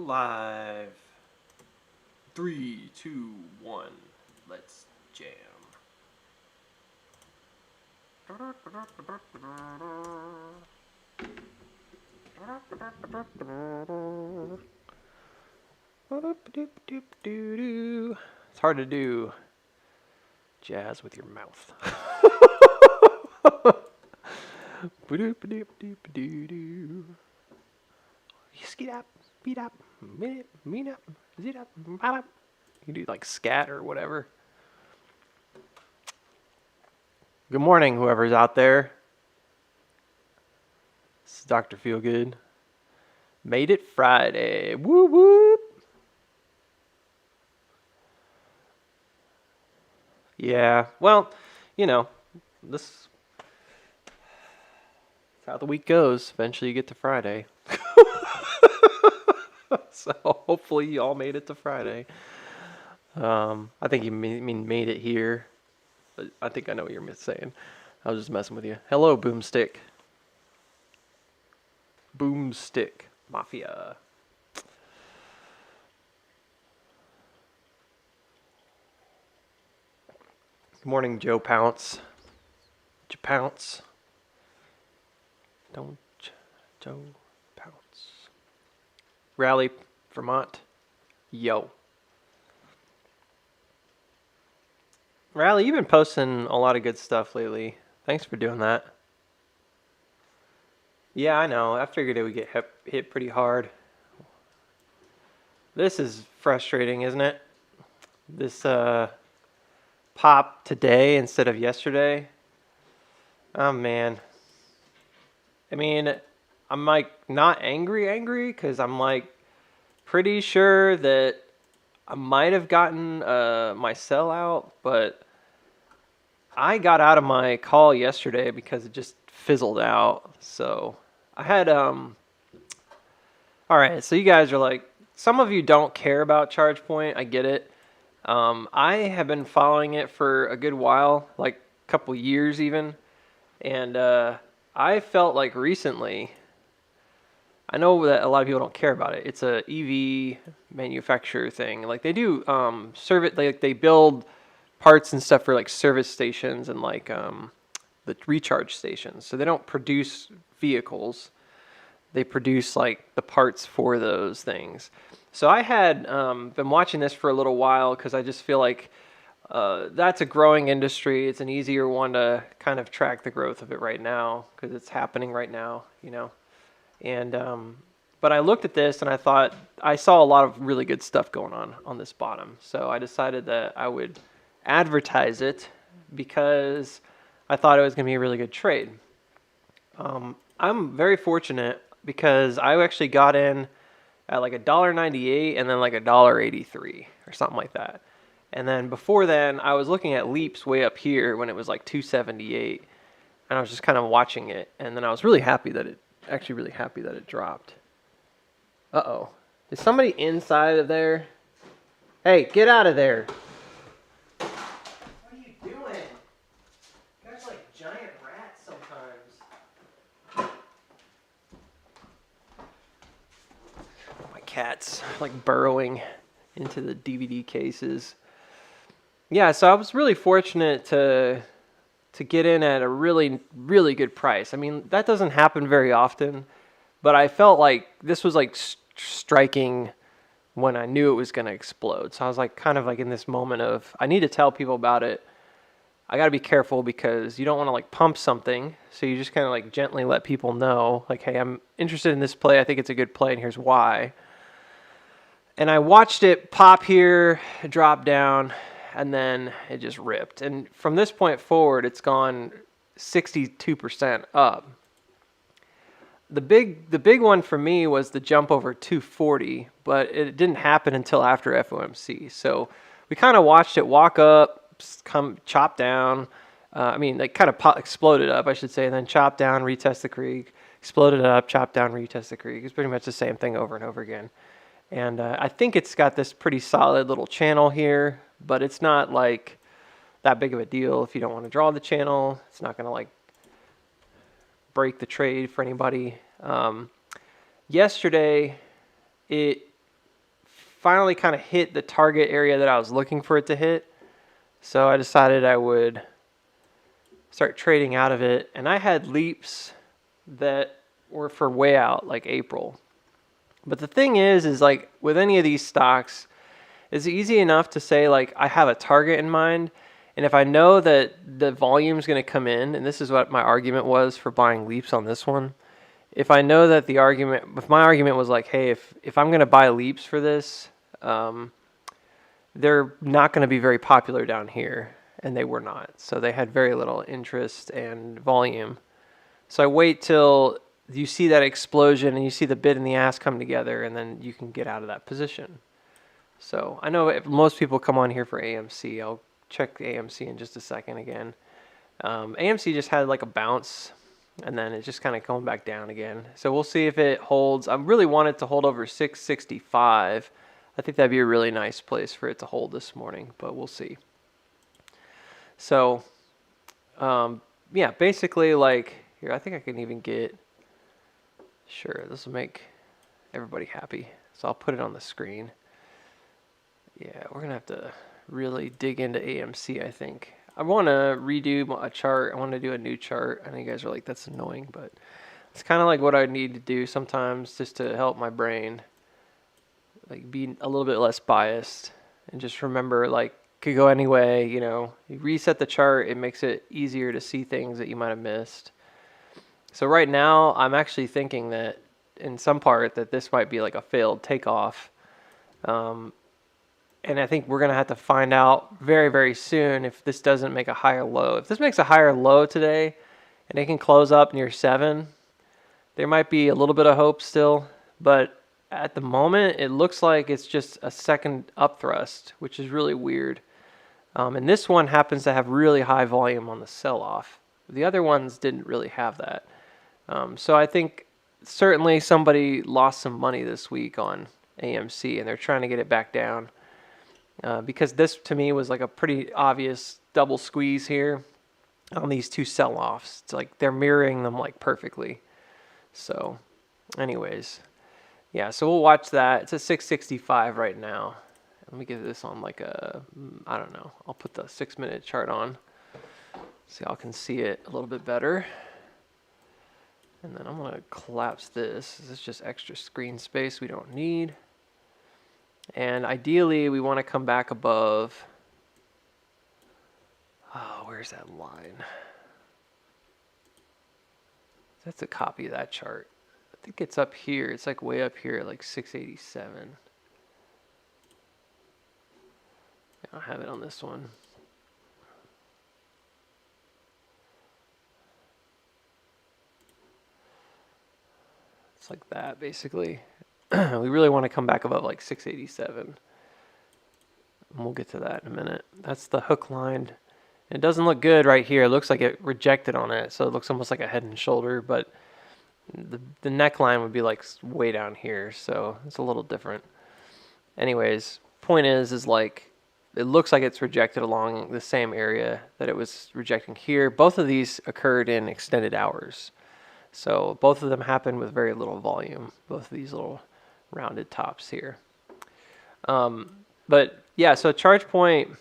live. 3, 2, 1. Let's jam. It's hard to do jazz with your mouth. Skeet up, beat up, mean up, zit up, bot up. You can do like scat or whatever. Good morning, whoever's out there. This is Dr. Feelgood. Made it Friday. Whoop whoop. Yeah, well, you know, this is how the week goes. Eventually you get to Friday. So hopefully you all made it to Friday. I think you mean made it here. I think I know what you're saying. I was just messing with you. Hello, Boomstick. Boomstick Mafia. Good morning, Joe Pounce. Joe Pounce. Don't Joe Pounce. Raleigh, Vermont. Yo. Raleigh, you've been posting a lot of good stuff lately. Thanks for doing that. Yeah, I know. I figured it would get hit pretty hard. This is frustrating, isn't it? This pop today instead of yesterday. Oh, man. I mean, I'm like not angry because I'm like pretty sure that I might have gotten my sell out, but I got out of my call yesterday because it just fizzled out. So I had all right, so you guys are like, some of you don't care about ChargePoint. I get it. I have been following it for a good while, like a couple years even, and I felt like recently, I know that a lot of people don't care about it. It's a EV manufacturer thing. Like they do they build parts and stuff for like service stations and like the recharge stations. So they don't produce vehicles. They produce like the parts for those things. So I had been watching this for a little while because I just feel like that's a growing industry. It's an easier one to kind of track the growth of it right now because it's happening right now, you know. And but I looked at this and I thought I saw a lot of really good stuff going on this bottom. So I decided that I would advertise it because I thought it was going to be a really good trade. I'm very fortunate because I actually got in at like $1.98 and then like $1.83 or something like that. And then before then, I was looking at leaps way up here when it was like 278, and I was just kind of watching it. And then I was really happy that it dropped. Uh-oh. Is somebody inside of there? Hey, get out of there. What are you doing? You guys are like giant rats sometimes. My cat's like burrowing into the DVD cases. Yeah, so I was really fortunate to get in at a really, really good price. I mean, that doesn't happen very often, but I felt like this was like striking when I knew it was going to explode. So I was like kind of like in this moment of, I need to tell people about it. I got to be careful because you don't want to like pump something. So you just kind of like gently let people know like, hey, I'm interested in this play. I think it's a good play and here's why. And I watched it pop here, drop down, and then it just ripped. And from this point forward, it's gone 62% up. The big one for me was the jump over 240, but it didn't happen until after FOMC. So we kind of watched it walk up, come chop down. Like kind of exploded up, I should say, and then chop down, retest the creek, exploded up, chop down, retest the creek. It's pretty much the same thing over and over again. And I think it's got this pretty solid little channel here, but it's not like that big of a deal if you don't want to draw the channel. It's not going to like break the trade for anybody. Yesterday, it finally kind of hit the target area that I was looking for it to hit. So I decided I would start trading out of it. And I had leaps that were for way out, like April. But the thing is like with any of these stocks, it's easy enough to say like I have a target in mind. And if I know that the volume is going to come in, and this is what my argument was for buying leaps on this one. If I know that if my argument was like, hey, if I'm going to buy leaps for this, they're not going to be very popular down here, and they were not. So they had very little interest and volume. So I wait till you see that explosion and you see the bid and the ask come together, and then you can get out of that position. So I know if most people come on here for AMC. I'll check the AMC in just a second again. AMC just had like a bounce, and then it's just kind of going back down again. So we'll see if it holds. I really want it to hold over 665. I think that'd be a really nice place for it to hold this morning, but we'll see. So, yeah, basically like here, I think I can even get, sure, this will make everybody happy. So I'll put it on the screen. Yeah, we're going to have to really dig into AMC, I think. I want to redo a chart. I want to do a new chart. I know you guys are like, that's annoying, but it's kind of like what I need to do sometimes just to help my brain like be a little bit less biased and just remember like could go any way, you know. You reset the chart, it makes it easier to see things that you might have missed. So right now I'm actually thinking that in some part that this might be like a failed takeoff. And I think we're going to have to find out very, very soon if this doesn't make a higher low. If this makes a higher low today and it can close up near 7, there might be a little bit of hope still. But at the moment, it looks like it's just a second up thrust, which is really weird. And this one happens to have really high volume on the sell-off. The other ones didn't really have that. So I think certainly somebody lost some money this week on AMC, and they're trying to get it back down. Because this to me was like a pretty obvious double squeeze here on these two sell-offs. It's like they're mirroring them like perfectly. So anyways, yeah, so we'll watch that. It's at 665 right now. Let me get this on like a, I don't know. I'll put the 6-minute chart on so y'all can see it a little bit better. And then I'm going to collapse this. This is just extra screen space we don't need. And ideally, we want to come back above. Oh, where's that line? That's a copy of that chart. I think it's up here. It's like way up here, like 687. I don't have it on this one. It's like that, basically. We really want to come back above like 687. And we'll get to that in a minute. That's the hook line. It doesn't look good right here. It looks like it rejected on it. So it looks almost like a head and shoulder. But the neckline would be like way down here. So it's a little different. Anyways, point is like it looks like it's rejected along the same area that it was rejecting here. Both of these occurred in extended hours. So both of them happened with very little volume. Both of these little rounded tops here. But yeah, so ChargePoint,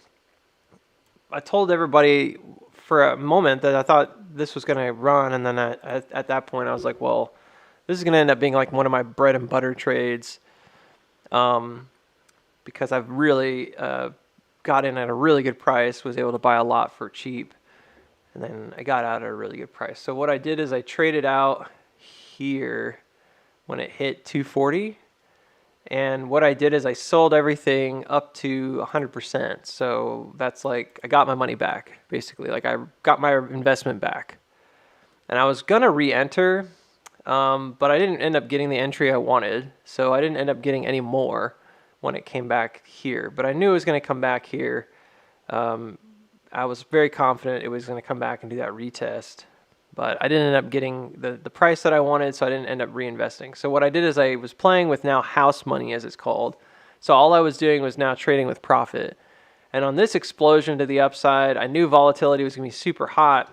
I told everybody for a moment that I thought this was going to run, and then at that point I was like, well, this is going to end up being like one of my bread and butter trades, because I've really got in at a really good price, was able to buy a lot for cheap, and then I got out at a really good price. So what I did is I traded out here when it hit 240. And what I did is I sold everything up to 100%. So that's like, I got my money back, basically. Like I got my investment back. And I was going to re-enter, but I didn't end up getting the entry I wanted. So I didn't end up getting any more when it came back here. But I knew it was going to come back here. I was very confident it was going to come back and do that retest. But I didn't end up getting the price that I wanted, so I didn't end up reinvesting. So what I did is I was playing with now house money, as it's called. So all I was doing was now trading with profit. And on this explosion to the upside, I knew volatility was going to be super hot,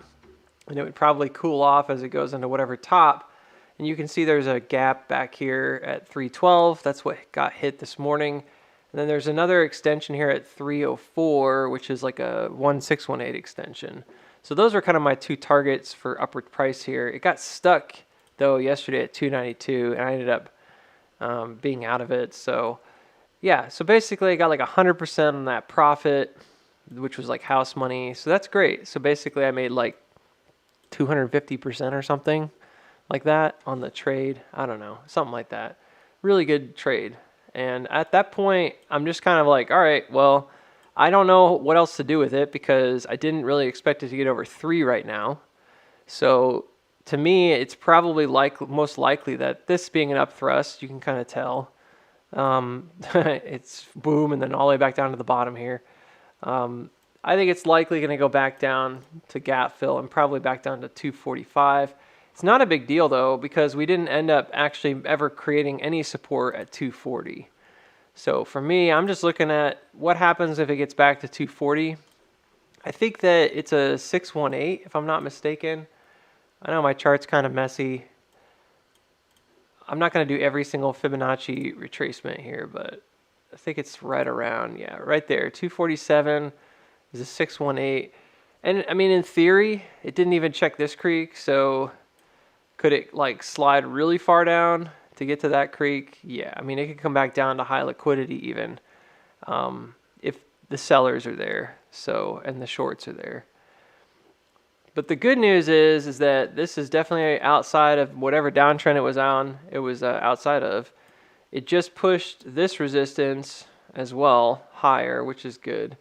and it would probably cool off as it goes into whatever top. And you can see there's a gap back here at 312. That's what got hit this morning. And then there's another extension here at 304, which is like a 1618 extension. So those are kind of my two targets for upward price here. It got stuck though yesterday at 292, and I ended up being out of it. So yeah, so basically I got like 100% on that profit, which was like house money. So that's great. So basically I made like 250% or something like that on the trade. I don't know, something like that. Really good trade. And at that point, I'm just kind of like, all right, well, I don't know what else to do with it because I didn't really expect it to get over 3 right now. So to me, it's probably most likely that this being an up thrust, you can kind of tell. It's boom and then all the way back down to the bottom here. I think it's likely going to go back down to gap fill and probably back down to 245. It's not a big deal though, because we didn't end up actually ever creating any support at 240. So for me, I'm just looking at what happens if it gets back to 240. I think that it's a 618 if I'm not mistaken. I know my chart's kind of messy. I'm not going to do every single Fibonacci retracement here, but I think it's right around, yeah, right there. 247 is a 618. And I mean, in theory, it didn't even check this creek, so could it like slide really far down to get to that creek? Yeah, I mean, it could come back down to high liquidity even if the sellers are there, so, and the shorts are there. But the good news is that this is definitely outside of whatever downtrend it was on. It was outside of. It just pushed this resistance as well higher, which is good.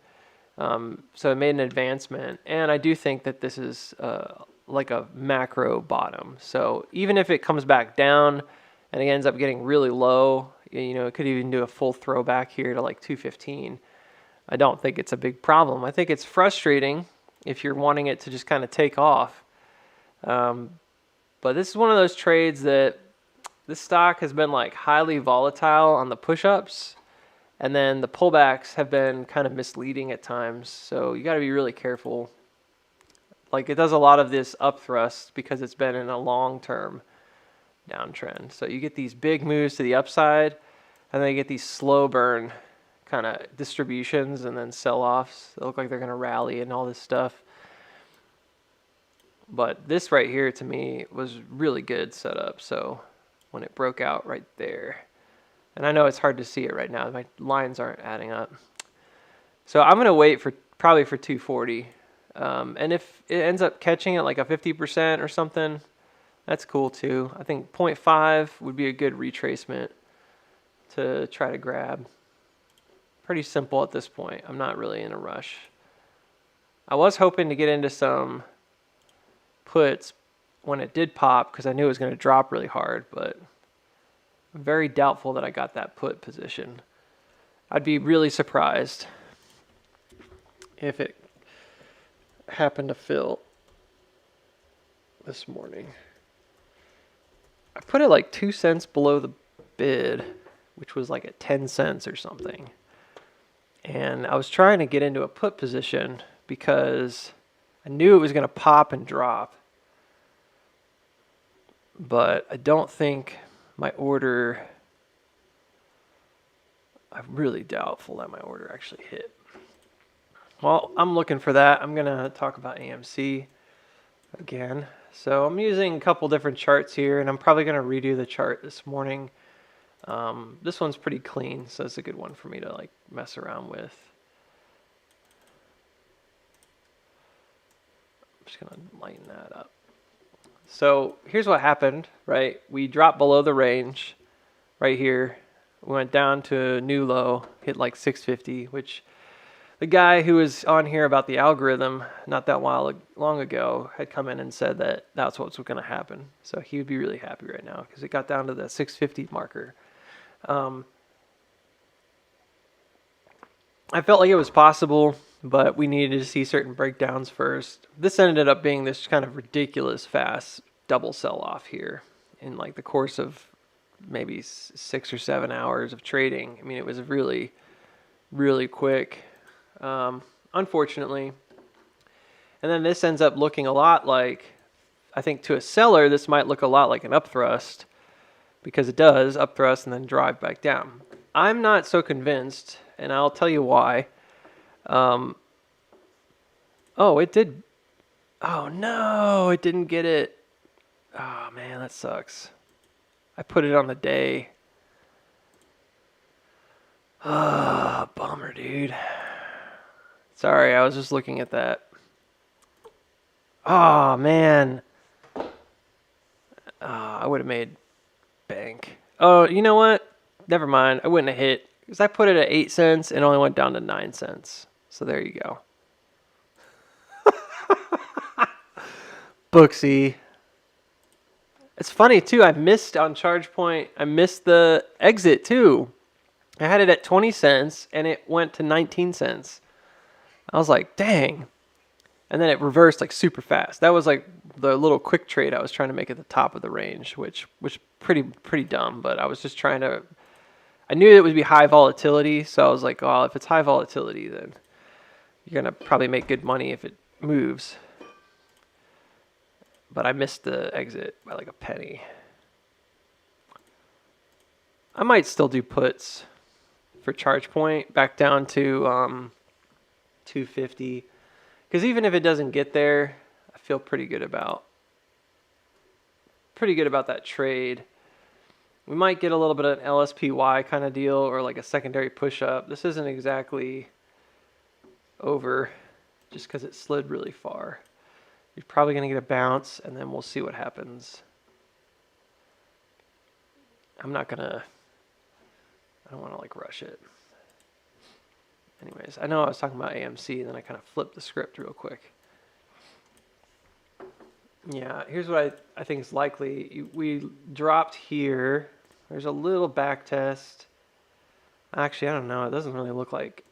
So it made an advancement, and I do think that this is like a macro bottom. So even if it comes back down and it ends up getting really low, you know, it could even do a full throwback here to like 215. I don't think it's a big problem. I think it's frustrating if you're wanting it to just kind of take off. But this is one of those trades that this stock has been like highly volatile on the push-ups, and then the pullbacks have been kind of misleading at times. So you got to be really careful. Like it does a lot of this up thrust because it's been in a long-term downtrend. So you get these big moves to the upside, and then you get these slow burn kind of distributions and then sell-offs. They look like they're going to rally and all this stuff. But this right here to me was really good setup. So when it broke out right there, and I know it's hard to see it right now. My lines aren't adding up. So I'm going to wait for probably for 240. And if it ends up catching it like a 50% or something, that's cool too. I think 0.5 would be a good retracement to try to grab. Pretty simple at this point. I'm not really in a rush. I was hoping to get into some puts when it did pop because I knew it was going to drop really hard, but I'm very doubtful that I got that put position. I'd be really surprised if it happened to fill this morning. I put it like 2 cents below the bid, which was like at 10 cents or something. And I was trying to get into a put position because I knew it was going to pop and drop. But I don't think my order, I'm really doubtful that my order actually hit. Well, I'm looking for that. I'm going to talk about AMC again. So I'm using a couple different charts here, and I'm probably going to redo the chart this morning. This one's pretty clean, so it's a good one for me to like mess around with. I'm just going to lighten that up. So here's what happened, right? We dropped below the range right here. We went down to a new low, hit like 650, which the guy who was on here about the algorithm not that long ago had come in and said that that's what's going to happen. So he would be really happy right now because it got down to the 650 marker. I felt like it was possible, but we needed to see certain breakdowns first. This ended up being this kind of ridiculous fast double sell-off here in like the course of maybe 6 or 7 hours of trading. I mean, it was really, really quick, unfortunately. And then this ends up looking a lot like, I think to a seller, this might look a lot like an upthrust because it does upthrust and then drive back down. I'm not so convinced, and I'll tell you why. Oh, it did. Oh no, it didn't get it. Oh man, that sucks. I put it on the day. Ah, bummer, dude. Sorry, I was just looking at that. Oh man. I would have made bank. Oh, you know what? Never mind. I wouldn't have hit because I put it at 8 cents and only went down to 9 cents. So there you go. Booksy. It's funny too. I missed on ChargePoint. I missed the exit too. I had it at 20 cents and it went to 19 cents. I was like, dang. And then it reversed like super fast. That was like the little quick trade I was trying to make at the top of the range, which pretty dumb, but I was just trying to, I knew it would be high volatility. So I was like, well, if it's high volatility, then you're going to probably make good money if it moves. But I missed the exit by like a penny. I might still do puts for ChargePoint back down to 250. Because even if it doesn't get there, I feel pretty good about that trade. We might get a little bit of an LSPY kind of deal or like a secondary push up. This isn't exactly over just because it slid really far. You're probably going to get a bounce, and then we'll see what happens. I don't want to like rush it. Anyways, I know I was talking about AMC, and then I kind of flipped the script real quick. Yeah, here's what I think is likely. We dropped here. There's a little back test. Actually, I don't know. It doesn't really look like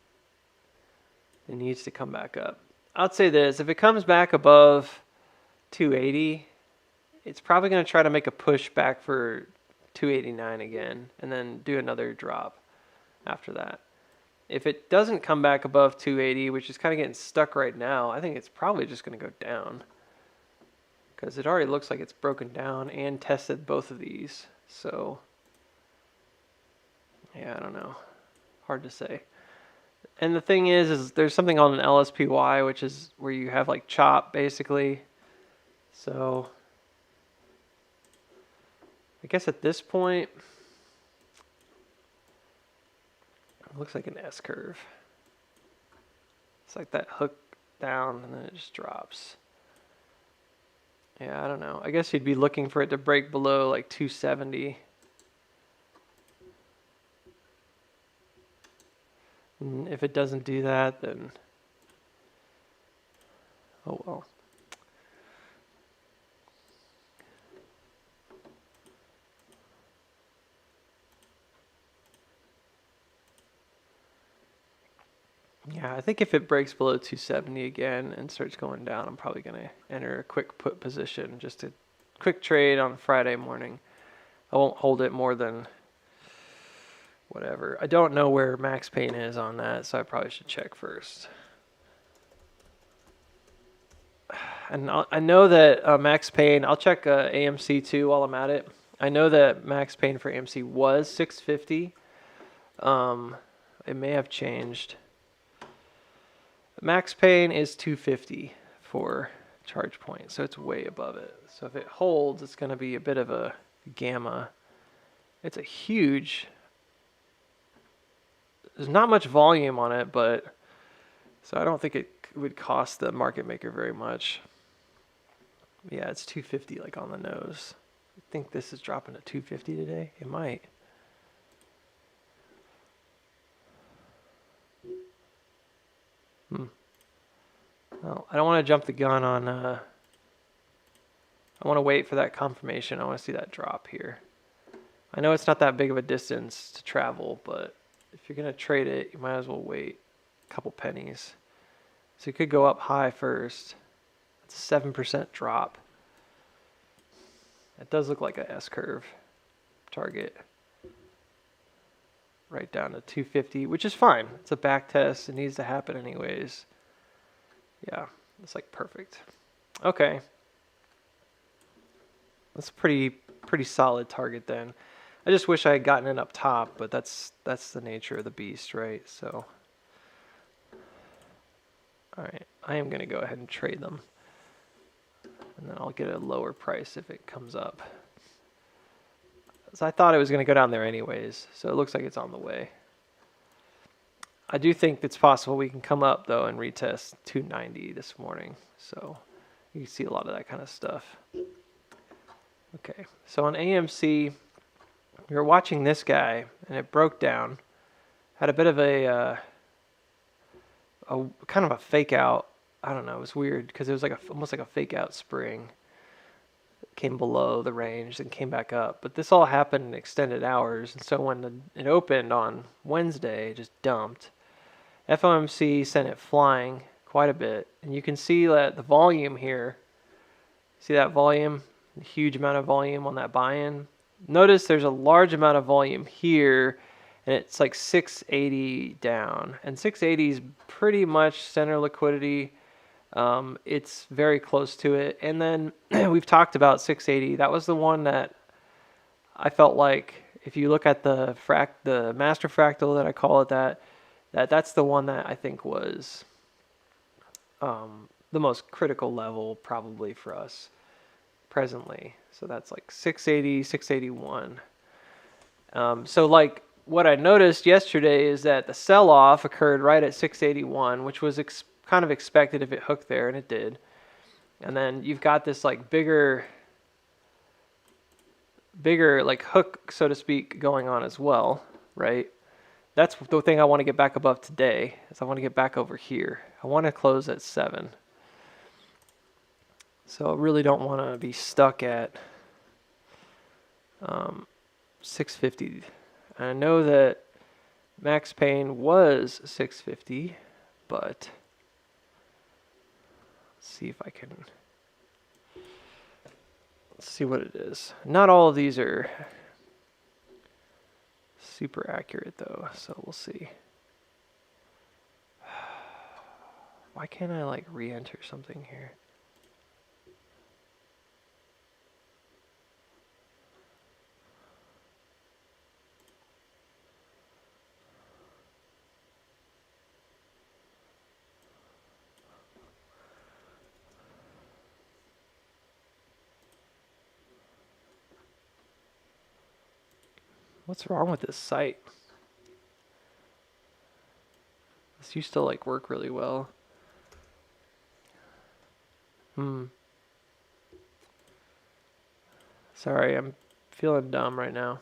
it needs to come back up. I'd say this, if it comes back above 280, it's probably going to try to make a push back for 289 again and then do another drop after that. If it doesn't come back above 280, which is kind of getting stuck right now, I think it's probably just going to go down because it already looks like it's broken down and tested both of these. So, yeah, I don't know. Hard to say. And the thing is there's something called an LSPY, which is where you have like chop basically. So I guess at this point, it looks like an S curve. It's like that hook down and then it just drops. Yeah, I don't know. I guess you'd be looking for it to break below like 270. And if it doesn't do that, then oh well. Yeah, I think if it breaks below 270 again and starts going down, I'm probably going to enter a quick put position, just a quick trade on Friday morning. I won't hold it more than whatever. I don't know where max pain is on that, so I probably should check first. And I know that max pain, I'll check AMC too while I'm at it. I know that max pain for AMC was 650. It may have changed. Max pain is 250 for ChargePoint, so it's way above it. So if it holds, it's going to be a bit of a gamma. It's a huge, there's not much volume on it, but so I don't think it would cost the market maker very much. Yeah, it's 250 like on the nose. I think this is dropping to 250 today. It might. Well, I don't want to jump the gun on, I want to wait for that confirmation. I want to see that drop here. I know it's not that big of a distance to travel, but if you're going to trade it, you might as well wait a couple pennies. So you could go up high first. It's a 7% drop. It does look like a S-curve target. Right down to 250, which is fine. It's a back test. It needs to happen anyways. Yeah, it's like perfect. Okay. That's a pretty solid target then. I just wish I had gotten it up top, but that's the nature of the beast, right? So, all right, I am going to go ahead and trade them. And then I'll get a lower price if it comes up. So I thought it was going to go down there anyways, so it looks like it's on the way. I do think it's possible we can come up, though, and retest 290 this morning. So you can see a lot of that kind of stuff. Okay, so on AMC, we were watching this guy, and it broke down. Had a bit of a kind of a fake out. I don't know, it was weird because it was like almost like a fake out spring. It came below the range and came back up. But this all happened in extended hours, and so when it opened on Wednesday, it just dumped. FOMC sent it flying quite a bit, and you can see that the volume here, see that volume, a huge amount of volume on that buy-in. Notice there's a large amount of volume here, and it's like 680 down, and 680 is pretty much center liquidity. It's very close to it, and then we've talked about 680. That was the one that I felt like, if you look at the master fractal that I call it, that's the one that I think was the most critical level probably for us presently. So that's like 680, 681. So like what I noticed yesterday is that the sell-off occurred right at 681, which was kind of expected if it hooked there, and it did. And then you've got this like bigger like hook, so to speak, going on as well, right? That's the thing I want to get back above today, is I want to get back over here. I want to close at 7. So I really don't want to be stuck at 650. And I know that max pain was 650, but let's see if I can see what it is. Not all of these are super accurate though, so we'll see. Why can't I like re-enter something here? What's wrong with this site? This used to like work really well. Sorry, I'm feeling dumb right now.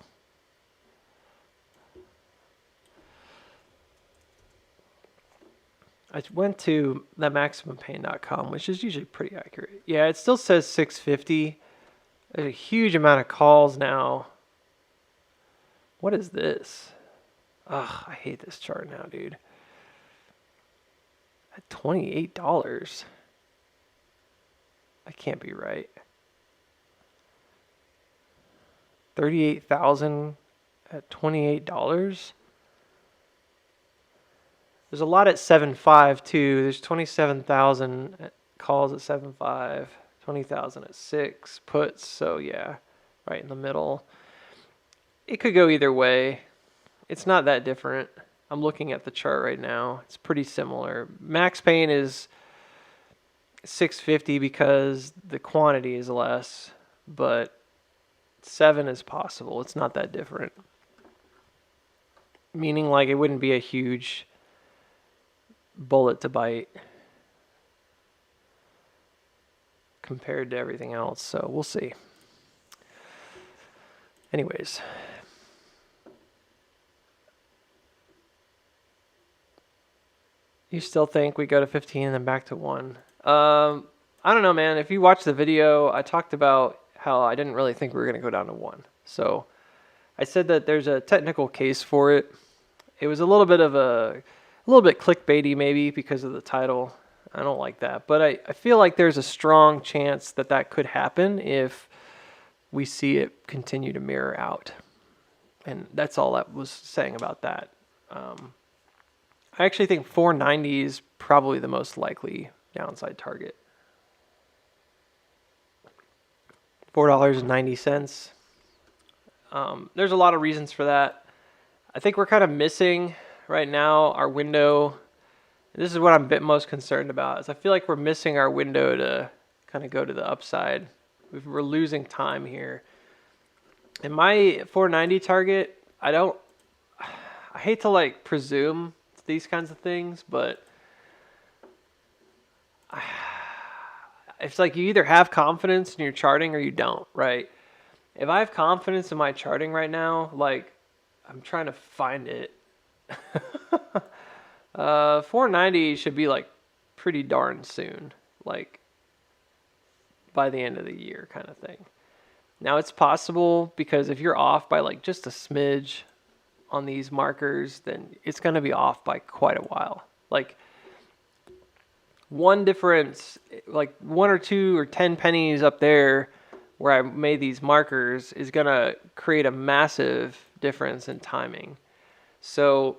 I went to themaximumpain.com, which is usually pretty accurate. Yeah, it still says 650. There's a huge amount of calls now. What is this? Ugh, I hate this chart now, dude. At $28. That can't be right. 38,000 at $28. There's a lot at 7.5 too. There's 27,000 calls at 7.5, 20,000 at 6 puts. So yeah, right in the middle. It could go either way. It's not that different. I'm looking at the chart right now. It's pretty similar. Max pain is 650 because the quantity is less, but 7 is possible. It's not that different. Meaning like it wouldn't be a huge bullet to bite compared to everything else. So we'll see. Anyways. You still think we go to 15 and then back to 1? I don't know, man. If you watch the video, I talked about how I didn't really think we were going to go down to 1. So I said that there's a technical case for it. It was a little bit clickbaity maybe because of the title. I don't like that. But I feel like there's a strong chance that that could happen if we see it continue to mirror out. And that's all I was saying about that. I actually think 490 is probably the most likely downside target. $4.90. There's a lot of reasons for that. I think we're kind of missing right now our window. This is what I'm a bit most concerned about, is I feel like we're missing our window to kind of go to the upside. We're losing time here. And my 490 target, I hate to like presume these kinds of things, but it's like you either have confidence in your charting or you don't, right? If I have confidence in my charting right now, like I'm trying to find it. 490 should be like pretty darn soon, like by the end of the year kind of thing. Now it's possible because if you're off by like just a smidge on these markers, then it's going to be off by quite a while. Like one difference, like 1 or 2 or 10 pennies up there where I made these markers is going to create a massive difference in timing. So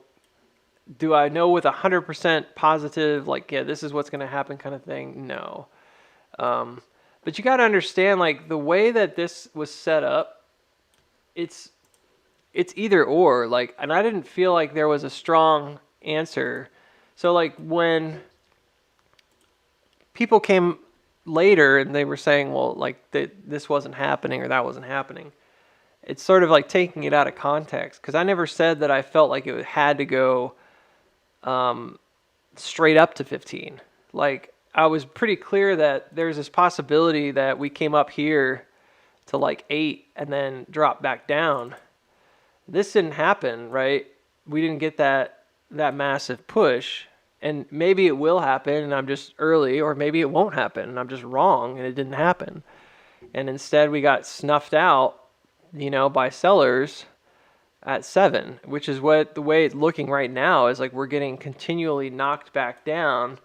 do I know with 100% positive, like, yeah, this is what's going to happen kind of thing? No. But you got to understand, like, the way that this was set up, it's either or. Like, and I didn't feel like there was a strong answer. So, like, when people came later and they were saying, well, like, this wasn't happening or that wasn't happening, it's sort of like taking it out of context. Because I never said that I felt like it had to go straight up to 15. Like, I was pretty clear that there's this possibility that we came up here to like 8 and then dropped back down. This didn't happen, right? We didn't get that massive push, and maybe it will happen and I'm just early, or maybe it won't happen and I'm just wrong and it didn't happen. And instead we got snuffed out, by sellers at 7, which is what the way it's looking right now is like we're getting continually knocked back down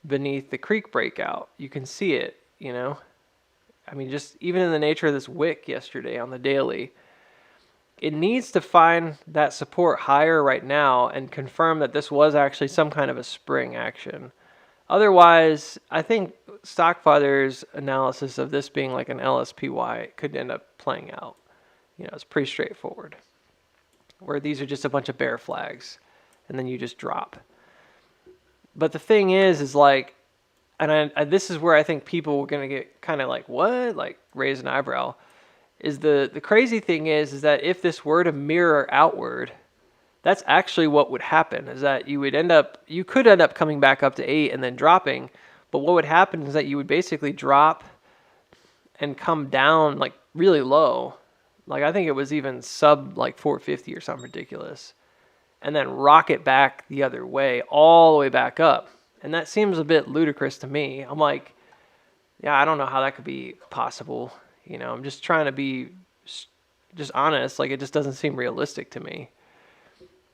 beneath the creek breakout. You can see it, I mean, just even in the nature of this wick yesterday on the daily, it needs to find that support higher right now and confirm that this was actually some kind of a spring action. Otherwise, I think Stockfather's analysis of this being like an LSPY could end up playing out. It's pretty straightforward, where these are just a bunch of bear flags and then you just drop. But the thing is like, and this is where I think people are going to get kind of like, what? Like raise an eyebrow. Is the crazy thing is that if this were to mirror outward, that's actually what would happen, is that you could end up coming back up to 8 and then dropping. But what would happen is that you would basically drop and come down like really low. Like I think it was even sub like 450 or something ridiculous. And then rocket back the other way, all the way back up. And that seems a bit ludicrous to me. I'm like, yeah, I don't know how that could be possible. I'm just trying to be just honest. Like, it just doesn't seem realistic to me.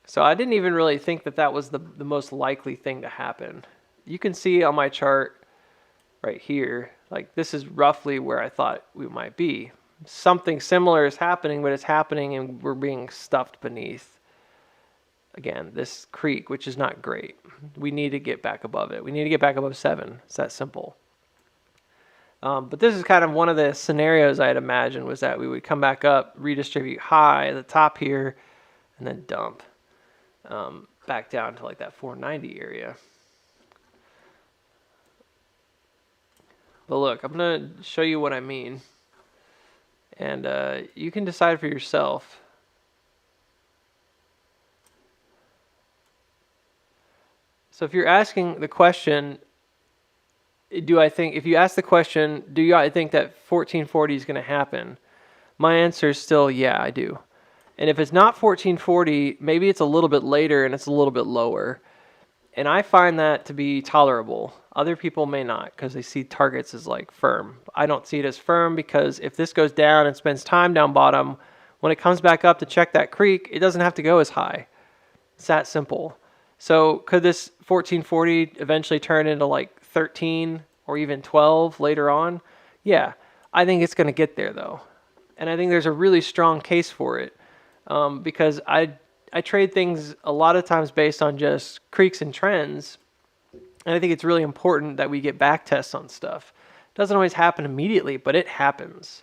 So I didn't even really think that was the most likely thing to happen. You can see on my chart right here, like this is roughly where I thought we might be. Something similar is happening, but it's happening and we're being stuffed beneath, again, this creek, which is not great. We need to get back above it. We need to get back above 7. It's that simple. But this is kind of one of the scenarios I had imagined, was that we would come back up, redistribute high at the top here, and then dump back down to like that 490 area. But look, I'm going to show you what I mean. And you can decide for yourself. So if you're asking the question, if you ask the question, do I think that 1440 is going to happen? My answer is still, yeah, I do. And if it's not 1440, maybe it's a little bit later and it's a little bit lower. And I find that to be tolerable. Other people may not, because they see targets as like firm. I don't see it as firm, because if this goes down and spends time down bottom, when it comes back up to check that creek, it doesn't have to go as high. It's that simple. So could this 1440 eventually turn into like 13 or even 12 later on? Yeah, I think it's going to get there though. And I think there's a really strong case for it, because I trade things a lot of times based on just creeks and trends. And I think it's really important that we get back tests on stuff. It doesn't always happen immediately, but it happens,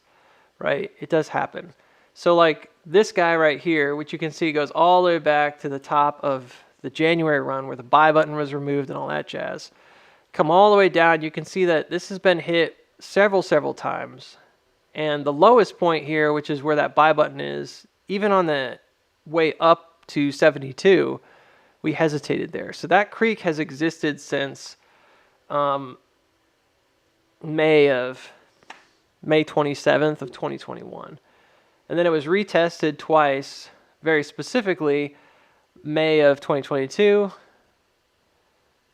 right? It does happen. So like this guy right here, which you can see goes all the way back to the top of the January run where the buy button was removed and all that jazz. Come all the way down, you can see that this has been hit several times. And the lowest point here, which is where that buy button is, even on the way up to 72, we hesitated there. So that creek has existed since May 27th of 2021. And then it was retested twice, very specifically May of 2022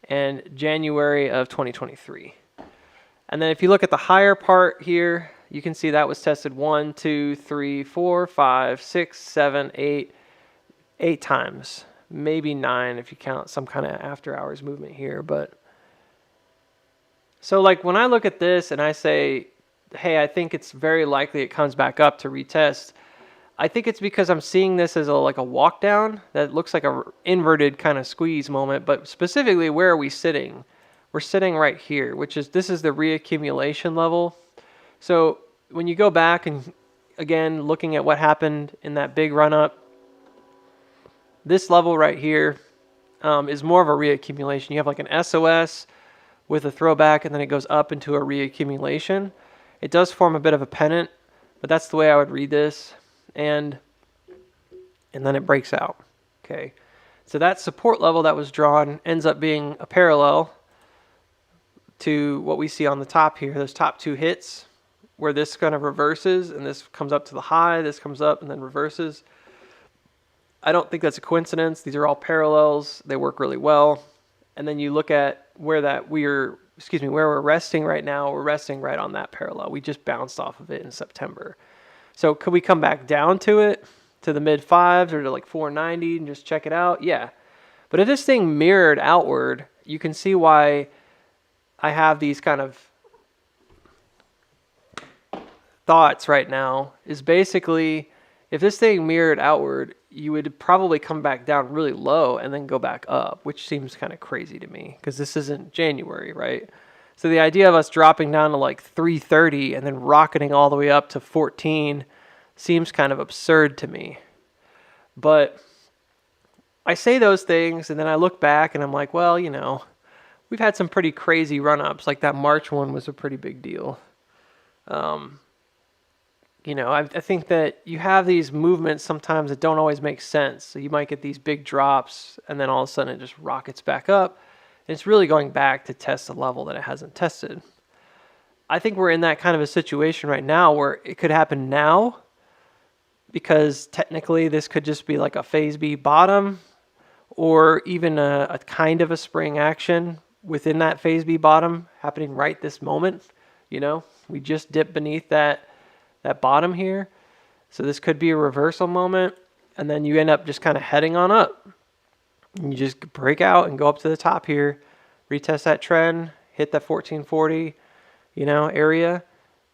and January of 2023. And then if you look at the higher part here, you can see that was tested 1, 2, 3, 4, 5, 6, 7, 8 times. Maybe 9 if you count some kind of after hours movement here. But so like when I look at this and I say, hey, I think it's very likely it comes back up to retest, I think it's because I'm seeing this as like a walk down that looks like a inverted kind of squeeze moment. But specifically, where are we sitting? We're sitting right here, this is the reaccumulation level. So when you go back and again, looking at what happened in that big run up, this level right here is more of a reaccumulation. You have like an SOS with a throwback and then it goes up into a reaccumulation. It does form a bit of a pennant, but that's the way I would read this. And then it breaks out. Okay. So that support level that was drawn ends up being a parallel to what we see on the top here. Those top two hits where this kind of reverses and this comes up to the high, this comes up and then reverses. I don't think that's a coincidence. These are all parallels. They work really well. And then you look at where where we're resting right now. We're resting right on that parallel. We just bounced off of it in September. So could we come back down to it, to the mid 5s or to like 490 and just check it out? Yeah. But if this thing mirrored outward, you can see why I have these kind of thoughts right now. Is basically, if this thing mirrored outward, you would probably come back down really low and then go back up, which seems kind of crazy to me because this isn't January, right? So the idea of us dropping down to like 330 and then rocketing all the way up to 14 seems kind of absurd to me. But I say those things and then I look back and I'm like, well, you know, we've had some pretty crazy run-ups. Like that March one was a pretty big deal. You know, I think that you have these movements sometimes that don't always make sense. So you might get these big drops and then all of a sudden it just rockets back up. And it's really going back to test a level that it hasn't tested. I think we're in that kind of a situation right now where it could happen now because technically this could just be like a phase B bottom or even a kind of a spring action within that phase B bottom happening right this moment. You know, we just dipped beneath that bottom here. So this could be a reversal moment and then you end up just kind of heading on up. And you just break out and go up to the top here, retest that trend, hit that 1440, you know, area.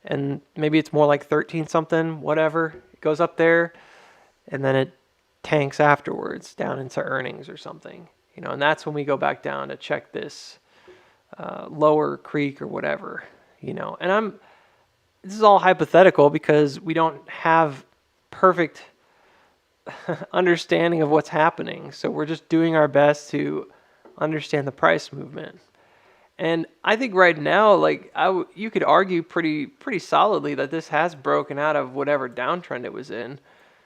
And maybe it's more like 13 something, whatever. It goes up there and then it tanks afterwards down into earnings or something, you know, and that's when we go back down to check this lower creek or whatever, you know. And this is all hypothetical because we don't have perfect understanding of what's happening. So we're just doing our best to understand the price movement. And I think right now, like you could argue pretty solidly that this has broken out of whatever downtrend it was in,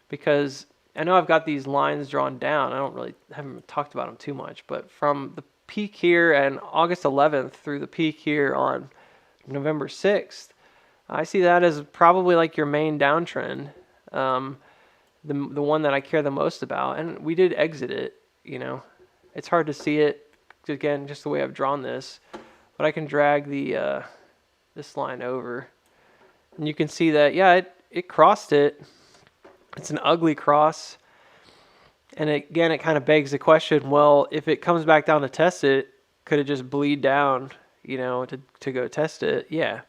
because I know I've got these lines drawn down. Haven't talked about them too much, but from the peak here and August 11th through the peak here on November 6th, I see that as probably like your main downtrend. The one that I care the most about, and we did exit it, you know. It's hard to see it, again, just the way I've drawn this, but I can drag the this line over, and you can see that, yeah, it crossed it. It's an ugly cross, and again, it kind of begs the question, well, if it comes back down to test it, could it just bleed down, you know, to go test it? Yeah,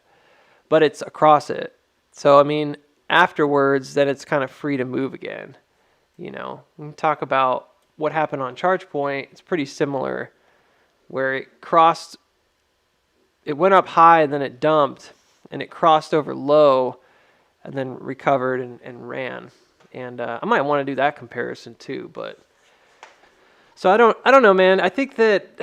but it's across it. So, I mean, afterwards, then it's kind of free to move again. You know, when we talk about what happened on ChargePoint, it's pretty similar, where it went up high and then it dumped and it crossed over low and then recovered and ran. And I might want to do that comparison too, but so I don't know, man. I think that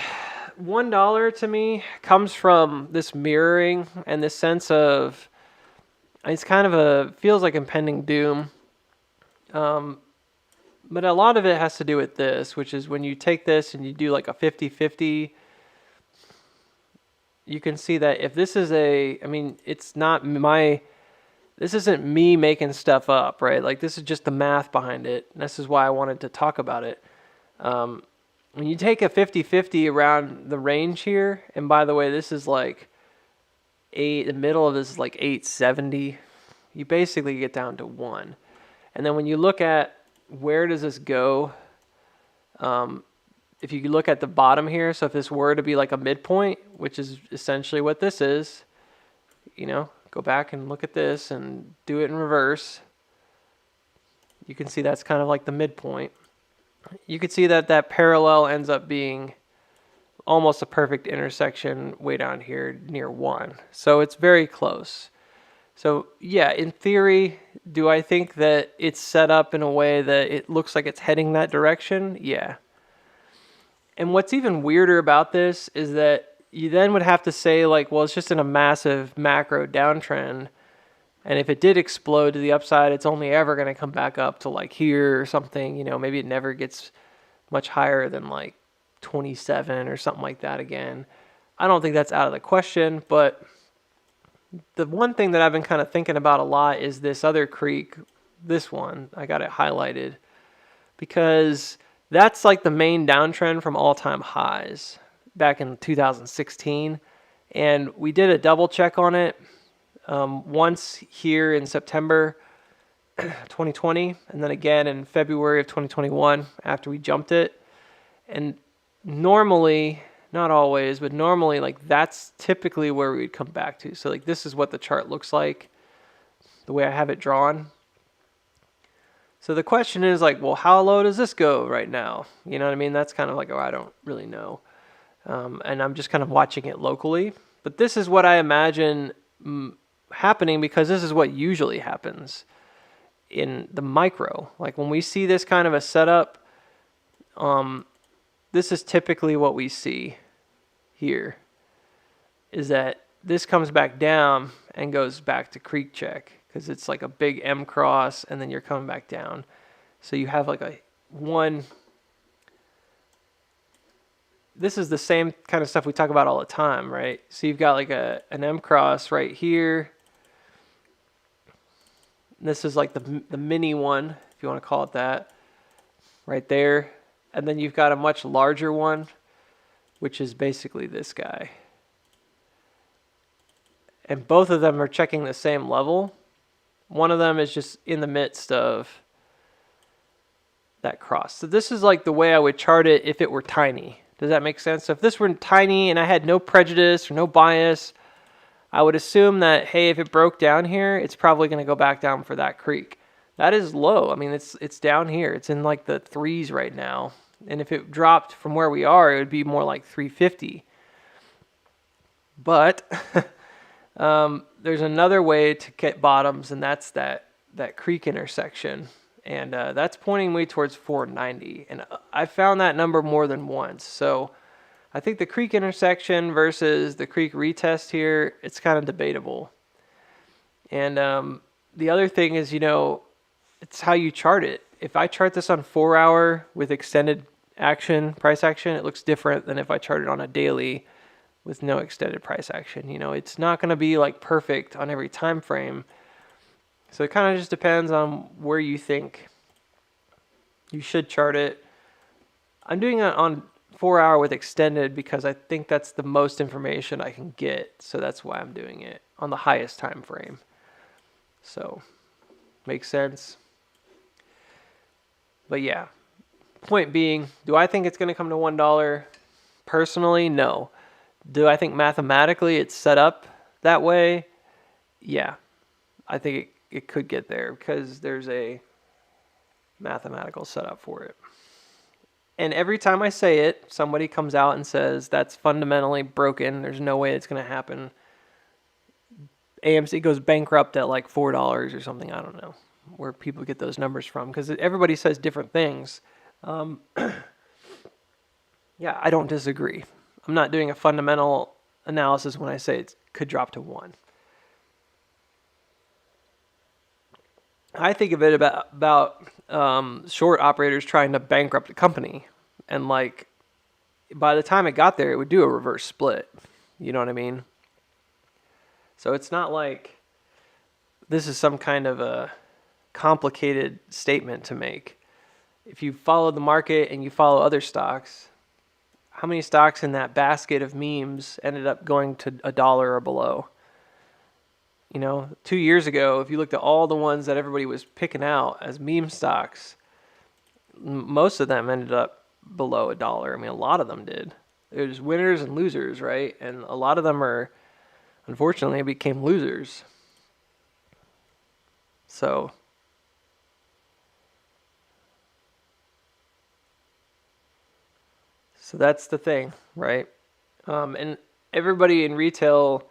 $1 to me comes from this mirroring and this sense of it's kind of feels like impending doom. But a lot of it has to do with this, which is when you take this and you do like a 50-50, you can see that if this is this isn't me making stuff up, right? Like this is just the math behind it. And this is why I wanted to talk about it. When you take a 50-50 around the range here, and by the way, this is like the middle of this is like 870, you basically get down to 1. And then when you look at where does this go, if you look at the bottom here, so if this were to be like a midpoint, which is essentially what this is, go back and look at this and do it in reverse, you can see that's kind of like the midpoint. You can see that that parallel ends up being almost a perfect intersection way down here near 1. So it's very close. So yeah, in theory, do I think that it's set up in a way that it looks like it's heading that direction? Yeah. And what's even weirder about this is that you then would have to say like, well, it's just in a massive macro downtrend. And if it did explode to the upside, it's only ever going to come back up to like here or something. Maybe it never gets much higher than like 27 or something like that again. I don't think that's out of the question, but the one thing that I've been kind of thinking about a lot is this other creek, this one. I got it highlighted because that's like the main downtrend from all-time highs back in 2016. And we did a double check on it once here in September 2020, and then again in February of 2021 after we jumped it. And normally, not always, but normally like that's typically where we would come back to. So like this is what the chart looks like, the way I have it drawn. So the question is like, well, how low does this go right now? You know what I mean? That's kind of like, I don't really know. And I'm just kind of watching it locally. But this is what I imagine happening because this is what usually happens in the micro. Like when we see this kind of a setup, this is typically what we see here, is that this comes back down and goes back to creek check because it's like a big M cross and then you're coming back down. So you have like a one. This is the same kind of stuff we talk about all the time, right? So you've got like an M cross right here. This is like the mini one, if you want to call it that, right there. And then you've got a much larger one, which is basically this guy. And both of them are checking the same level. One of them is just in the midst of that cross. So this is like the way I would chart it if it were tiny. Does that make sense? So if this were tiny and I had no prejudice or no bias, I would assume that, hey, if it broke down here, it's probably going to go back down for that creek. That is low. I mean, it's down here. It's in like the 3s right now. And if it dropped from where we are, it would be more like 350. But there's another way to get bottoms, and that's that creek intersection. And that's pointing me towards 490. And I found that number more than once. So I think the creek intersection versus the creek retest here, it's kind of debatable. And the other thing is, it's how you chart it. If I chart this on 4 hour with extended action, price action, it looks different than if I chart it on a daily with no extended price action. It's not going to be like perfect on every time frame. So it kind of just depends on where you think you should chart it. I'm doing it on 4 hour with extended because I think that's the most information I can get. So that's why I'm doing it on the highest time frame. So makes sense. But yeah, point being, do I think it's going to come to $1? Personally, no. Do I think mathematically it's set up that way? Yeah, I think it could get there because there's a mathematical setup for it. And every time I say it, somebody comes out and says that's fundamentally broken. There's no way it's going to happen. AMC goes bankrupt at like $4 or something. I don't know. where people get those numbers from, because everybody says different things. Yeah, I don't disagree. I'm not doing a fundamental analysis when I say it could drop to 1. I think of it about short operators trying to bankrupt a company, and like by the time it got there, it would do a reverse split. You know what I mean? So it's not like this is some kind of a complicated statement to make. If you follow the market and you follow other stocks, how many stocks in that basket of memes ended up going to $1 or below? You know, 2 years ago, if you looked at all the ones that everybody was picking out as meme stocks, most of them ended up below $1. I mean, a lot of them did. There's winners and losers, right? And a lot of them are, unfortunately, became losers. So that's the thing, right? And everybody in retail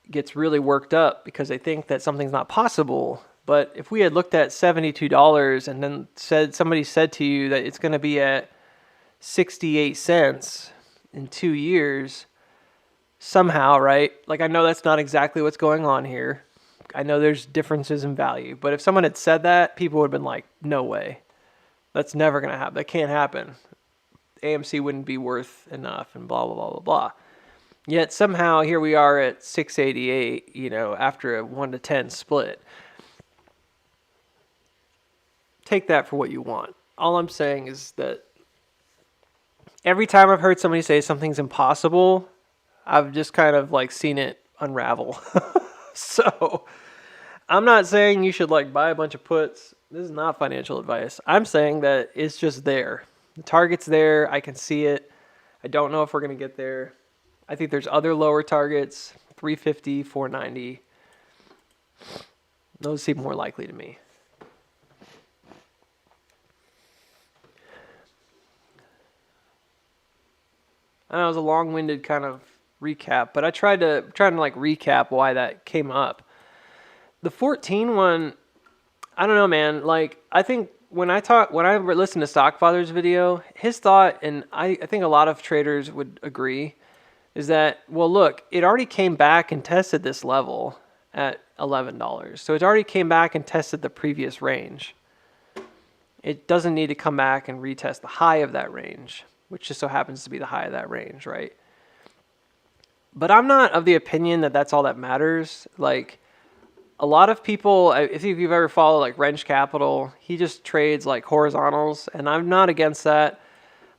gets really worked up because they think that something's not possible. But if we had looked at $72 and then somebody said to you that it's going to be at 68 cents in 2 years, somehow, right? Like, I know that's not exactly what's going on here. I know there's differences in value. But if someone had said that, people would have been like, no way. That's never going to happen. That can't happen. AMC wouldn't be worth enough and blah, blah, blah, blah, blah. Yet somehow here we are at 688, you know, after a 1-to-10 split. Take that for what you want. All I'm saying is that every time I've heard somebody say something's impossible, I've just kind of like seen it unravel. So I'm not saying you should like buy a bunch of puts. This is not financial advice. I'm saying that it's just there. The target's there. I can see it. I don't know if we're going to get there. I think there's other lower targets, 350, 490. Those seem more likely to me. I know it was a long-winded kind of recap, but I tried to like recap why that came up. The 14 one, I don't know, man. Like, I think when I listen to Stockfather's video, his thought, and I think a lot of traders would agree, is that, well, look, it already came back and tested this level at $11. So it already came back and tested the previous range. It doesn't need to come back and retest the high of that range, which just so happens to be the high of that range, right? But I'm not of the opinion that that's all that matters. Like, a lot of people, if you've ever followed like Wrench Capital, he just trades like horizontals, and I'm not against that.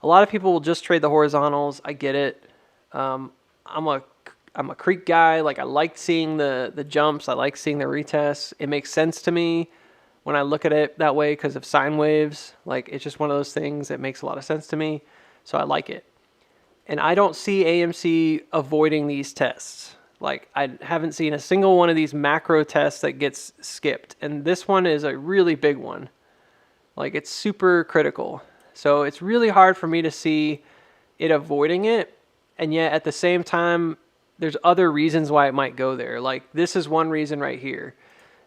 A lot of people will just trade the horizontals. I get it. I'm a creek guy. Like, I like seeing the jumps. I like seeing the retests. It makes sense to me when I look at it that way because of sine waves. Like, it's just one of those things that makes a lot of sense to me. So I like it. And I don't see AMC avoiding these tests. Like, I haven't seen a single one of these macro tests that gets skipped. And this one is a really big one. Like, it's super critical. So it's really hard for me to see it avoiding it. And yet at the same time, there's other reasons why it might go there. Like, this is one reason right here.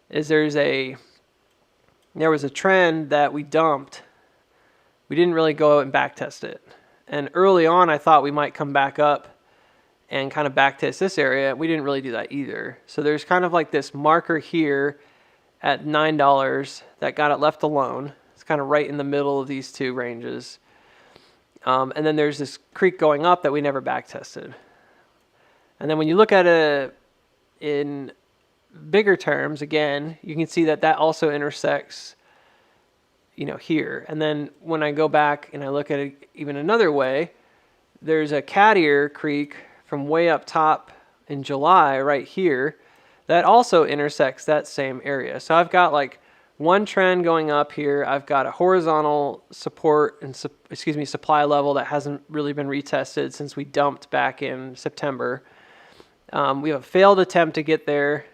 Is there was a trend that we dumped. We didn't really go out and back test it. And early on, I thought we might come back up and kind of back test this area. We didn't really do that either. So there's kind of like this marker here at $9 that got it left alone. It's kind of right in the middle of these two ranges. And then there's this creek going up that we never back tested. And then when you look at it in bigger terms, again, you can see that that also intersects, you know, here. And then when I go back and I look at it even another way, there's a cat ear creek from way up top in July right here that also intersects that same area. So I've got like one trend going up here. I've got a horizontal support and supply level that hasn't really been retested since we dumped back in September. We have a failed attempt to get there,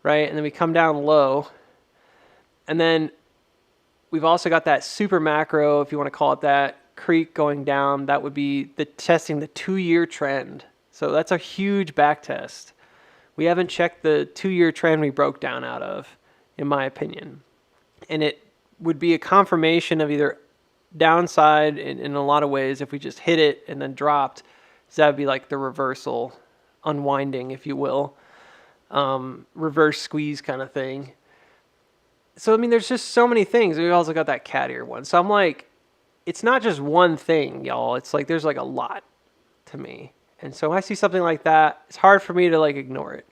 right? And then we come down low. And then we've also got that super macro, if you want to call it that, creek going down. That would be testing the 2-year trend. So that's a huge back test. We haven't checked the 2-year trend we broke down out of, in my opinion. And it would be a confirmation of either downside in a lot of ways if we just hit it and then dropped. So that would be like the reversal, unwinding, if you will, reverse squeeze kind of thing. So, I mean, there's just so many things. We also got that cat ear one. So I'm like, it's not just one thing, y'all. It's like there's like a lot to me. And so when I see something like that, it's hard for me to like ignore it.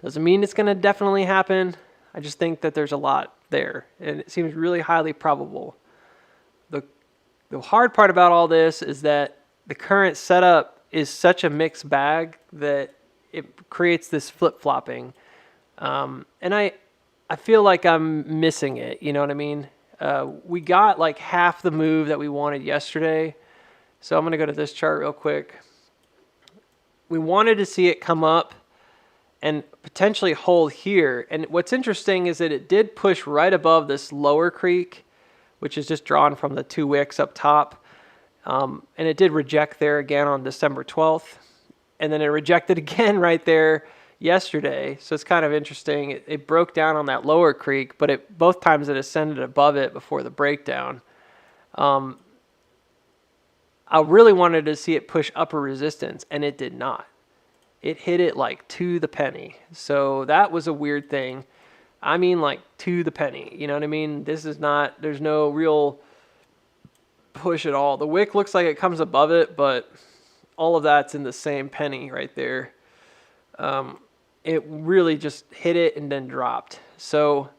Doesn't mean it's going to definitely happen. I just think that there's a lot there. And it seems really highly probable. The hard part about all this is that the current setup is such a mixed bag that it creates this flip-flopping. And I feel like I'm missing it. You know what I mean? We got like half the move that we wanted yesterday. So I'm going to go to this chart real quick. We wanted to see it come up and potentially hold here. And what's interesting is that it did push right above this lower creek, which is just drawn from the 2 wicks up top. And it did reject there again on December 12th. And then it rejected again right there yesterday. So it's kind of interesting. It broke down on that lower creek, but both times it ascended above it before the breakdown. I really wanted to see it push upper resistance, and it did not. It hit it like to the penny. So that was a weird thing. I mean, like to the penny. You know what I mean? This is not, there's no real push at all. The wick looks like it comes above it, but all of that's in the same penny right there. It really just hit it and then dropped. So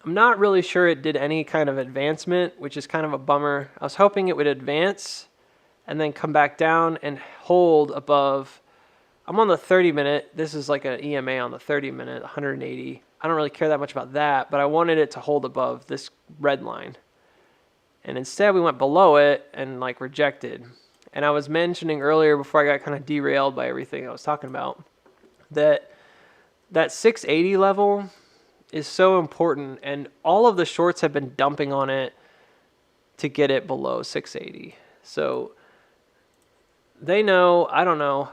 I'm not really sure it did any kind of advancement, which is kind of a bummer. I was hoping it would advance and then come back down and hold above. I'm on the 30-minute. This is like an EMA on the 30-minute, 180. I don't really care that much about that, but I wanted it to hold above this red line. And instead we went below it and like rejected. And I was mentioning earlier before I got kind of derailed by everything I was talking about that 680 level is so important, and all of the shorts have been dumping on it to get it below 680. So they know, I don't know,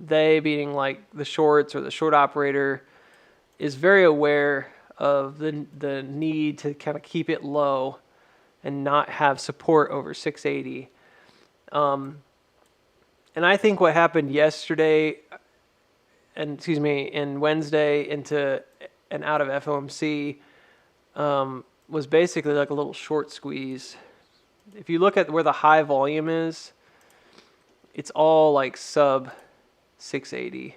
they being like the shorts or the short operator is very aware of the need to kind of keep it low and not have support over 680. And I think what happened yesterday, and Wednesday into and out of FOMC was basically like a little short squeeze. If you look at where the high volume is, it's all like sub 680.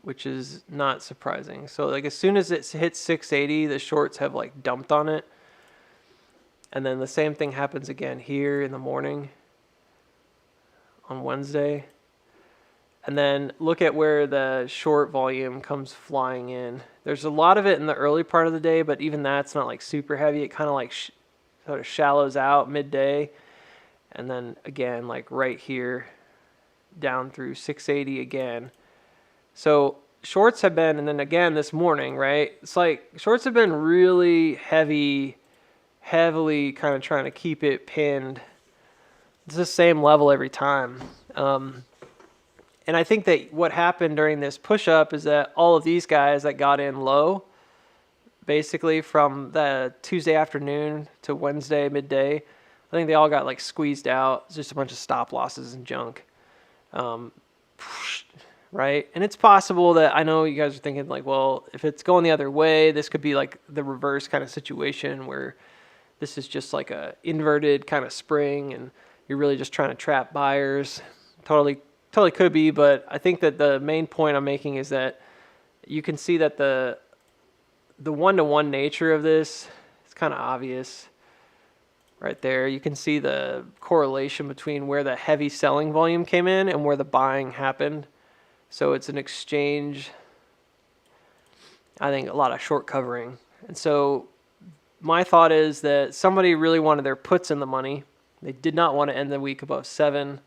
Which is not surprising. So like as soon as it hits 680, the shorts have like dumped on it. And then the same thing happens again here in the morning on Wednesday. And then look at where the short volume comes flying in. There's a lot of it in the early part of the day, but even that's not like super heavy. It kind of like sort of shallows out midday. And then again, like right here down through 680 again. So shorts have been, and then again this morning, right? It's like shorts have been really heavily kind of trying to keep it pinned. It's the same level every time. And I think that what happened during this push-up is that all of these guys that got in low, basically from the Tuesday afternoon to Wednesday midday, I think they all got like squeezed out. It's just a bunch of stop losses and junk. Right? And it's possible that, I know you guys are thinking like, well, if it's going the other way, this could be like the reverse kind of situation where this is just like a inverted kind of spring and you're really just trying to trap buyers. Totally could be, but I think that the main point I'm making is that you can see that the one-to-one nature of this is kind of obvious right there. You can see the correlation between where the heavy selling volume came in and where the buying happened. So it's an exchange, I think, a lot of short covering. And so my thought is that somebody really wanted their puts in the money. They did not want to end the week above 7.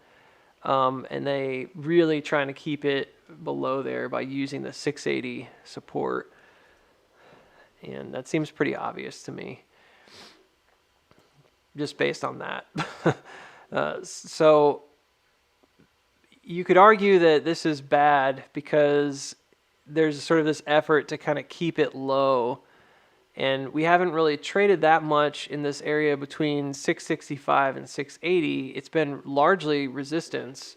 And they really trying to keep it below there by using the 680 support. And that seems pretty obvious to me, just based on that. So you could argue that this is bad because there's sort of this effort to kind of keep it low. And we haven't really traded that much in this area between 665 and 680. It's been largely resistance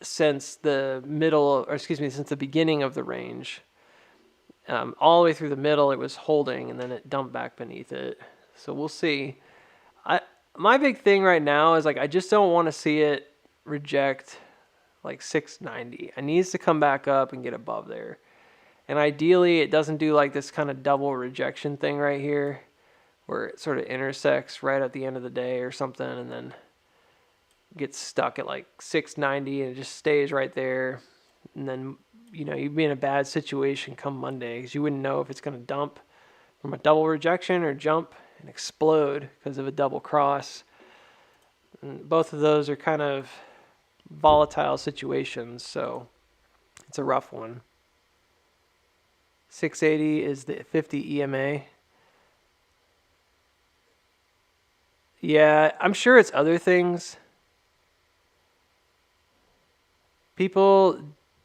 since the middle, or excuse me, since the beginning of the range. All the way through the middle, it was holding, and then it dumped back beneath it. So we'll see. My big thing right now is like I just don't want to see it reject like 690. It needs to come back up and get above there. And ideally, it doesn't do like this kind of double rejection thing right here, where it sort of intersects right at the end of the day or something, and then gets stuck at like 690 and it just stays right there. And then, you know, you'd be in a bad situation come Monday because you wouldn't know if it's going to dump from a double rejection or jump and explode because of a double cross. And both of those are kind of volatile situations, so it's a rough one. 680 is the 50 EMA. Yeah, I'm sure it's other things. People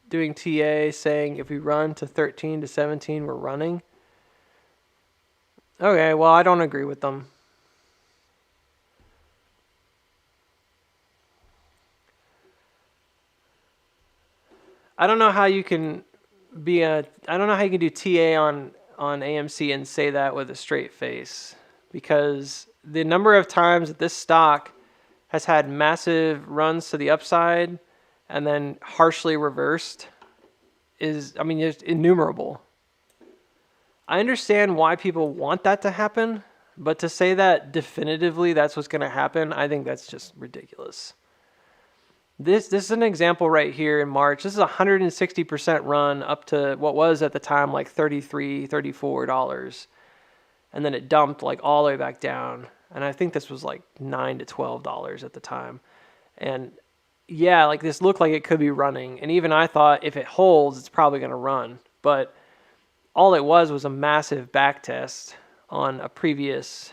doing TA saying if we run to 13 to 17, we're running. Okay, well, I don't agree with them. I don't know how you can I don't know how you can do TA on AMC and say that with a straight face, because the number of times that this stock has had massive runs to the upside and then harshly reversed is, I mean, it's innumerable. I understand why people want that to happen, but to say that definitively that's what's going to happen, I think that's just ridiculous. This is an example right here in March. This is a 160% run up to what was at the time like $33, $34. And then it dumped like all the way back down. And I think this was like $9 to $12 at the time. And yeah, like this looked like it could be running. And even I thought if it holds, it's probably going to run. But all it was a massive back test on a previous,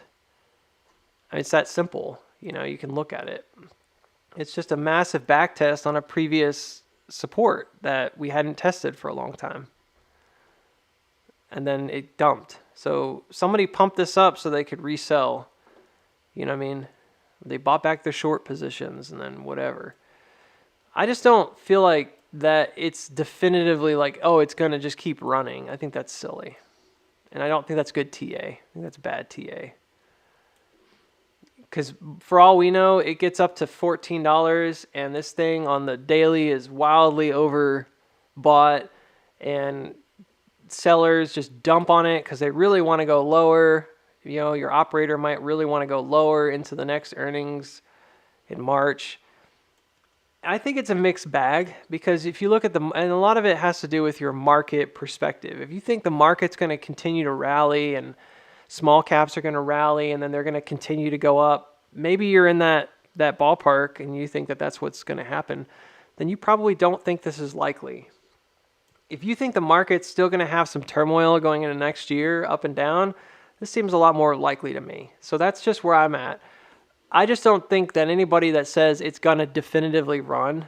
I mean, it's that simple. You know, you can look at it. It's just a massive back test on a previous support that we hadn't tested for a long time. And then it dumped. So somebody pumped this up so they could resell. You know what I mean? They bought back their short positions and then whatever. I just don't feel like that it's definitively like, oh, it's going to just keep running. I think that's silly. And I don't think that's good TA. I think that's bad TA. Because for all we know, it gets up to $14, and this thing on the daily is wildly overbought, and sellers just dump on it because they really want to go lower. You know, your operator might really want to go lower into the next earnings in March. I think it's a mixed bag, because if you look at and a lot of it has to do with your market perspective. If you think the market's going to continue to rally and small caps are going to rally and then they're going to continue to go up, maybe you're in that ballpark and you think that that's what's going to happen, then you probably don't think this is likely. If you think the market's still going to have some turmoil going into next year, up and down, this seems a lot more likely to me. So that's just where I'm at. I just don't think that anybody that says it's going to definitively run,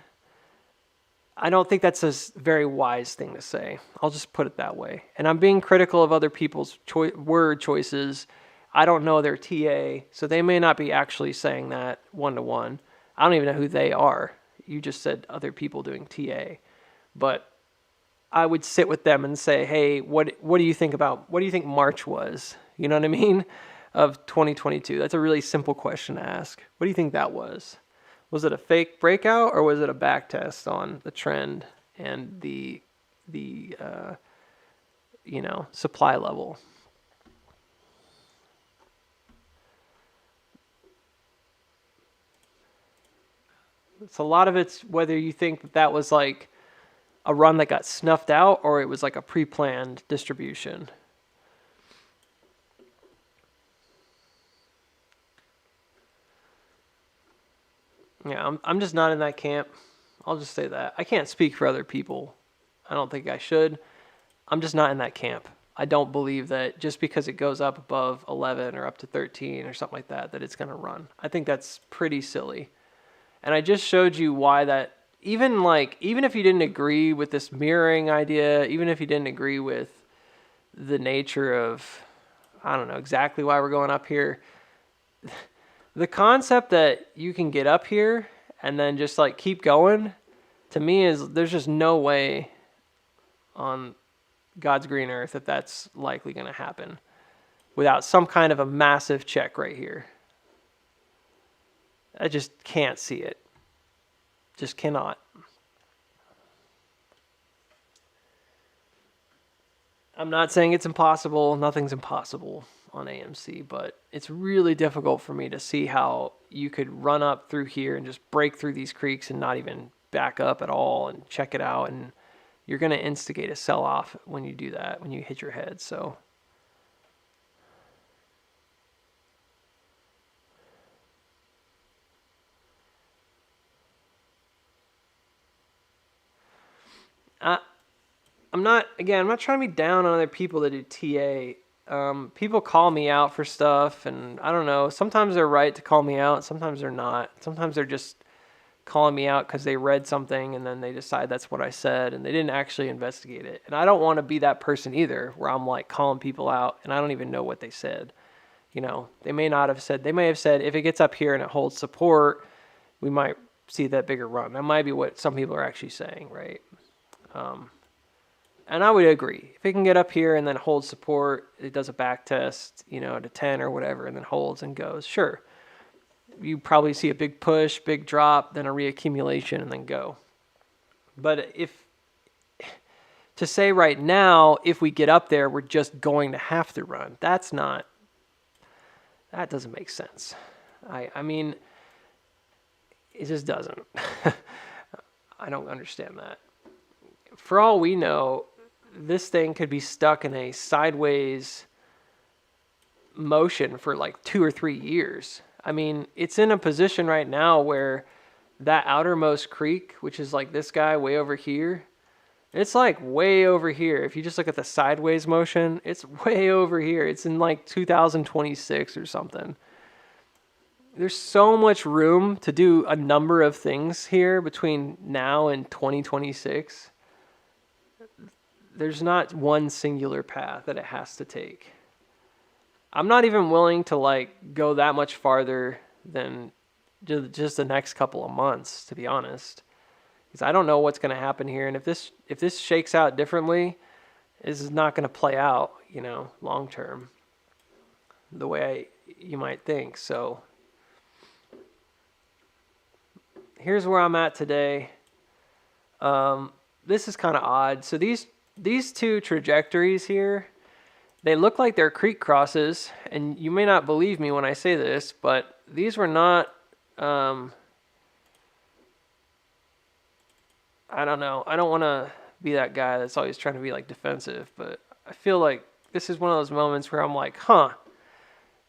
I don't think that's a very wise thing to say. I'll just put it that way. And I'm being critical of other people's word choices. I don't know their TA, so they may not be actually saying that one-to-one. I don't even know who they are. You just said other people doing TA. But I would sit with them and say, hey, what do you think March was? You know what I mean? Of 2022. That's a really simple question to ask. What do you think that was? Was it a fake breakout, or was it a back test on the trend and the supply level? So a lot of it's whether you think that was like a run that got snuffed out or it was like a pre-planned distribution. Yeah, I'm just not in that camp. I'll just say that. I can't speak for other people. I don't think I should. I'm just not in that camp. I don't believe that just because it goes up above 11 or up to 13 or something like that, that it's going to run. I think that's pretty silly. And I just showed you why that even if you didn't agree with this mirroring idea, even if you didn't agree with the nature of, I don't know exactly why we're going up here, the concept that you can get up here and then just like keep going, to me, is there's just no way on God's green earth that that's likely going to happen without some kind of a massive check right here. I just can't see it. Just cannot. I'm not saying it's impossible. Nothing's impossible on AMC, but it's really difficult for me to see how you could run up through here and just break through these creeks and not even back up at all and check it out. And you're going to instigate a sell-off when you do that, when you hit your head. So I'm not trying to be down on other people that do TA. People call me out for stuff, and I don't know. Sometimes they're right to call me out. Sometimes they're not. Sometimes they're just calling me out because they read something and then they decide that's what I said and they didn't actually investigate it. And I don't want to be that person either, where I'm like calling people out and I don't even know what they said. You know, they may have said if it gets up here and it holds support, we might see that bigger run. That might be what some people are actually saying, right? And I would agree. If it can get up here and then hold support, it does a back test, you know, to 10 or whatever, and then holds and goes, sure. You probably see a big push, big drop, then a reaccumulation, and then go. But to say right now, if we get up there, we're just going to have to run, that doesn't make sense. I mean, it just doesn't. I don't understand that. For all we know, this thing could be stuck in a sideways motion for like 2 or 3 years. I mean, it's in a position right now where that outermost creek, which is like this guy way over here, it's like way over here. If you just look at the sideways motion, it's way over here. It's in like 2026 or something. There's so much room to do a number of things here between now and 2026. There's not one singular path that it has to take. I'm not even willing to like go that much farther than just the next couple of months, to be honest, because I don't know what's going to happen here. And if this shakes out differently, this is not going to play out, you know, long term, the way you might think. So here's where I'm at today. This is kind of odd. So these two trajectories here, they look like they're creek crosses, and you may not believe me when I say this, but these were not, I don't know. I don't want to be that guy that's always trying to be like defensive, but I feel like this is one of those moments where I'm like,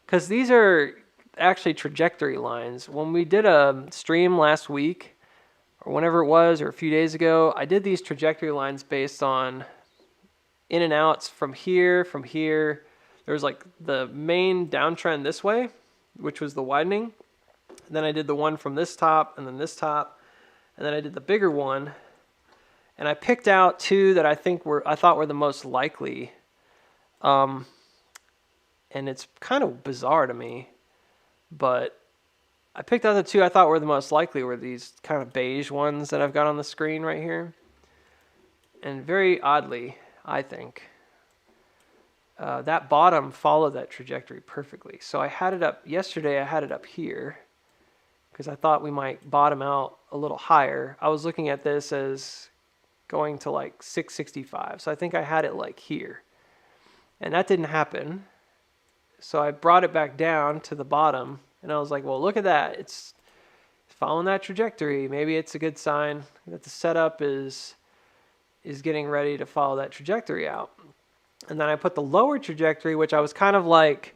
because these are actually trajectory lines. When we did a stream last week, or whenever it was, or a few days ago, I did these trajectory lines based on in and outs from here. There's like the main downtrend this way, which was the widening. And then I did the one from this top and then this top. And then I did the bigger one. And I picked out two that I thought were the most likely. And it's kind of bizarre to me, but I picked out the two I thought were the most likely were these kind of beige ones that I've got on the screen right here. And very oddly, I think, that bottom followed that trajectory perfectly. So I had it up yesterday. I had it up here because I thought we might bottom out a little higher. I was looking at this as going to like 665. So I think I had it like here, and that didn't happen. So I brought it back down to the bottom, and I was like, well, look at that. It's following that trajectory. Maybe it's a good sign that the setup is getting ready to follow that trajectory out. And then I put the lower trajectory, which I was kind of like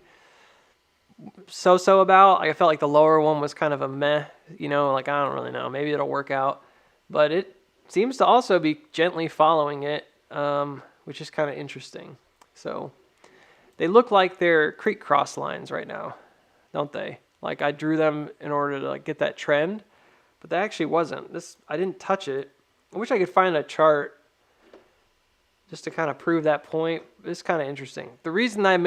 so about. Like I felt like the lower one was kind of a meh, you know, like I don't really know. Maybe it'll work out. But it seems to also be gently following it, which is kind of interesting. So they look like they're creek cross lines right now, don't they? Like I drew them in order to like get that trend. But that actually wasn't. I didn't touch it. I wish I could find a chart just to kind of prove that point. It's kind of interesting. The reason that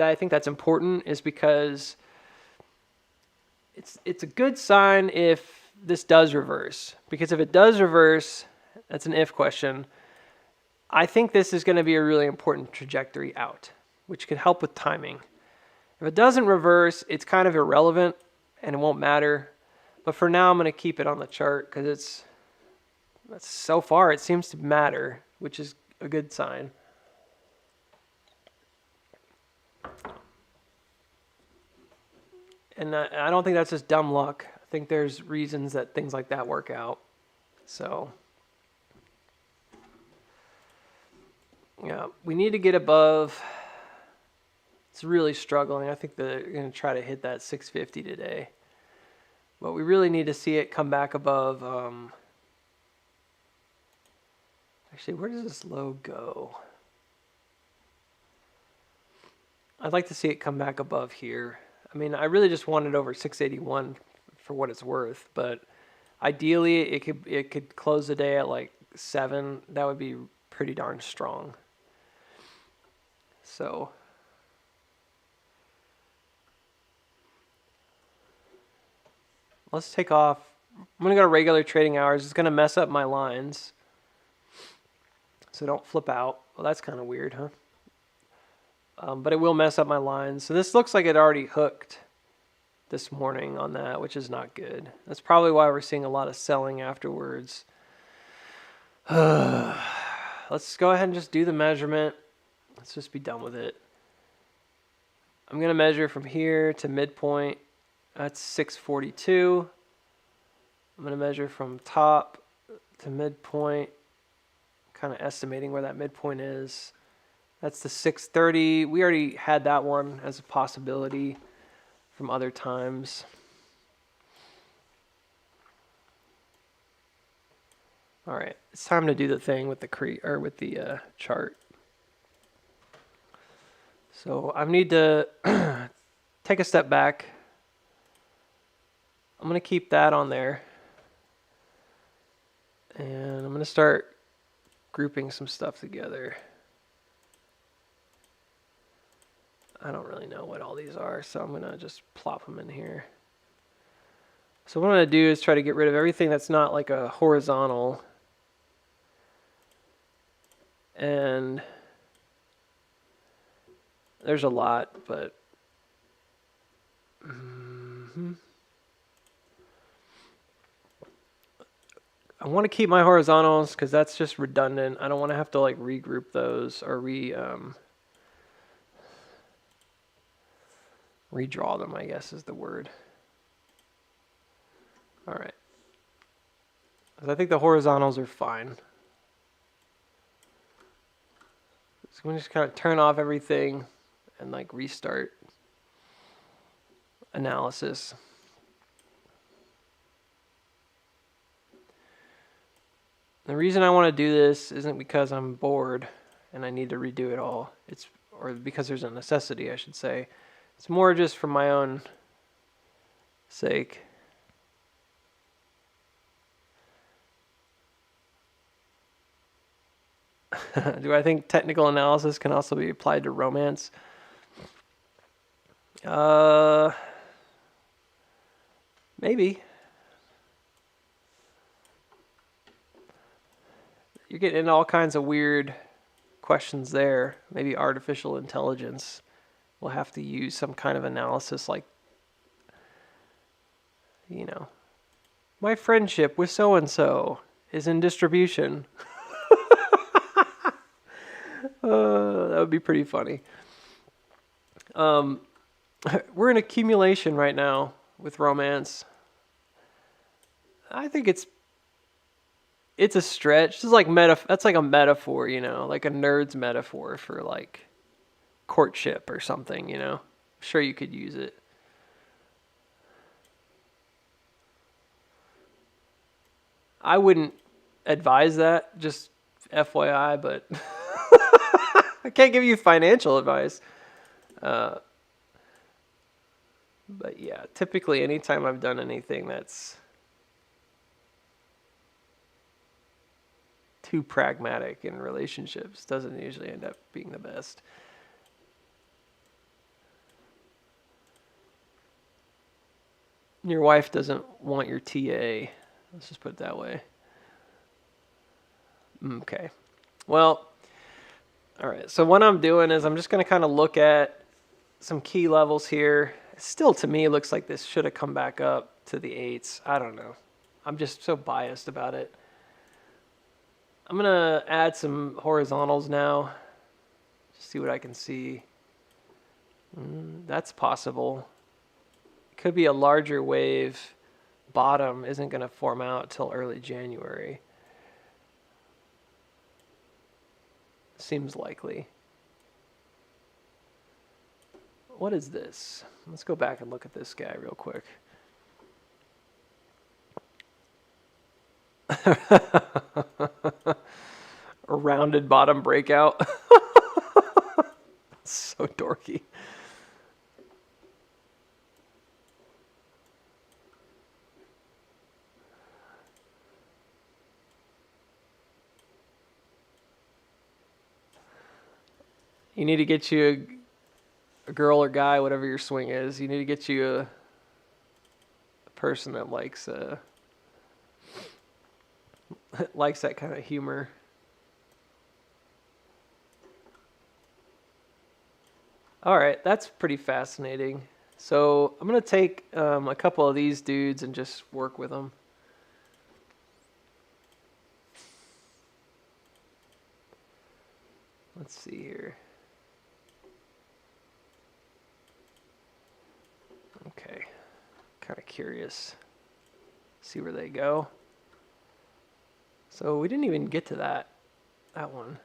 I think that's important is because it's a good sign if this does reverse. Because if it does reverse, that's an if question, I think this is going to be a really important trajectory out, which could help with timing. If it doesn't reverse, it's kind of irrelevant and it won't matter. But for now, I'm going to keep it on the chart because so far it seems to matter, which is a good sign. And I don't think that's just dumb luck. I think there's reasons that things like that work out. So, yeah, we need to get above. It's really struggling. I think they're going to try to hit that 650 today. But we really need to see it come back above. Actually, where does this low go? I'd like to see it come back above here. I mean, I really just want it over 681 for what it's worth. But ideally, it could close the day at like 7. That would be pretty darn strong. So let's take off. I'm going to go to regular trading hours. It's going to mess up my lines. So don't flip out. Well, that's kind of weird, huh? But it will mess up my lines. So this looks like it already hooked this morning on that, which is not good. That's probably why we're seeing a lot of selling afterwards. Let's go ahead and just do the measurement. Let's just be done with it. I'm going to measure from here to midpoint. That's 642. I'm going to measure from top to midpoint, kind of estimating where that midpoint is. That's the 630. We already had that one as a possibility from other times. All right, it's time to do the thing with the chart. So I need to take a step back. I'm going to keep that on there. And I'm going to start grouping some stuff together. I don't really know what all these are, so I'm going to just plop them in here. So what I'm going to do is try to get rid of everything that's not like a horizontal. And there's a lot, but I want to keep my horizontals because that's just redundant. I don't want to have to like regroup those or redraw them, I guess is the word. All right. I think the horizontals are fine. So I'm just kind of turn off everything and like restart analysis. The reason I want to do this isn't because I'm bored and I need to redo it all. Or because there's a necessity, I should say. It's more just for my own sake. Do I think technical analysis can also be applied to romance? Maybe. You're getting into all kinds of weird questions there. Maybe artificial intelligence will have to use some kind of analysis like, my friendship with so-and-so is in distribution. That would be pretty funny. We're in accumulation right now with romance. I think it's a stretch. This is like that's like a metaphor, like a nerd's metaphor for like courtship or something, I'm sure you could use it. I wouldn't advise that, just FYI, but I can't give you financial advice. But yeah, typically anytime I've done anything that's too pragmatic in relationships doesn't usually end up being the best. Your wife doesn't want your TA. Let's just put it that way. Okay. Well, all right. So what I'm doing is I'm just going to kind of look at some key levels here. Still, to me, looks like this should have come back up to the 8s. I don't know. I'm just so biased about it. I'm going to add some horizontals now. Just see what I can see. That's possible. Could be a larger wave. Bottom isn't going to form out till early January. Seems likely. What is this? Let's go back and look at this guy real quick. A rounded bottom breakout. So dorky. You need to get you a girl or guy, whatever your swing is. You need to get you a person that likes likes that kind of humor. All right, that's pretty fascinating. So I'm going to take a couple of these dudes and just work with them. Let's see here. Okay, kind of curious. See where they go. So we didn't even get to that one.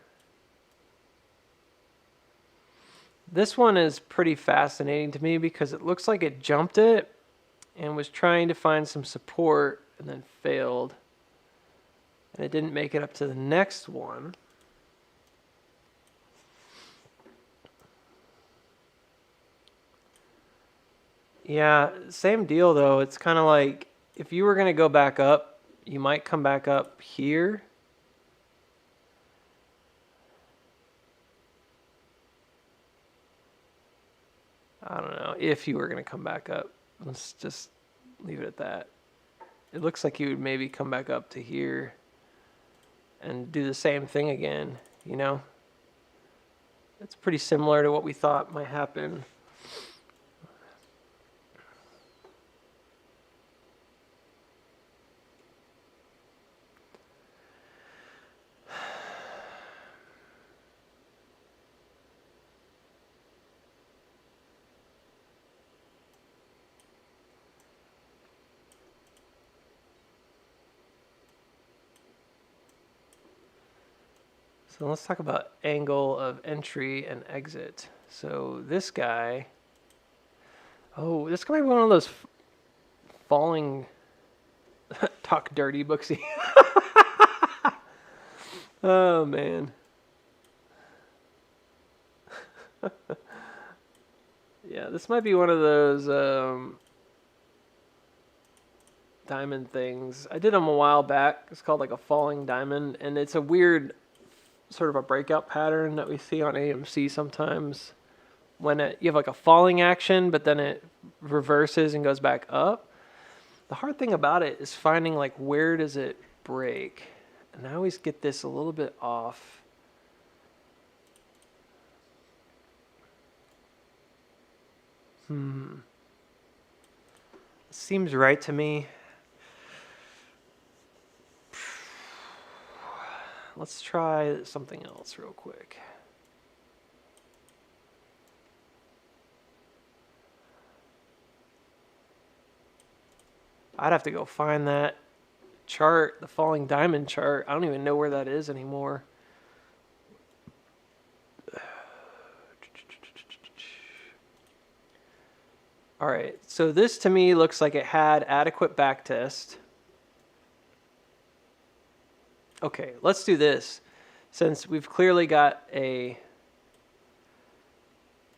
This one is pretty fascinating to me because it looks like it jumped it and was trying to find some support and then failed. And it didn't make it up to the next one. Yeah, same deal though. It's kind of like if you were going to go back up, you might come back up here. I don't know if you were going to come back up. Let's just leave it at that. It looks like you would maybe come back up to here and do the same thing again, you know? It's pretty similar to what we thought might happen. So let's talk about angle of entry and exit. So this guy, oh, this might be one of those falling, talk dirty booksy. Oh man. Yeah, this might be one of those diamond things. I did them a while back. It's called like a falling diamond, and it's a weird sort of a breakout pattern that we see on AMC sometimes when you have like a falling action, but then it reverses and goes back up. The hard thing about it is finding like where does it break, and I always get this a little bit off. Seems right to me. Let's try something else real quick. I'd have to go find that chart, the falling diamond chart. I don't even know where that is anymore. All right, so this to me looks like it had adequate backtest. Okay, let's do this. Since we've clearly got a,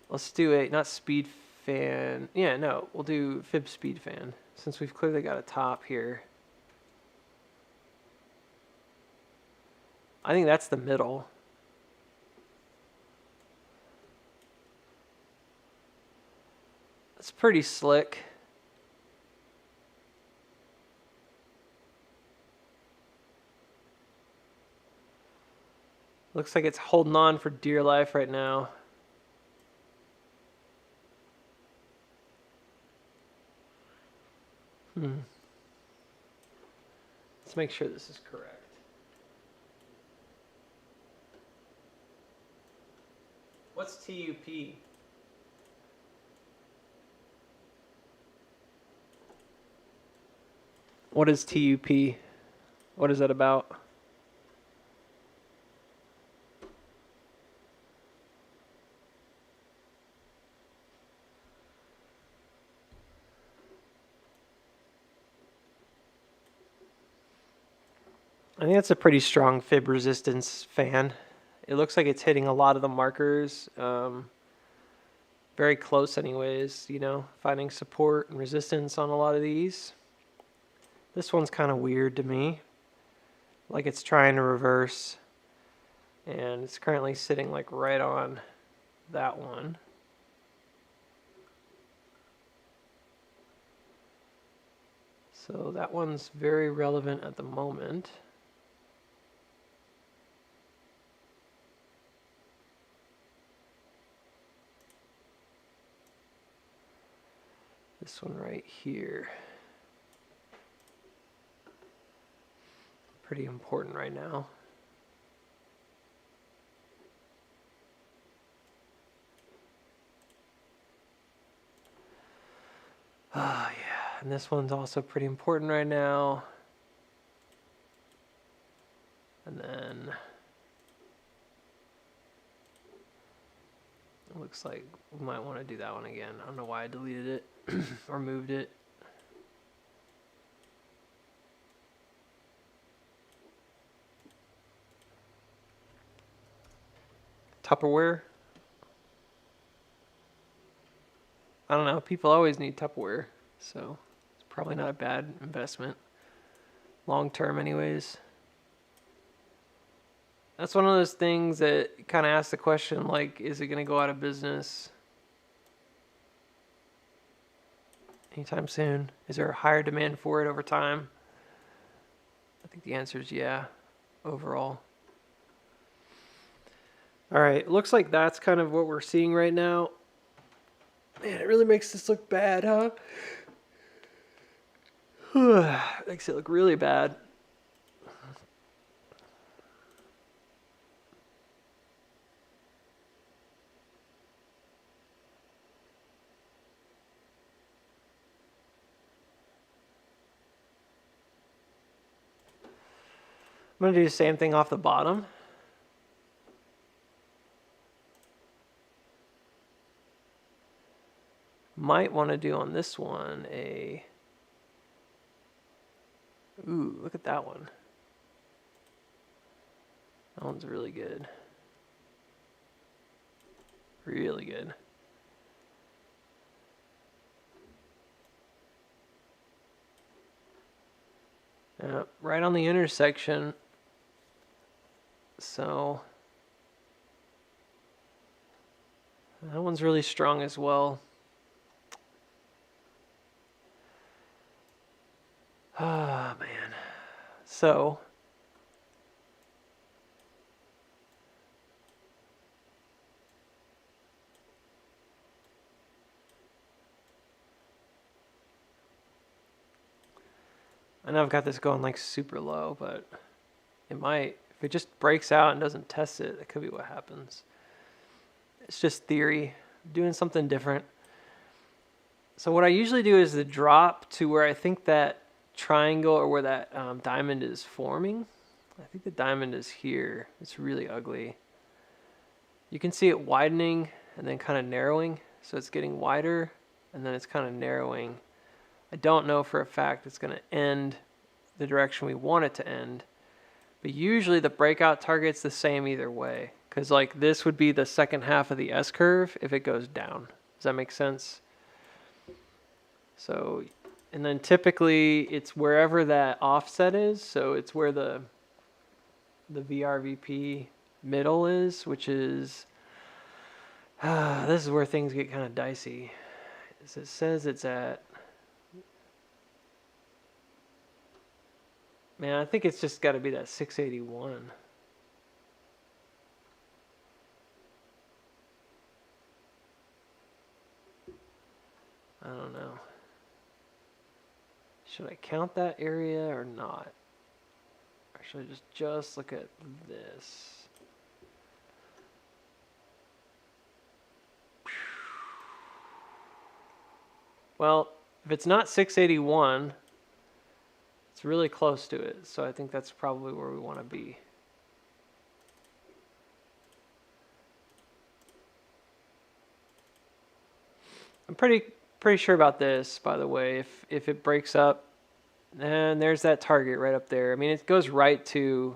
let's do a, not speed fan. Yeah, no, we'll do fib speed fan. Since we've clearly got a top here. I think that's the middle. It's pretty slick. Looks like it's holding on for dear life right now. Let's make sure this is correct. What's TUP? What is TUP? What is that about? I think that's a pretty strong fib resistance fan. It looks like it's hitting a lot of the markers. Very close anyways, you know, finding support and resistance on a lot of these. This one's kind of weird to me. Like it's trying to reverse. And it's currently sitting like right on that one. So that one's very relevant at the moment. This one right here. Pretty important right now. Ah, yeah, and this one's also pretty important right now. And then it looks like we might want to do that one again. I don't know why I deleted it or moved it. Tupperware. I don't know. People always need Tupperware, so it's probably not a bad investment. Long term anyways. That's one of those things that kind of asks the question, like, is it going to go out of business anytime soon? Is there a higher demand for it over time? I think the answer is yeah, overall. All right, looks like that's kind of what we're seeing right now. Man, it really makes this look bad, huh? Makes it look really bad. I'm going to do the same thing off the bottom. Might want to do on this one a... Ooh, look at that one. That one's really good. Really good. Right on the intersection. So that one's really strong as well. Ah, man. So I know I've got this going like super low, but it might, if it just breaks out and doesn't test it, that could be what happens. It's just theory, doing something different. So what I usually do is the drop to where I think that triangle or where that diamond is forming. I think the diamond is here. It's really ugly. You can see it widening and then kind of narrowing. So it's getting wider and then it's kind of narrowing. I don't know for a fact it's going to end the direction we want it to end. But usually the breakout target's the same either way. Because like this would be the second half of the S-curve if it goes down. Does that make sense? So, and then typically it's wherever that offset is. So it's where the the VRVP middle is, which is, this is where things get kind of dicey. As it says it's at, man, I think it's just got to be that 681. I don't know. Should I count that area or not? Or should I just look at this? Well, if it's not 681, it's really close to it. So I think that's probably where we want to be. I'm pretty sure about this, by the way. If it breaks up, and there's that target right up there. I mean, it goes right to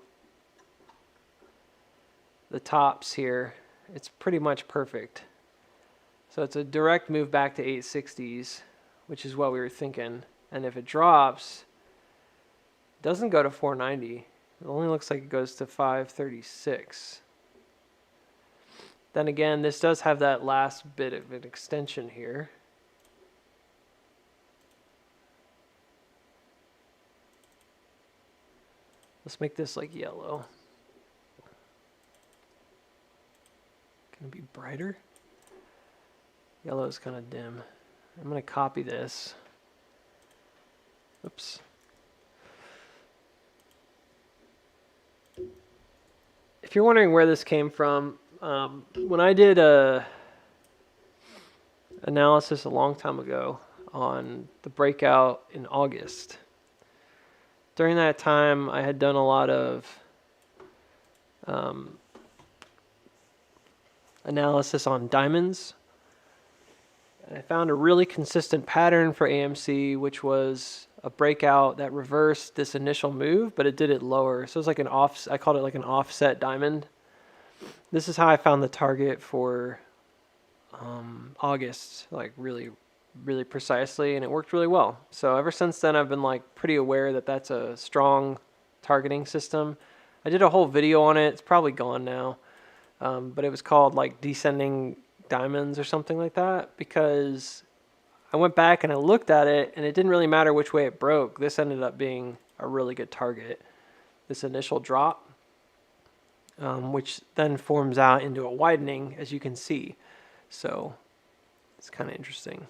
the tops here. It's pretty much perfect. So it's a direct move back to 860s, which is what we were thinking. And if it drops, it doesn't go to 490. It only looks like it goes to 536. Then again, this does have that last bit of an extension here. Let's make this like yellow. Can it be brighter? Yellow is kind of dim. I'm going to copy this. Oops. If you're wondering where this came from, when I did a analysis a long time ago on the breakout in August, during that time I had done a lot of analysis on diamonds. And I found a really consistent pattern for AMC, which was a breakout that reversed this initial move, but it did it lower. So it's like an off, I called it like an offset diamond. This is how I found the target for August, like really precisely, and it worked really well. So ever since then, I've been like pretty aware that that's a strong targeting system. I did a whole video on it. It's probably gone now, but it was called like descending diamonds or something like that, because I went back and I looked at it and it didn't really matter which way it broke. This ended up being a really good target, this initial drop, which then forms out into a widening, as you can see. So it's kind of interesting.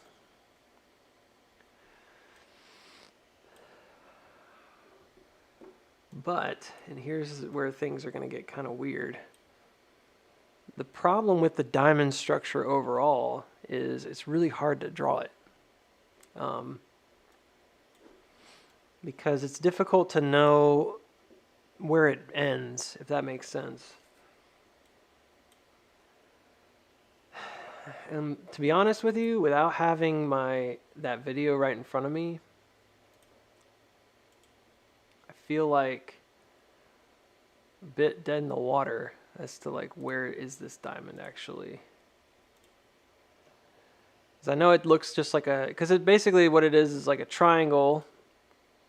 But, and here's where things are going to get kind of weird. The problem with the diamond structure overall is it's really hard to draw it. Because it's difficult to know where it ends, if that makes sense. And to be honest with you, without having that video right in front of me, I feel like a bit dead in the water as to like where is this diamond actually. Because I know it looks just like because it basically what it is like a triangle,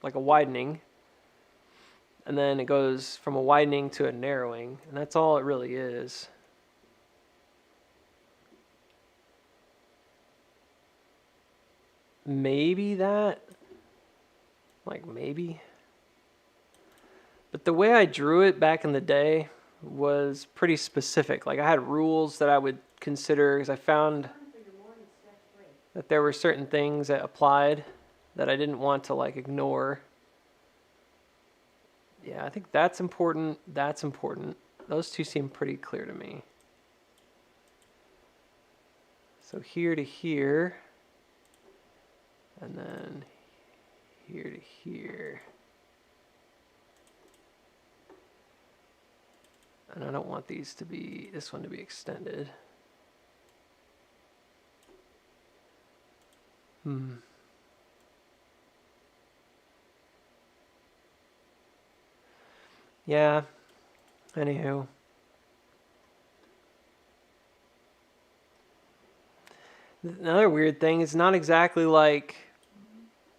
like a widening, and then it goes from a widening to a narrowing, and that's all it really is. Maybe that, like maybe. But the way I drew it back in the day was pretty specific. Like I had rules that I would consider, because I found that there were certain things that applied that I didn't want to like ignore. Yeah, I think that's important. That's important. Those two seem pretty clear to me. So here to here, and then here to here. And I don't want this one to be extended. Yeah, anywho. Another weird thing is not exactly like,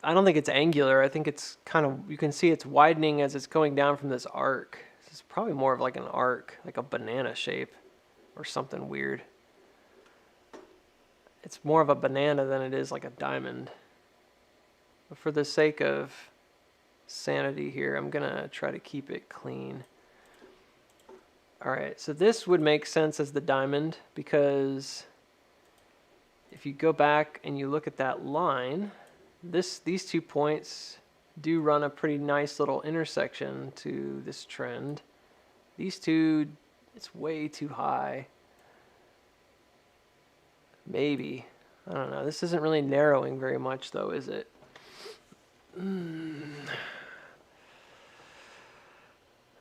I don't think it's angular. I think it's kind of, you can see it's widening as it's going down from this arc. is probably more of like an arc, like a banana shape or something weird. It's more of a banana than it is like a diamond. But for the sake of sanity here, I'm gonna try to keep it clean. All right, so this would make sense as the diamond, because if you go back and you look at that line, these 2 points do run a pretty nice little intersection to this trend. These two, it's way too high. Maybe. I don't know. This isn't really narrowing very much though, is it?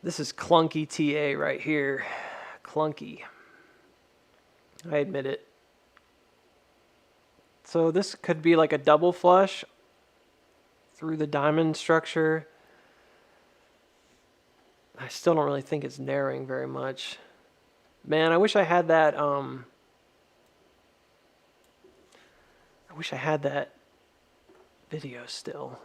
This is clunky TA right here. Clunky. I admit it. So this could be like a double flush through the diamond structure. I still don't really think it's narrowing very much. Man, I wish I had that video still.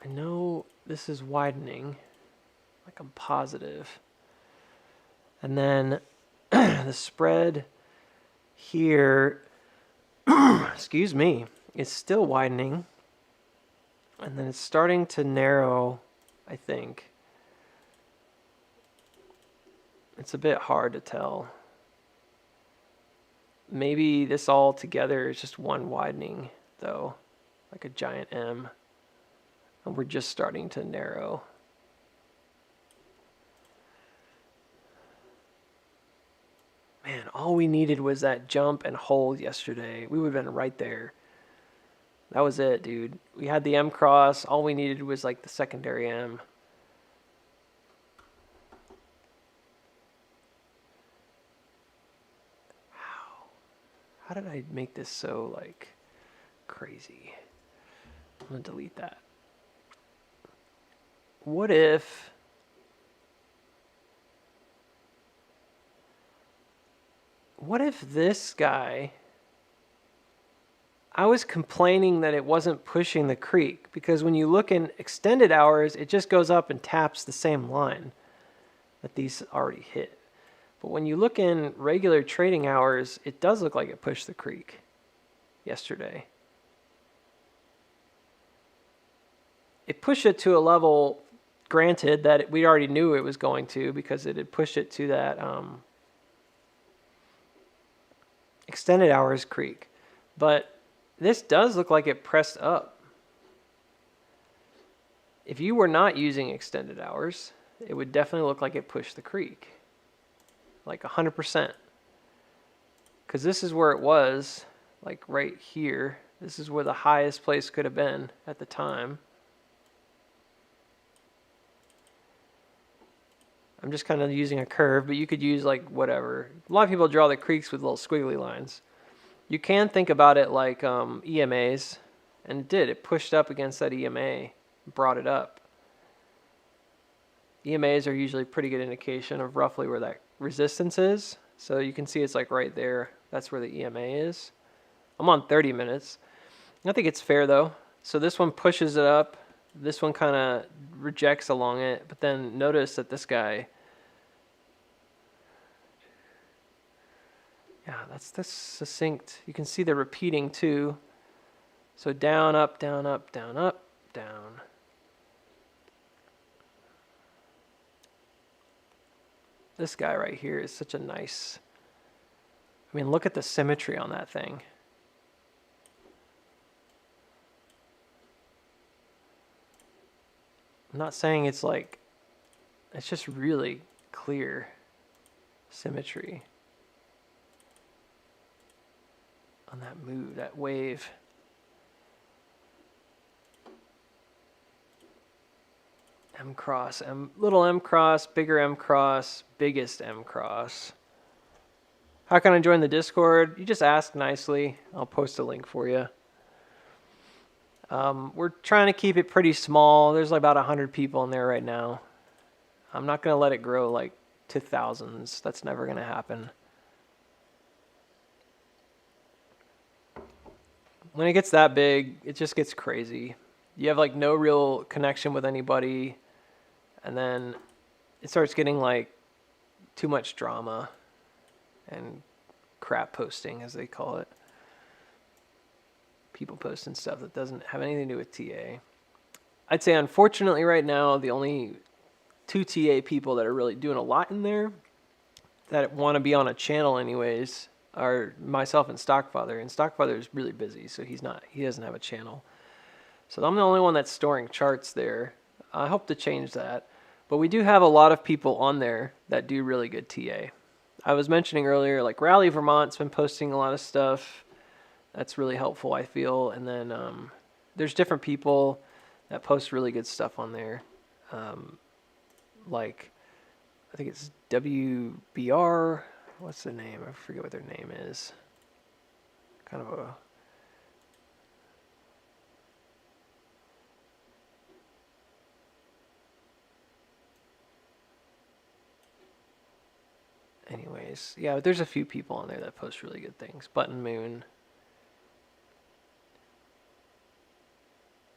I know this is widening, like I'm positive. And then the spread here, excuse me, is still widening. And then it's starting to narrow, I think. It's a bit hard to tell. Maybe this all together is just one widening, though, like a giant M. And we're just starting to narrow. Man, all we needed was that jump and hold yesterday. We would have been right there. That was it, dude. We had the M cross. All we needed was like the secondary M. How did I make this so like crazy? I'm gonna delete that. What if this guy, I was complaining that it wasn't pushing the creek, because when you look in extended hours, it just goes up and taps the same line that these already hit. But when you look in regular trading hours, it does look like it pushed the creek yesterday. It pushed it to a level, granted, that we already knew it was going to, because it had pushed it to that extended hours creek. But this does look like it pressed up. If you were not using extended hours, it would definitely look like it pushed the creek. Like 100%. Because this is where it was, like right here. This is where the highest place could have been at the time. I'm just kind of using a curve, but you could use like whatever. A lot of people draw the creeks with little squiggly lines. You can think about it like EMAs, and it did. It pushed up against that EMA, brought it up. EMAs are usually a pretty good indication of roughly where that resistance is. So you can see it's like right there. That's where the EMA is. I'm on 30 minutes. I think it's fair though. So this one pushes it up. This one kind of rejects along it, but then notice that this guy, yeah, that's succinct. You can see the repeating too. So down, up, down, up, down, up, down. This guy right here is such a nice, I mean, look at the symmetry on that thing. I'm not saying it's like, it's just really clear symmetry on that move, that wave. M cross, little M cross, bigger M cross, biggest M cross. How can I join the Discord? You just ask nicely. I'll post a link for you. We're trying to keep it pretty small. There's like about 100 people in there right now. I'm not going to let it grow like to thousands. That's never going to happen. when it gets that big, it just gets crazy. You have like no real connection with anybody, and then it starts getting like too much drama and crap posting, as they call it. People posting stuff that doesn't have anything to do with TA. I'd say, unfortunately, right now, the only 2 TA people that are really doing a lot in there that want to be on a channel anyways are myself and Stockfather. And Stockfather is really busy, so he doesn't have a channel. So I'm the only one that's storing charts there. I hope to change that. But we do have a lot of people on there that do really good TA. I was mentioning earlier, like Rally Vermont's been posting a lot of stuff. That's really helpful, I feel. And then there's different people that post really good stuff on there. Like, I think it's WBR. What's the name? I forget what their name is. Kind of a... Anyways, yeah, but there's a few people on there that post really good things. Button Moon.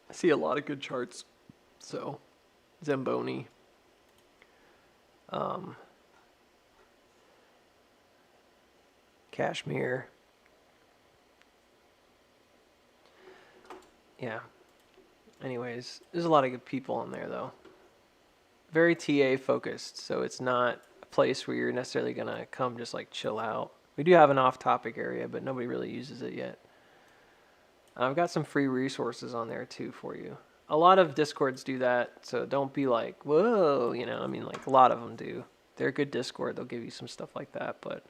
I see a lot of good charts. So, Zamboni. Cashmere. Yeah. Anyways, there's a lot of good people on there though. Very TA focused, so it's not a place where you're necessarily gonna come just like chill out. We do have an off-topic area, but nobody really uses it yet. I've got some free resources on there too for you. A lot of Discords do that, so don't be like, whoa, you know, I mean, like a lot of them do. They're a good Discord, they'll give you some stuff like that, but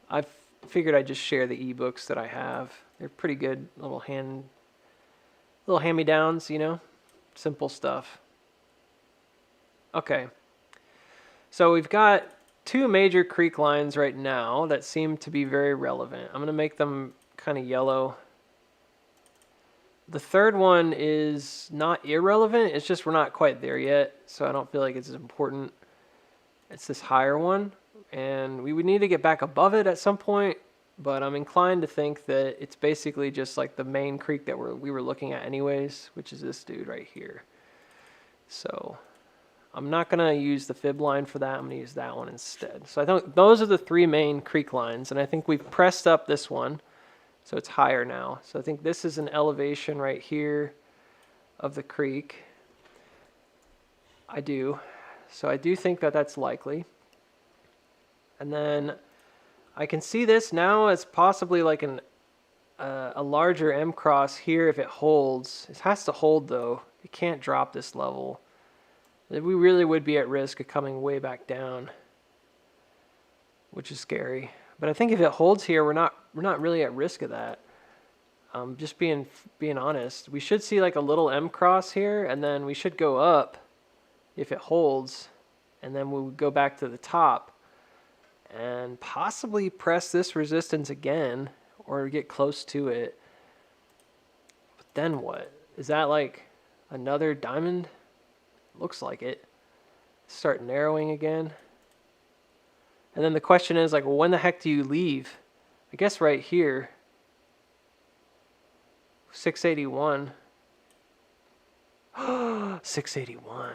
I figured I'd just share the ebooks that I have. They're pretty good little hand-me-downs, you know, simple stuff. Okay, so we've got 2 major creek lines right now that seem to be very relevant. I'm going to make them kind of yellow. The third one is not irrelevant, it's just we're not quite there yet, so I don't feel like it's as important. It's this higher one, and we would need to get back above it at some point, but I'm inclined to think that it's basically just like the main creek that we were looking at anyways, which is this dude right here. So I'm not going to use the fib line for that. I'm going to use that one instead. So I think those are the 3 main creek lines, and I think we've pressed up this one, so it's higher now. So I think this is an elevation right here of the creek. I do. So I do think that that's likely. And then I can see this now as possibly like a larger M cross here if it holds. It has to hold though. It can't drop this level. We really would be at risk of coming way back down, which is scary. But I think if it holds here, we're not really at risk of that. Just being honest, we should see like a little M cross here, and then we should go up if it holds, and then we'll go back to the top and possibly press this resistance again or get close to it. But then what? Is that like another diamond? Looks like it. Start narrowing again. And then the question is like, well, when the heck do you leave? I guess right here. 681. 681.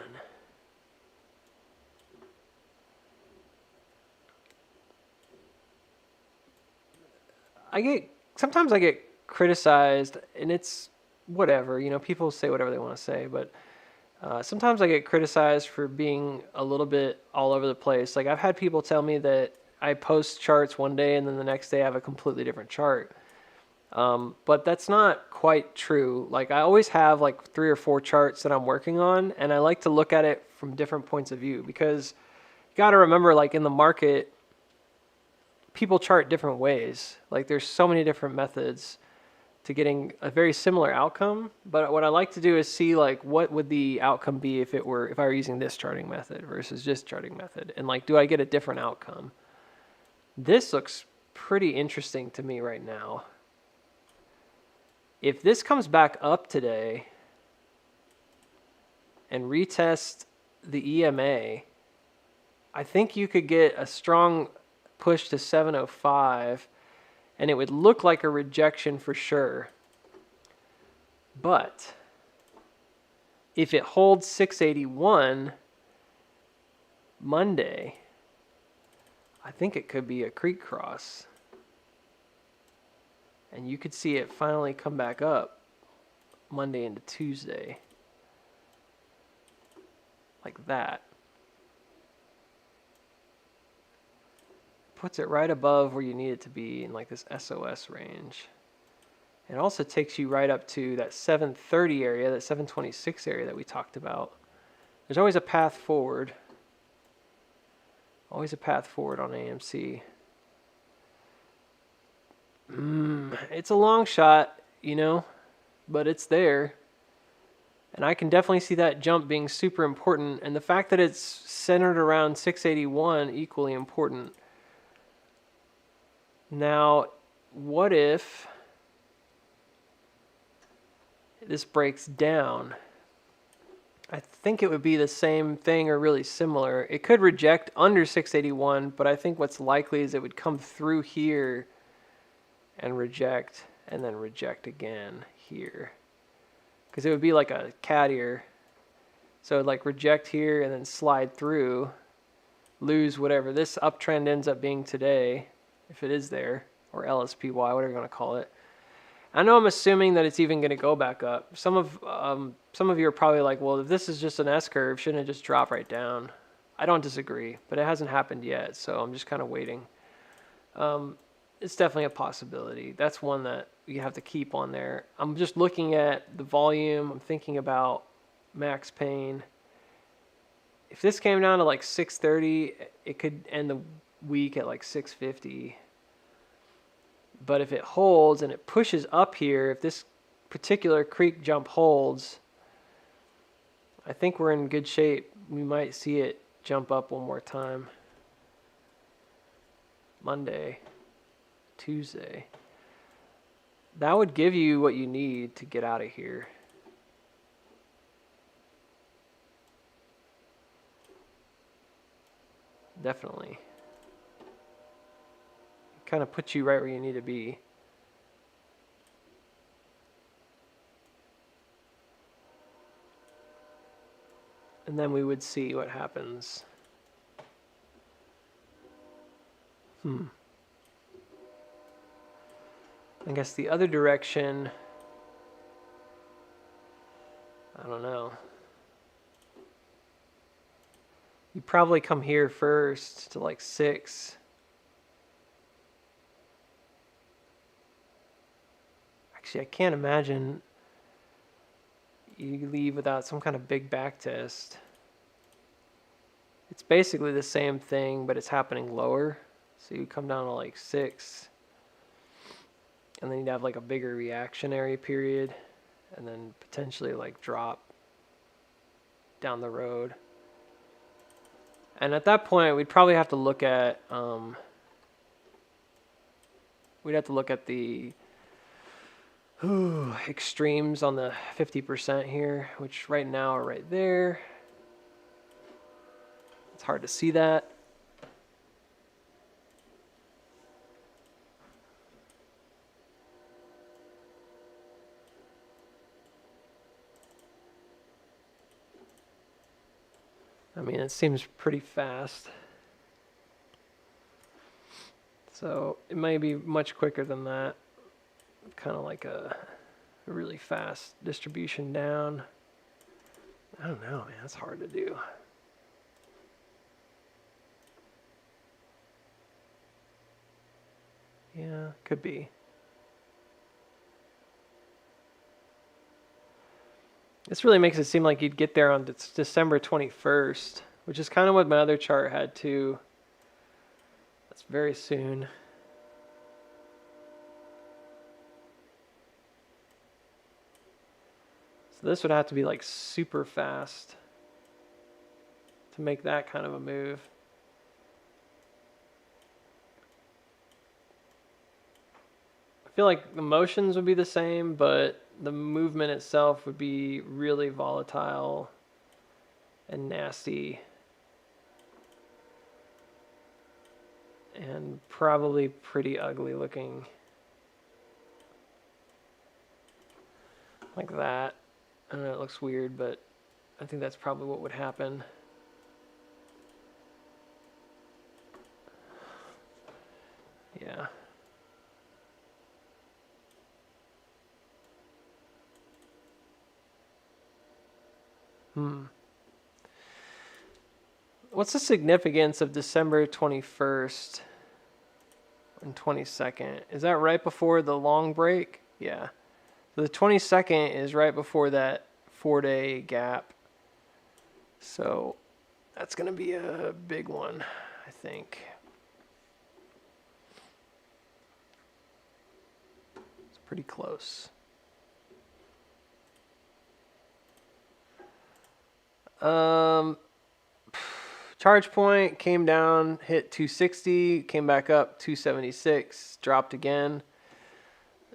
Sometimes I get criticized, and it's whatever, you know, people say whatever they want to say, but sometimes I get criticized for being a little bit all over the place. Like I've had people tell me that I post charts one day and then the next day I have a completely different chart. But that's not quite true. Like I always have like 3 or 4 charts that I'm working on, and I like to look at it from different points of view, because you got to remember, like in the market, people chart different ways. Like there's so many different methods to getting a very similar outcome. But what I like to do is see like what would the outcome be if I were using this charting method versus this charting method, and like do I get a different outcome? This looks pretty interesting to me right now. If this comes back up today and retest the EMA, I think you could get a strong push to 705, and it would look like a rejection for sure. But if it holds 681 Monday, I think it could be a creek cross. And you could see it finally come back up Monday into Tuesday. Like that. Puts it right above where you need it to be in like this SOS range. It also takes you right up to that 730 area, that 726 area that we talked about. There's always a path forward. Always a path forward on AMC. It's a long shot, you know, but it's there. And I can definitely see that jump being super important. And the fact that it's centered around 681, equally important. Now, what if this breaks down? I think it would be the same thing or really similar. It could reject under 681, but I think what's likely is it would come through here and then reject again here. Because it would be like a cat ear. So it'd like reject here and then slide through, lose whatever this uptrend ends up being today, if it is there, or LSPY, whatever you want to call it. I know I'm assuming that it's even going to go back up. Some of you are probably like, well, if this is just an S-curve, shouldn't it just drop right down? I don't disagree, but it hasn't happened yet, so I'm just kind of waiting. It's definitely a possibility. That's one that you have to keep on there. I'm just looking at the volume. I'm thinking about max pain. If this came down to like 630, it could end the week at like 650. But if it holds and it pushes up here, if this particular creek jump holds, I think we're in good shape. We might see it jump up one more time. Monday, Tuesday. That would give you what you need to get out of here. Definitely. Kind of puts you right where you need to be. And then we would see what happens. I guess the other direction, I don't know. You probably come here first to like 6. Actually, I can't imagine you leave without some kind of big back test. It's basically the same thing, but it's happening lower. So you come down to like 6. And then you'd have like a bigger reactionary period. And then potentially like drop down the road. And at that point, we'd probably have to look at the extremes on the 50% here, which right now are right there. It's hard to see that. I mean, it seems pretty fast. So it may be much quicker than that. Kind of like a really fast distribution down. I don't know, man. It's hard to do. Yeah, could be. This really makes it seem like you'd get there on December 21st, which is kind of what my other chart had too. That's very soon. So this would have to be like super fast to make that kind of a move. I feel like the motions would be the same, but the movement itself would be really volatile and nasty. And probably pretty ugly looking. like that. I know it looks weird, but I think that's probably what would happen. Yeah. What's the significance of December 21st and 22nd? Is that right before the long break? Yeah. So the 22nd is right before that 4-day gap. So that's going to be a big one, I think. It's pretty close. ChargePoint came down, hit 260, came back up 276, dropped again.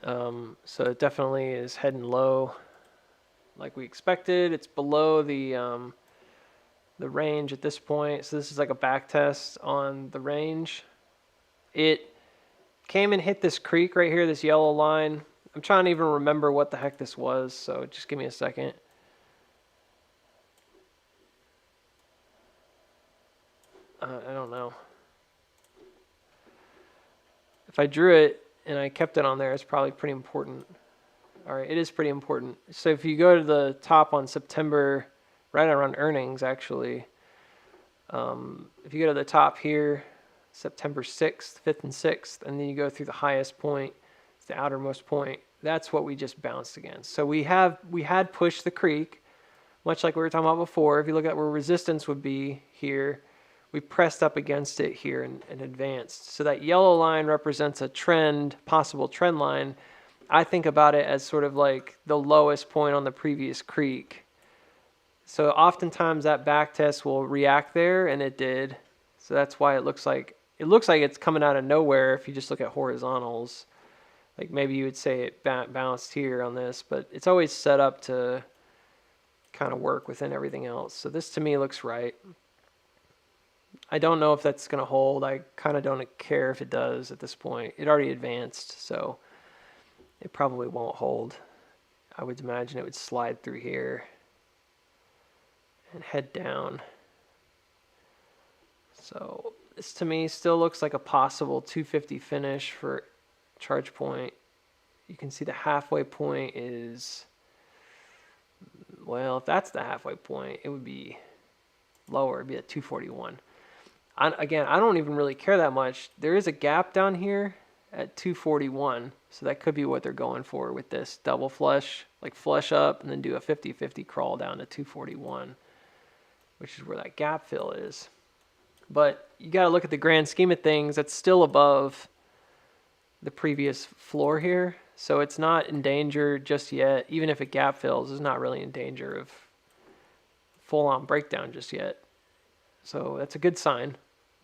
So it definitely is heading low, like we expected. It's below the range at this point. So this is like a back test on the range. It came and hit this creek right here, this yellow line. I'm trying to even remember what the heck this was, so just give me a second. I don't know. If I drew it and I kept it on there, it's probably pretty important. All right, it is pretty important. So if you go to the top on September, right around earnings actually, if you go to the top here, September 6th, 5th and 6th, and then you go through the highest point, the outermost point, that's what we just bounced against. So we had pushed the creek, much like we were talking about before. If you look at where resistance would be here, we pressed up against it here and advanced. So that yellow line represents a trend, possible trend line. I think about it as sort of like the lowest point on the previous creek. So oftentimes that back test will react there, and it did. So that's why it looks like it's coming out of nowhere if you just look at horizontals. Like maybe you would say it bounced here on this, but it's always set up to kind of work within everything else. So this to me looks right. I don't know if that's going to hold. I kind of don't care if it does at this point. It already advanced, so it probably won't hold. I would imagine it would slide through here and head down. So this to me still looks like a possible 250 finish for ChargePoint. You can see the halfway point is, well, if that's the halfway point, it would be lower. It'd be at 241. Again, I don't even really care that much. There is a gap down here at 241, so that could be what they're going for with this double flush, like flush up and then do a 50-50 crawl down to 241, which is where that gap fill is. But you got to look at the grand scheme of things. That's still above the previous floor here, so it's not in danger just yet. Even if it gap fills, it's not really in danger of full-on breakdown just yet. So that's a good sign.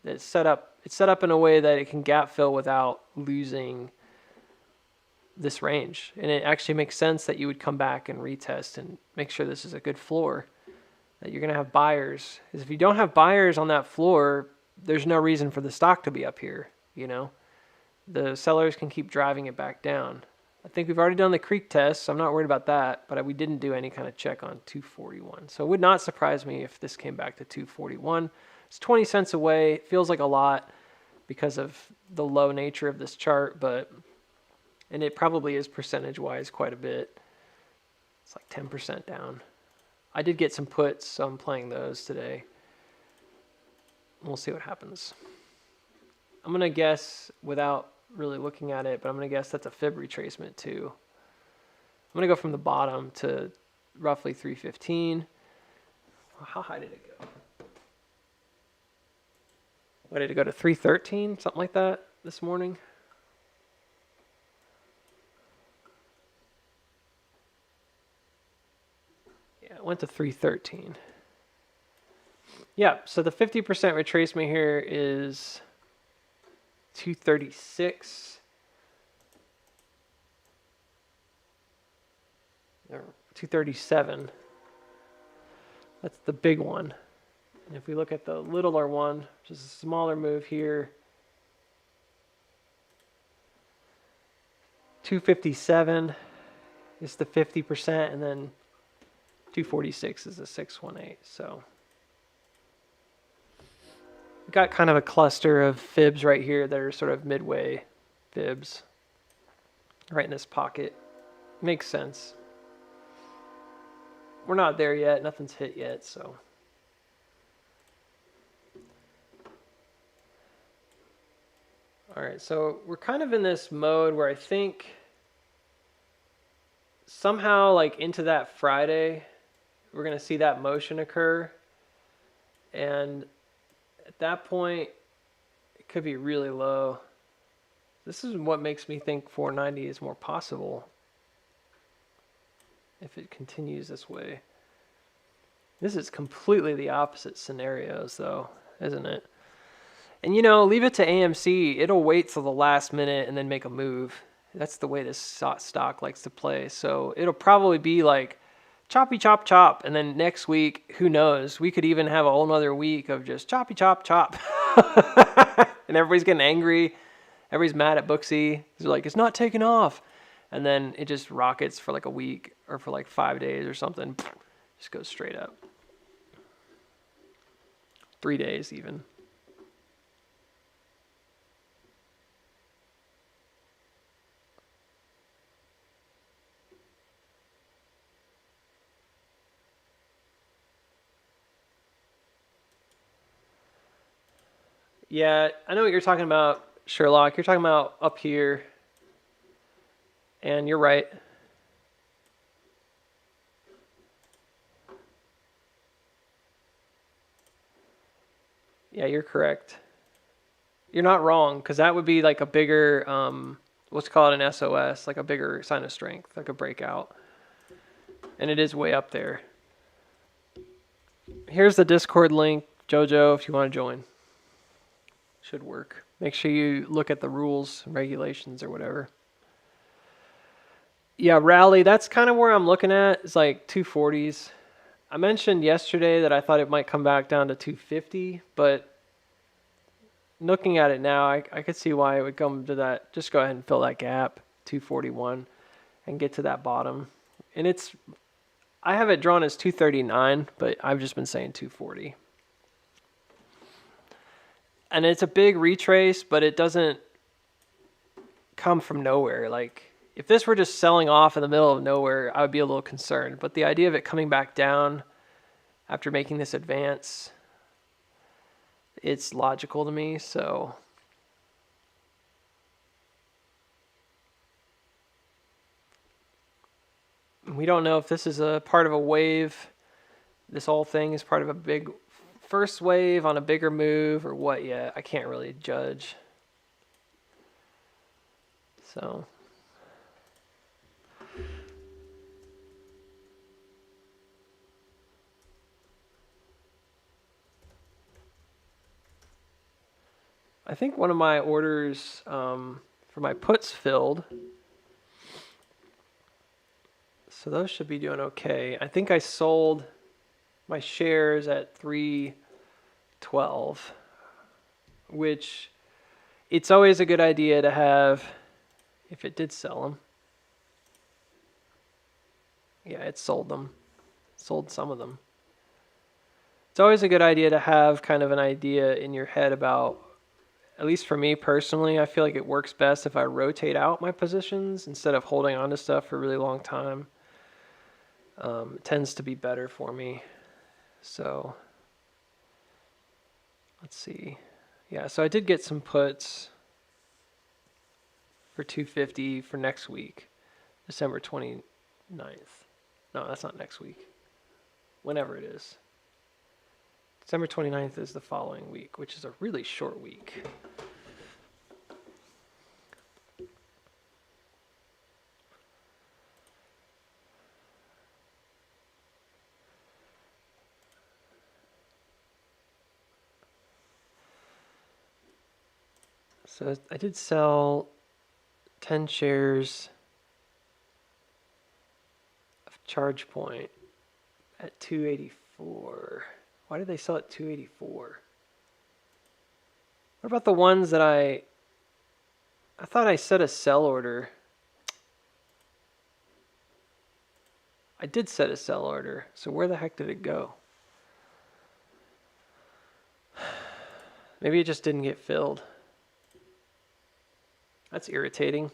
It's set up in a way that it can gap fill without losing this range. And it actually makes sense that you would come back and retest and make sure this is a good floor, that you're going to have buyers. Because if you don't have buyers on that floor, there's no reason for the stock to be up here, you know. The sellers can keep driving it back down. I think we've already done the creek test, so I'm not worried about that, but we didn't do any kind of check on 241. So it would not surprise me if this came back to 241. It's 20 cents away. It feels like a lot because of the low nature of this chart, and it probably is percentage-wise quite a bit. It's like 10% down. I did get some puts, so I'm playing those today. We'll see what happens. I'm going to guess without really looking at it, but I'm going to guess that's a fib retracement too. I'm going to go from the bottom to roughly 315. How high did it go? What did it go to? 313, something like that this morning? Yeah, it went to 313. Yeah, so the 50% retracement here is 236 or 237. That's the big one. And if we look at the littler one, which is a smaller move here, 257, is the 50%, and then 246 is the 618. So we got kind of a cluster of fibs right here that are sort of midway fibs right in this pocket. Makes sense. We're not there yet. Nothing's hit yet, so. All right, so we're kind of in this mode where I think somehow like into that Friday, we're going to see that motion occur. And at that point, it could be really low. This is what makes me think 490 is more possible if it continues this way. This is completely the opposite scenarios though, isn't it? And you know, leave it to AMC. It'll wait till the last minute and then make a move. That's the way this stock likes to play. So it'll probably be like choppy chop chop, and then next week, who knows? We could even have a whole nother week of just choppy chop chop. And everybody's getting angry. Everybody's mad at Booksy. They're like, it's not taking off. And then it just rockets for like a week or for like 5 days or something. Just goes straight up. 3 days even. Yeah, I know what you're talking about, Sherlock. You're talking about up here. And you're right. Yeah, you're correct. You're not wrong, because that would be like a bigger, what's called an SOS, like a bigger sign of strength, like a breakout. And it is way up there. Here's the Discord link, Jojo, if you want to join. Should work. Make sure you look at the rules and regulations or whatever. Yeah, rally, that's kind of where I'm looking at. It's like 240s. I mentioned yesterday that I thought it might come back down to 250, but looking at it now, I could see why it would come to that. Just go ahead and fill that gap, 241, and get to that bottom. And I have it drawn as 239, but I've just been saying 240. And it's a big retrace, but it doesn't come from nowhere. Like, if this were just selling off in the middle of nowhere, I would be a little concerned. But the idea of it coming back down after making this advance, it's logical to me, so. We don't know if this is a part of a wave. This whole thing is part of a big first wave on a bigger move or what yet. I can't really judge. So. I think one of my orders for my puts filled. So those should be doing okay. I think I sold my shares at 312, which it's always a good idea to have if it did sell them. Yeah, it sold them. Sold some of them. It's always a good idea to have kind of an idea in your head about, at least for me personally, I feel like it works best if I rotate out my positions instead of holding on to stuff for a really long time. It tends to be better for me. So let's see. Yeah, so I did get some puts for 250 for next week, December 29th. No, that's not next week. Whenever it is. December 29th is the following week, which is a really short week. So I did sell 10 shares of ChargePoint at 284. Why did they sell at 284? What about the ones that I thought I set a sell order? I did set a sell order. So where the heck did it go? Maybe it just didn't get filled. That's irritating.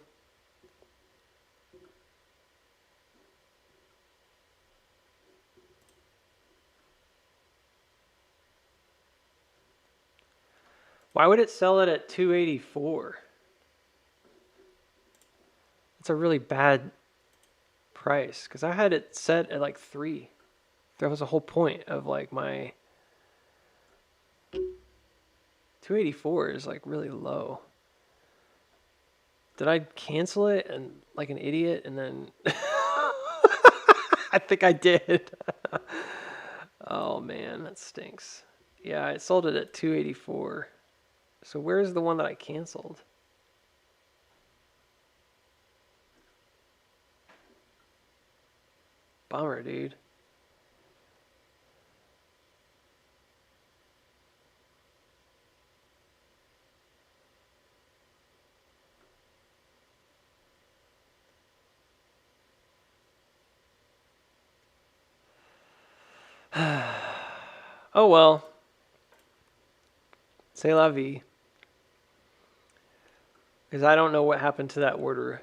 Why would it sell it at 284? It's a really bad price because I had it set at like 3. That was the whole point of like my 284 is like really low. Did I cancel it and like an idiot and then I think I did. Oh man, that stinks. Yeah, I sold it at 284. So where's the one that I canceled? Bummer, dude. Oh well. C'est la vie. Because I don't know what happened to that order.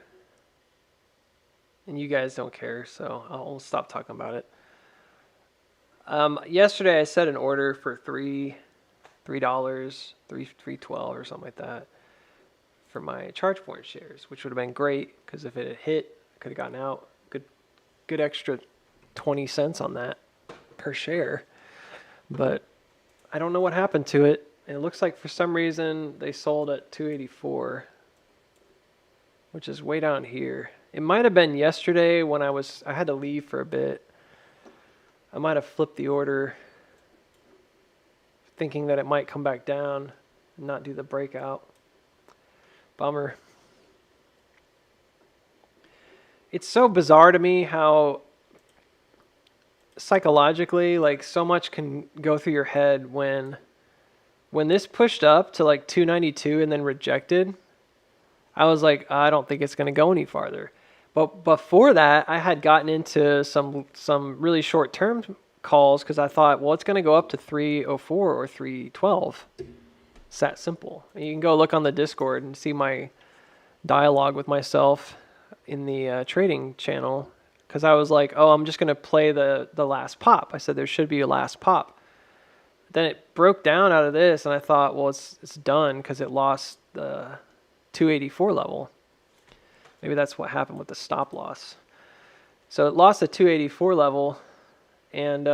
And you guys don't care, so I'll stop talking about it. Yesterday I set an order for $3, $3.12 or something like that for my ChargePoint shares, which would have been great because if it had hit, I could have gotten out. Good extra 20 cents on that per share. But I don't know what happened to it. And it looks like for some reason they sold at 284, which is way down here. It might have been yesterday when I had to leave for a bit. I might have flipped the order thinking that it might come back down and not do the breakout. Bummer. It's so bizarre to me how psychologically, like, so much can go through your head when this pushed up to like 292 and then rejected. I was like, I don't think it's going to go any farther. But before that, I had gotten into some really short-term calls because I thought, well, it's going to go up to 304 or 312. It's that simple. And you can go look on the Discord and see my dialogue with myself in the trading channel because I was like, oh, I'm just going to play the last pop. I said there should be a last pop. Then it broke down out of this, and I thought, well, it's done because it lost the 284 level. Maybe that's what happened with the stop loss. So it lost the 284 level, and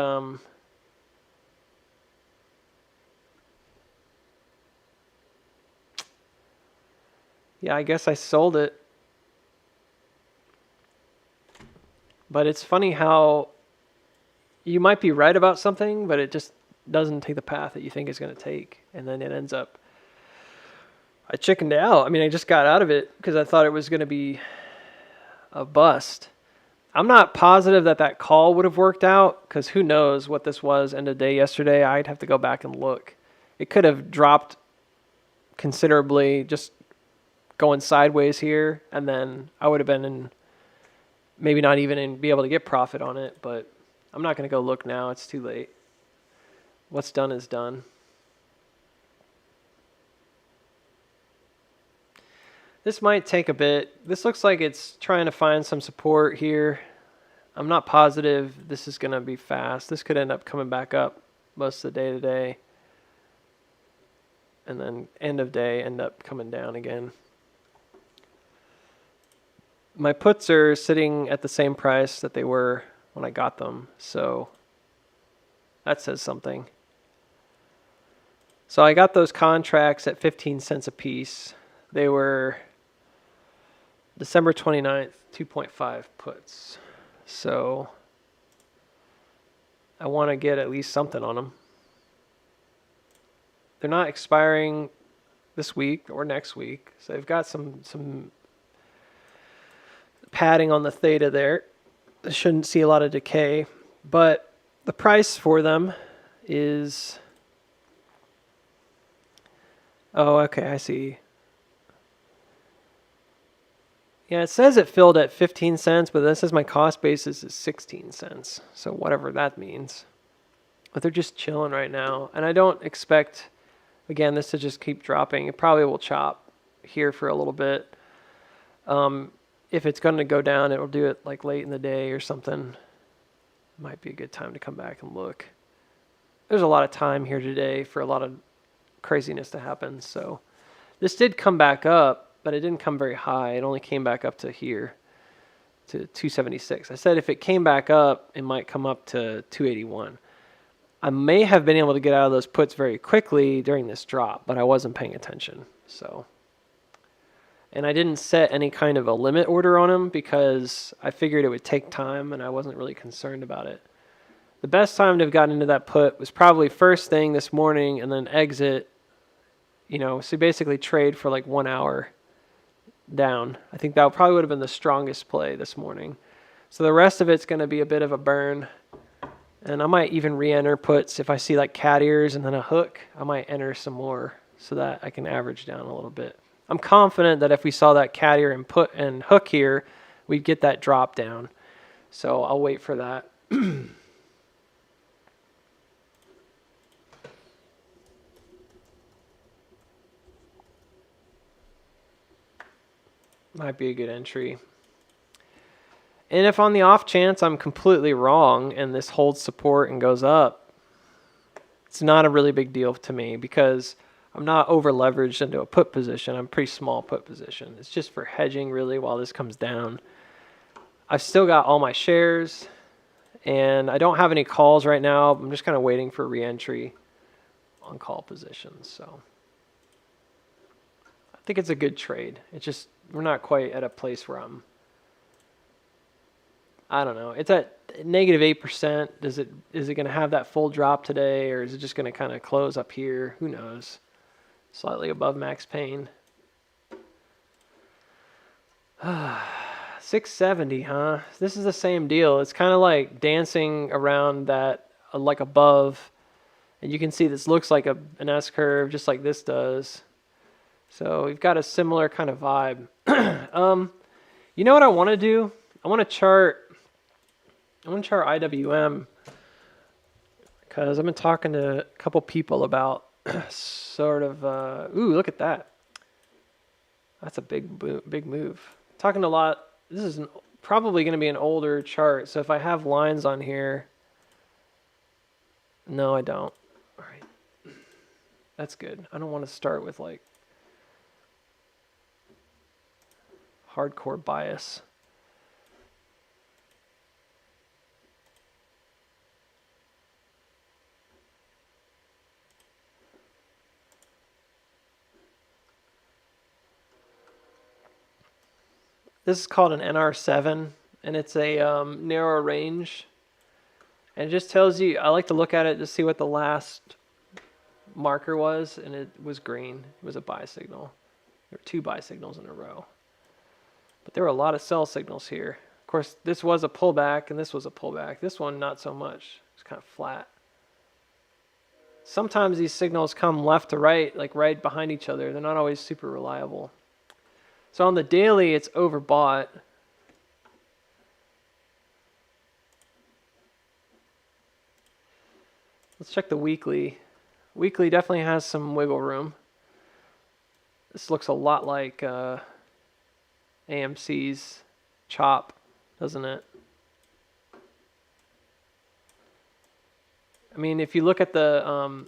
yeah, I guess I sold it. But it's funny how you might be right about something, but it just doesn't take the path that you think it's going to take. And then it ends up, I chickened out. I mean, I just got out of it because I thought it was going to be a bust. I'm not positive that call would have worked out because who knows what this was end of day yesterday. I'd have to go back and look. It could have dropped considerably just going sideways here. And then I would have been in, maybe not even in, be able to get profit on it. But I'm not going to go look now. It's too late. What's done is done. This might take a bit. This looks like it's trying to find some support here. I'm not positive this is going to be fast. This could end up coming back up most of the day today. And then end of day end up coming down again. My puts are sitting at the same price that they were when I got them. So that says something. So I got those contracts at 15 cents a piece. They were December 29th, 2.5 puts. So I want to get at least something on them. They're not expiring this week or next week. So they've got some padding on the theta there. I shouldn't see a lot of decay. But the price for them is... Oh, okay, I see. Yeah, it says it filled at 15 cents, but this says my cost basis is 16 cents. So whatever that means. But they're just chilling right now. And I don't expect, again, this to just keep dropping. It probably will chop here for a little bit. If it's going to go down, it will do it like late in the day or something. Might be a good time to come back and look. There's a lot of time here today for a lot of craziness to happen. So this did come back up, but it didn't come very high. It only came back up to here, to 276. I said if it came back up, it might come up to 281. I may have been able to get out of those puts very quickly during this drop, but I wasn't paying attention. So, and I didn't set any kind of a limit order on them because I figured it would take time and I wasn't really concerned about it. The best time to have gotten into that put was probably first thing this morning and then exit, so basically trade for like 1 hour down. I think that probably would have been the strongest play this morning. So the rest of it's going to be a bit of a burn. And I might even re-enter puts if I see like cat ears and then a hook. I might enter some more so that I can average down a little bit. I'm confident that if we saw that cat ear and put and hook here, we'd get that drop down. So I'll wait for that. Might be a good entry. And if on the off chance I'm completely wrong and this holds support and goes up, it's not a really big deal to me because I'm not over leveraged into a put position. I'm pretty small put position. It's just for hedging really while this comes down. I've still got all my shares and I don't have any calls right now. I'm just kind of waiting for re-entry on call positions. So I think it's a good trade. It's just, we're not quite at a place where I don't know. It's at negative 8%. Is it going to have that full drop today, or is it just going to kind of close up here? Who knows? Slightly above max pain. 670, huh? This is the same deal. It's kind of like dancing around that, like above, and you can see this looks like an S curve, just like this does. So we've got a similar kind of vibe. You know what I want to do? I want to chart IWM because I've been talking to a couple people about sort of, ooh, look at that. That's a big move. Talking to a lot, this is probably going to be an older chart. So if I have lines on here, no, I don't. All right. That's good. I don't want to start with like hardcore bias. This is called an NR7, and it's a narrow range. And it just tells you, I like to look at it to see what the last marker was, and it was green. It was a buy signal. There were 2 buy signals in a row. But there were a lot of sell signals here. Of course, this was a pullback, and this was a pullback. This one, not so much. It's kind of flat. Sometimes these signals come left to right, like right behind each other. They're not always super reliable. So on the daily, it's overbought. Let's check the weekly. Weekly definitely has some wiggle room. This looks a lot like AMC's chop, doesn't it? I mean, if you look at the,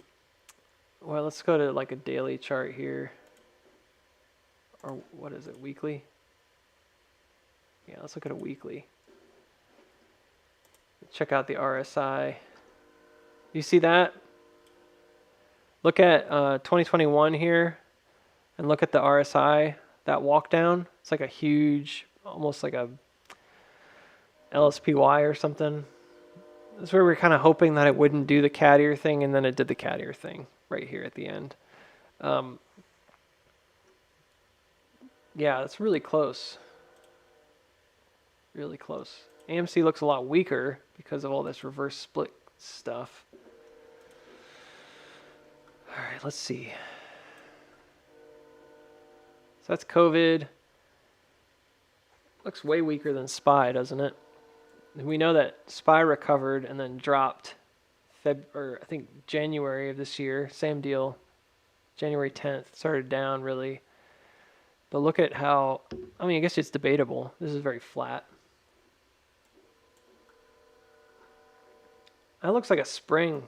well, let's go to like a daily chart here. Or what is it, weekly? Yeah, let's look at a weekly. Check out the RSI. You see that? Look at 2021 here and look at the RSI, that walk down. It's like a huge, almost like a LSPY or something. That's where we're kind of hoping that it wouldn't do the cat ear thing, and then it did the cat ear thing right here at the end. Yeah, it's really close. Really close. AMC looks a lot weaker because of all this reverse split stuff. All right, let's see. So that's COVID. Looks way weaker than SPY, doesn't it? And we know that SPY recovered and then dropped I think January of this year. Same deal. January 10th started down really. But look at how, I mean, I guess it's debatable. This is very flat. That looks like a spring.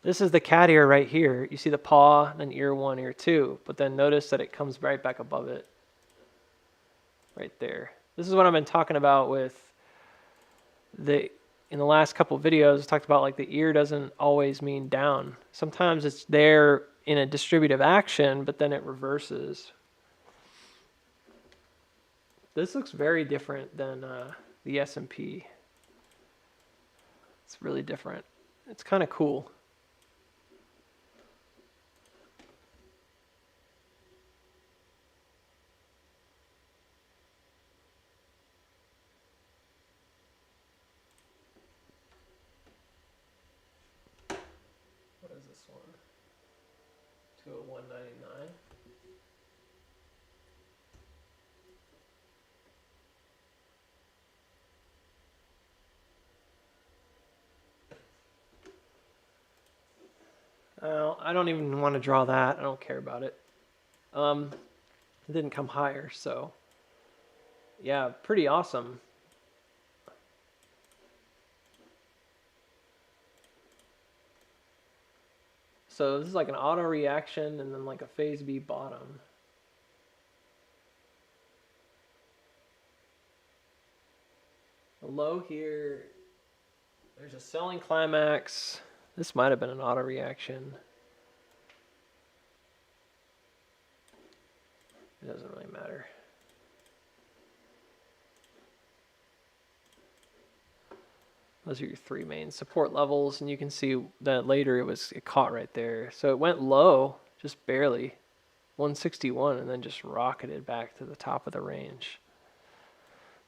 This is the cat ear right here. You see the paw, then ear 1, ear 2. But then notice that it comes right back above it. Right there. This is what I've been talking about with in the last couple of videos. I talked about like the ear doesn't always mean down. Sometimes it's there in a distributive action, but then it reverses. This looks very different than the S&P. It's really different. It's kind of cool. What is this one? 201.99. I don't even want to draw that. I don't care about it. It didn't come higher, so yeah, pretty awesome. So this is like an auto reaction and then like a phase B bottom. The low here, there's a selling climax. This might have been an auto reaction. It doesn't really matter. Those are your 3 main support levels, and you can see that later it caught right there. So it went low, just barely, 161, and then just rocketed back to the top of the range.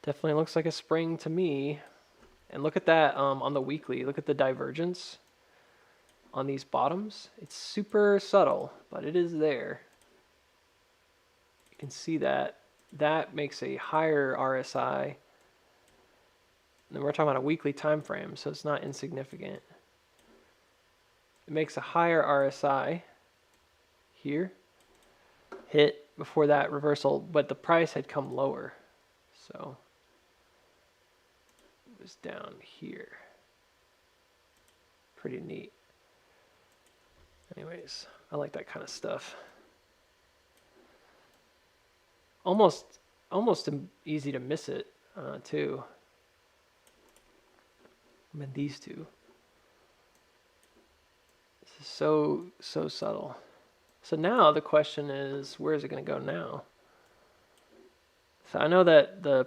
Definitely looks like a spring to me. And look at that on the weekly. Look at the divergence on these bottoms. It's super subtle, but it is there. You can see that. That makes a higher RSI. And then we're talking about a weekly time frame, so it's not insignificant. It makes a higher RSI here. Hit before that reversal, but the price had come lower. So it was down here. Pretty neat. Anyways, I like that kind of stuff. Almost easy to miss it too. I mean, these two. This is so subtle. So now the question is, where is it going to go now? So I know that the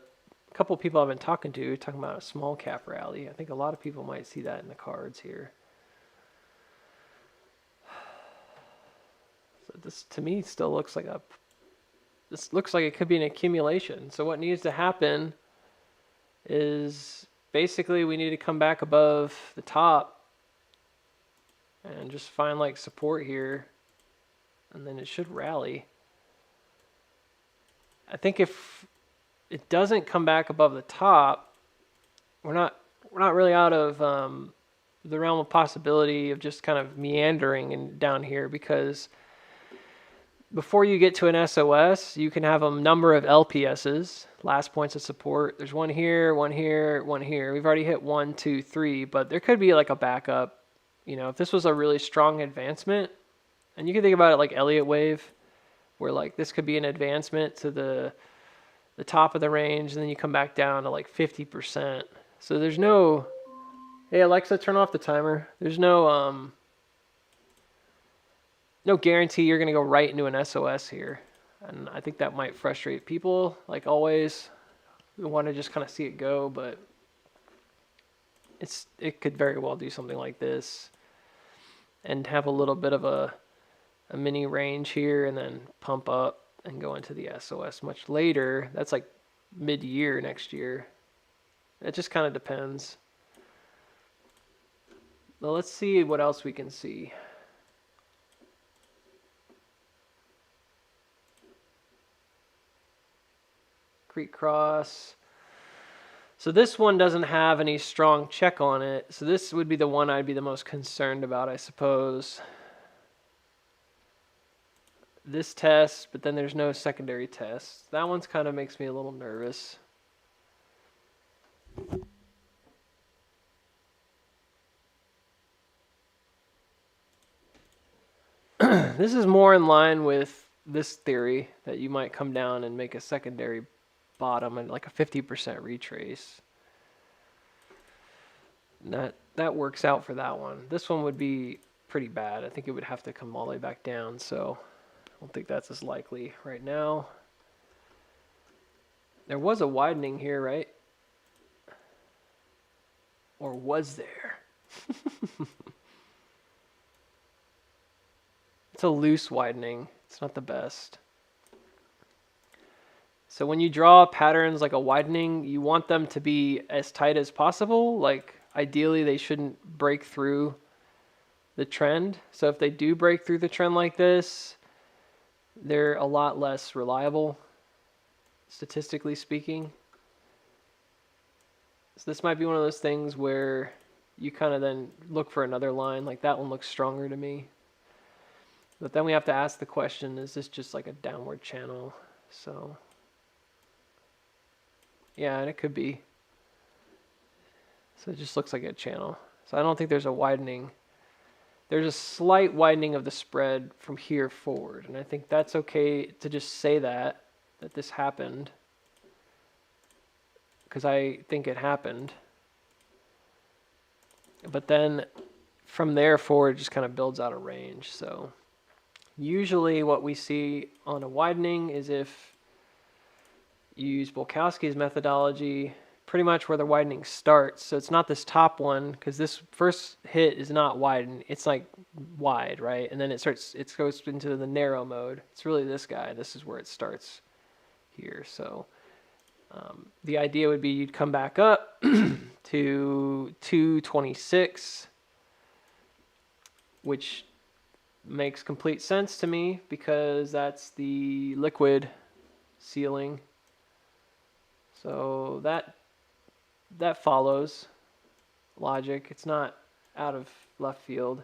couple people I've been talking about a small cap rally. I think a lot of people might see that in the cards here. So this to me still looks like this looks like it could be an accumulation. So what needs to happen is basically we need to come back above the top and just find like support here, and then it should rally. I think if it doesn't come back above the top, we're not really out of the realm of possibility of just kind of meandering down here, because before you get to an SOS, you can have a number of LPSs, last points of support. There's one here, one here, one here. We've already hit 1, 2, 3, but there could be like a backup. You know, if this was a really strong advancement, and you can think about it like Elliott wave, where like this could be an advancement to the top of the range, and then you come back down to like 50%. So there's no, hey Alexa, turn off the timer. There's no guarantee you're going to go right into an SOS here. And I think that might frustrate people, like always. We want to just kind of see it go, but it could very well do something like this and have a little bit of a mini range here and then pump up and go into the SOS much later. That's like mid-year next year. It just kind of depends. Well, let's see what else we can see. Greek cross. So this one doesn't have any strong check on it. So this would be the one I'd be the most concerned about, I suppose. This test, but then there's no secondary test. That one's kind of makes me a little nervous. This is more in line with this theory that you might come down and make a secondary bottom and like a 50% retrace. That works out for that one. This one would be pretty bad. I think it would have to come all the way back down, so I don't think that's as likely right now. There was a widening here, right? Or was there? It's a loose widening. It's not the best. So when you draw patterns like a widening, you want them to be as tight as possible. Like ideally they shouldn't break through the trend. So if they do break through the trend like this, they're a lot less reliable, statistically speaking. So this might be one of those things where you kind of then look for another line. Like that one looks stronger to me. But then we have to ask the question, is this just like a downward channel? So yeah, and it could be. So it just looks like a channel. So I don't think there's a widening. There's a slight widening of the spread from here forward. And I think that's okay to just say that this happened. Because I think it happened. But then from there forward, it just kind of builds out a range. So usually what we see on a widening is if you use Bolkowski's methodology, pretty much where the widening starts. So it's not this top one, because this first hit is not wide. It's like wide, right? And then it goes into the narrow mode. It's really this guy. This is where it starts here. So the idea would be you'd come back up to 226, which makes complete sense to me because that's the liquid ceiling. So that follows logic. It's not out of left field.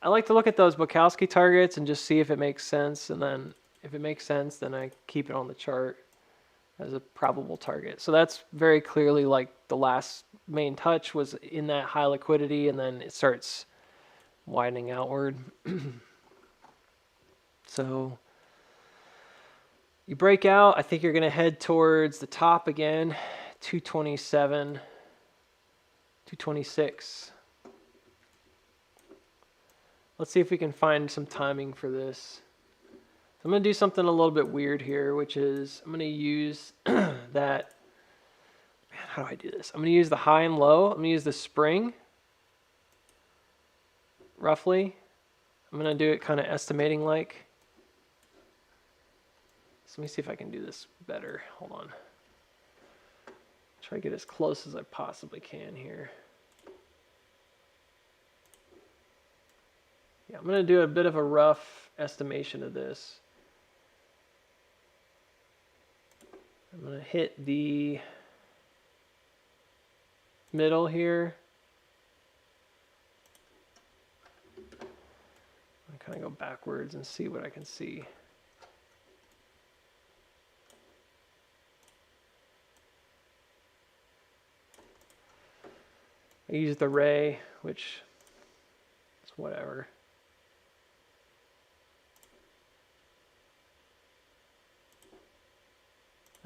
I like to look at those Bolkowski targets and just see if it makes sense, and then if it makes sense, then I keep it on the chart as a probable target. So that's very clearly like the last main touch was in that high liquidity, and then it starts widening outward. So you break out, I think you're going to head towards the top again, 227, 226. Let's see if we can find some timing for this. I'm going to do something a little bit weird here, which is I'm going to use that. Man, how do I do this? I'm going to use the high and low. I'm going to use the spring, roughly. I'm going to do it kind of estimating like. So let me see if I can do this better. Hold on. Try to get as close as I possibly can here. Yeah, I'm going to do a bit of a rough estimation of this. I'm going to hit the middle here. I'm kind of go backwards and see what I can see. I use the ray, which is whatever.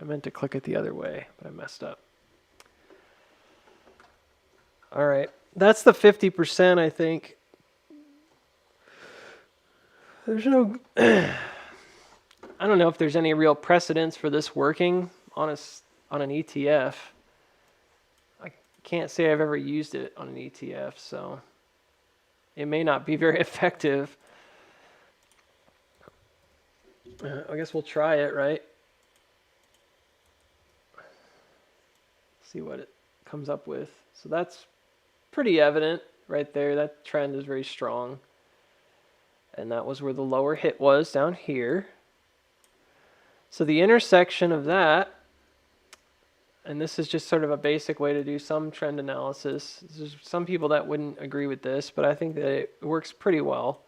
I meant to click it the other way, but I messed up. All right, that's the 50%, I think. There's no, I don't know if there's any real precedence for this working on an ETF. I can't say I've ever used it on an ETF, so it may not be very effective. I guess we'll try it, right? See what it comes up with. So that's pretty evident right there. That trend is very strong. And that was where the lower hit was, down here. So the intersection of that and this is just sort of a basic way to do some trend analysis. There's some people that wouldn't agree with this, but I think that it works pretty well.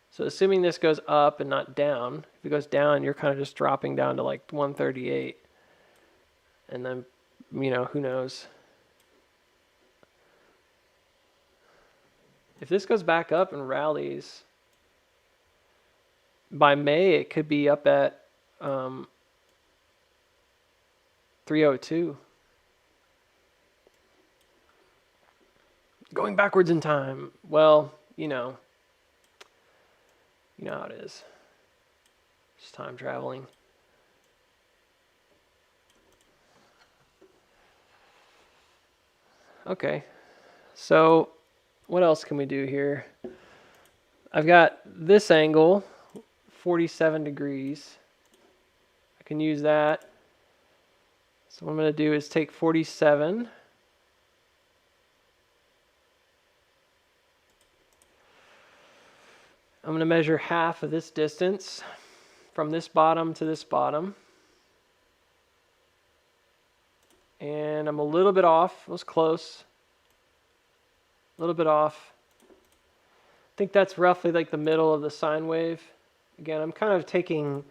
So assuming this goes up and not down, if it goes down, you're kind of just dropping down to like 138. And then, you know, who knows? If this goes back up and rallies, by May it could be up at 302. Going backwards in time. Well, you know how it is. It's time traveling. Okay, so what else can we do here? I've got this angle, 47 degrees. I can use that. So what I'm going to do is take 47. I'm going to measure half of this distance from this bottom to this bottom. And I'm a little bit off. It was close. A little bit off. I think that's roughly like the middle of the sine wave. Again, I'm kind of taking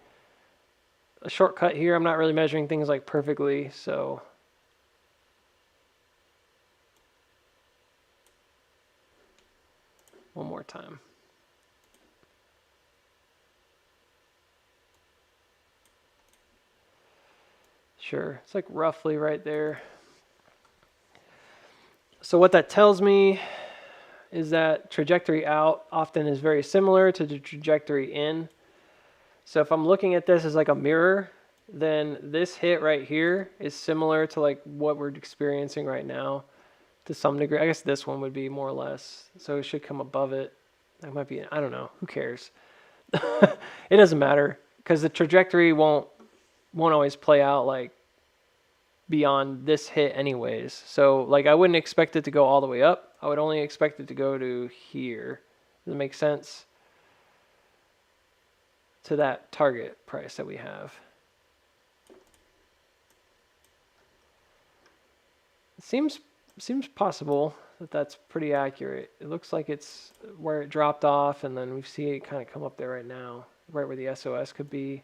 a shortcut here. I'm not really measuring things like perfectly, so one more time. Sure, it's like roughly right there. So what that tells me is that trajectory out often is very similar to the trajectory in. So if I'm looking at this as like a mirror, then this hit right here is similar to like what we're experiencing right now to some degree. I guess this one would be more or less. So it should come above it. That might be, I don't know, who cares? It doesn't matter because the trajectory won't always play out like beyond this hit anyways. So like I wouldn't expect it to go all the way up. I would only expect it to go to here. Does it make sense? To that target price that we have. It seems possible that that's pretty accurate. It looks like it's where it dropped off and then we see it kind of come up there right now, right where the SOS could be.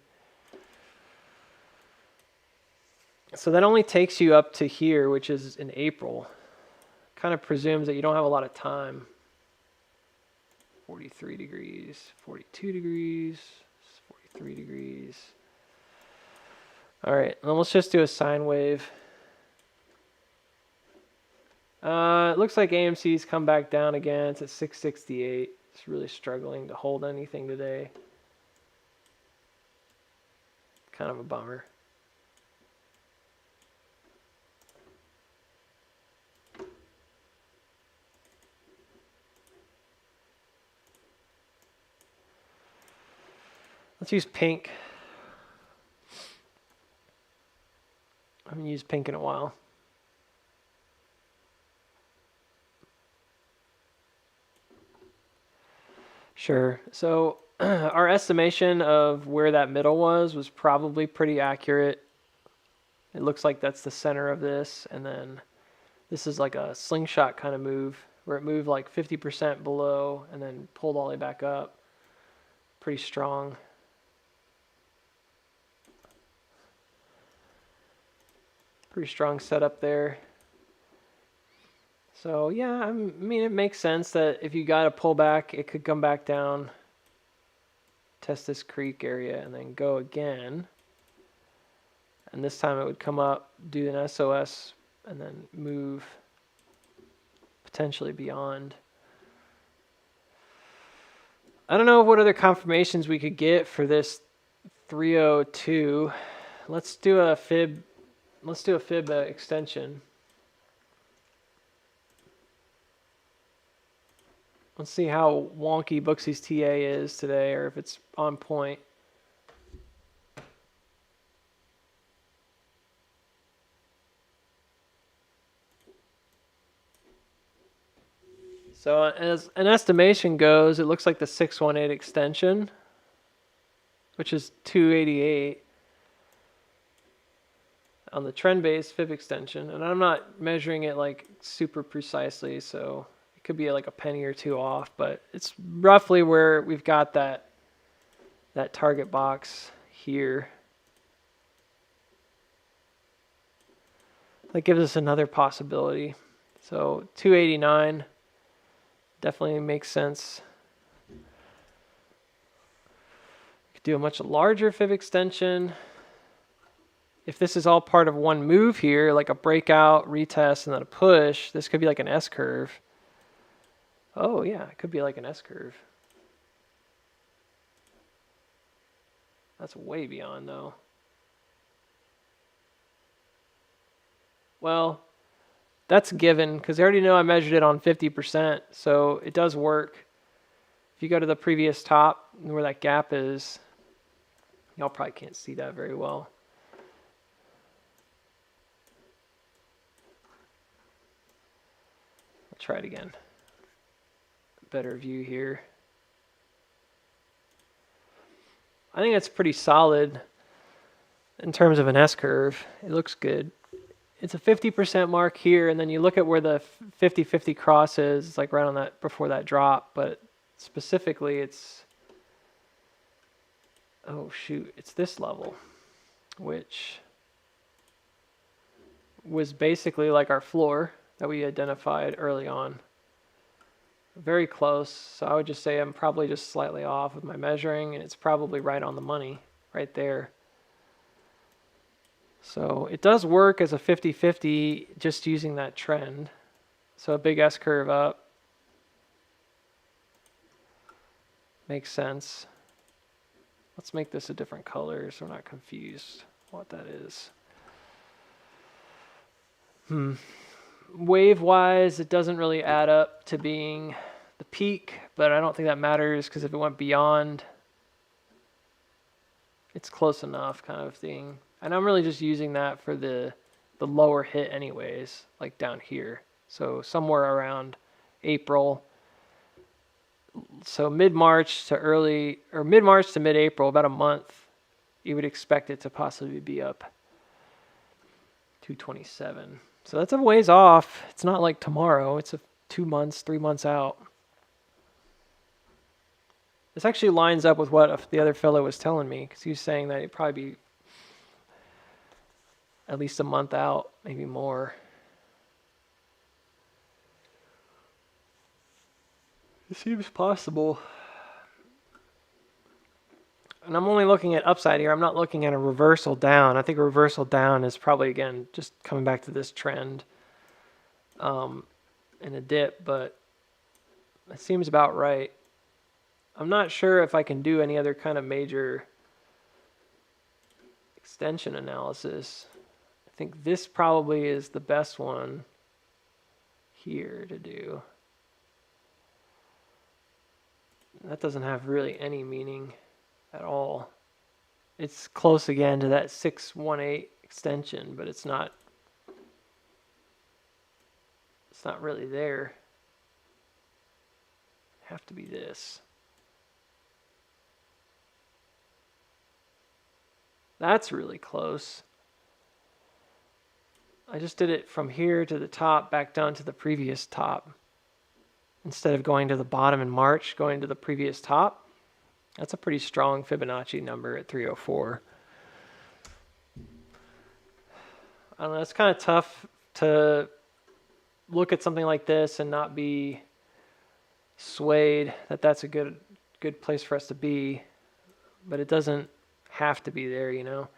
So that only takes you up to here, which is in April. Kind of presumes that you don't have a lot of time. 43 degrees, 42 degrees, 43 degrees. All right, well, let's just do a sine wave. It looks like AMC's come back down again. It's at 668. It's really struggling to hold anything today. Kind of a bummer. Let's use pink. I haven't used pink in a while. Sure. So our estimation of where that middle was probably pretty accurate. It looks like that's the center of this, and then this is like a slingshot kind of move where it moved like 50% below and then pulled all the way back up. Pretty strong. Pretty strong setup there. So yeah, I mean, it makes sense that if you got a pullback, it could come back down, test this creek area, and then go again. And this time it would come up, do an SOS, and then move potentially beyond. I don't know what other confirmations we could get for this 302. Let's do a fib. Let's do a fib extension. Let's see how wonky Booksy's TA is today, or if it's on point. So as an estimation goes, it looks like the 618 extension, which is 288. on the trend-based fib extension, and I'm not measuring it like super precisely, so it could be like a penny or two off, but it's roughly where we've got that target box here. That gives us another possibility. So 289 definitely makes sense. Could do a much larger fib extension. If this is all part of one move here, like a breakout, retest, and then a push, this could be like an S-curve. Oh yeah, it could be like an S-curve. That's way beyond though. Well, that's given because I already know I measured it on 50%, so it does work. If you go to the previous top where that gap is, y'all probably can't see that very well. I'll try it again. Better view here. I think it's pretty solid in terms of an S-curve. It looks good. It's a 50% mark here, and then you look at where the 50-50 cross is, it's like right on that before that drop, but specifically it's, oh shoot, it's this level, which was basically like our floor that we identified early on. Very close, so I would just say I'm probably just slightly off with my measuring, and it's probably right on the money, right there. So it does work as a 50-50 just using that trend. So a big S-curve up. Makes sense. Let's make this a different color so we're not confused what that is. Wave-wise, it doesn't really add up to being the peak, but I don't think that matters because if it went beyond, it's close enough kind of thing. And I'm really just using that for the lower hit anyways, like down here. So somewhere around April. So mid-March to mid-April, about a month, you would expect it to possibly be up 227. So that's a ways off. It's not like tomorrow. It's 2 months, 3 months out. This actually lines up with what the other fellow was telling me, because he was saying that it'd probably be at least a month out, maybe more. It seems possible. And I'm only looking at upside here. I'm not looking at a reversal down. I think a reversal down is probably, again, just coming back to this trend in a dip, but it seems about right. I'm not sure if I can do any other kind of major extension analysis. I think this probably is the best one here to do. That doesn't have really any meaning at all. It's close again to that 618 extension, but it's not really there. Have to be this. That's really close. I just did it from here to the top, back down to the previous top. Instead of going to the bottom in March, going to the previous top. That's a pretty strong Fibonacci number at 304. I don't know, it's kind of tough to look at something like this and not be swayed that that's a good place for us to be, but it doesn't have to be there, you know.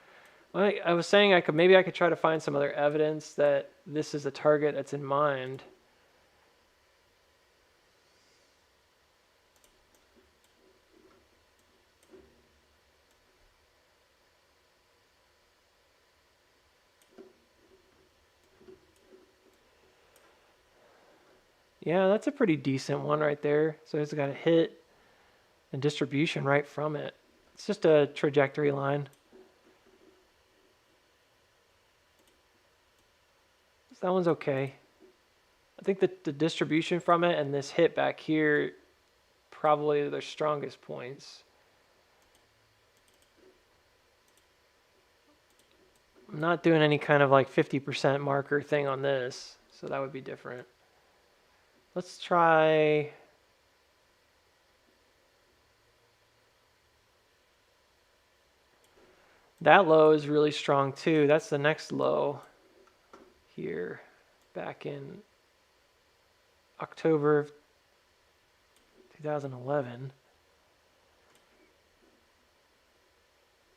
I was saying maybe I could try to find some other evidence that this is a target that's in mind. Yeah, that's a pretty decent one right there. So it's got a hit and distribution right from it. It's just a trajectory line. So that one's okay. I think that the distribution from it and this hit back here probably are their strongest points. I'm not doing any kind of like 50% marker thing on this, so that would be different. Let's try. That low is really strong too. That's the next low here back in October of 2011.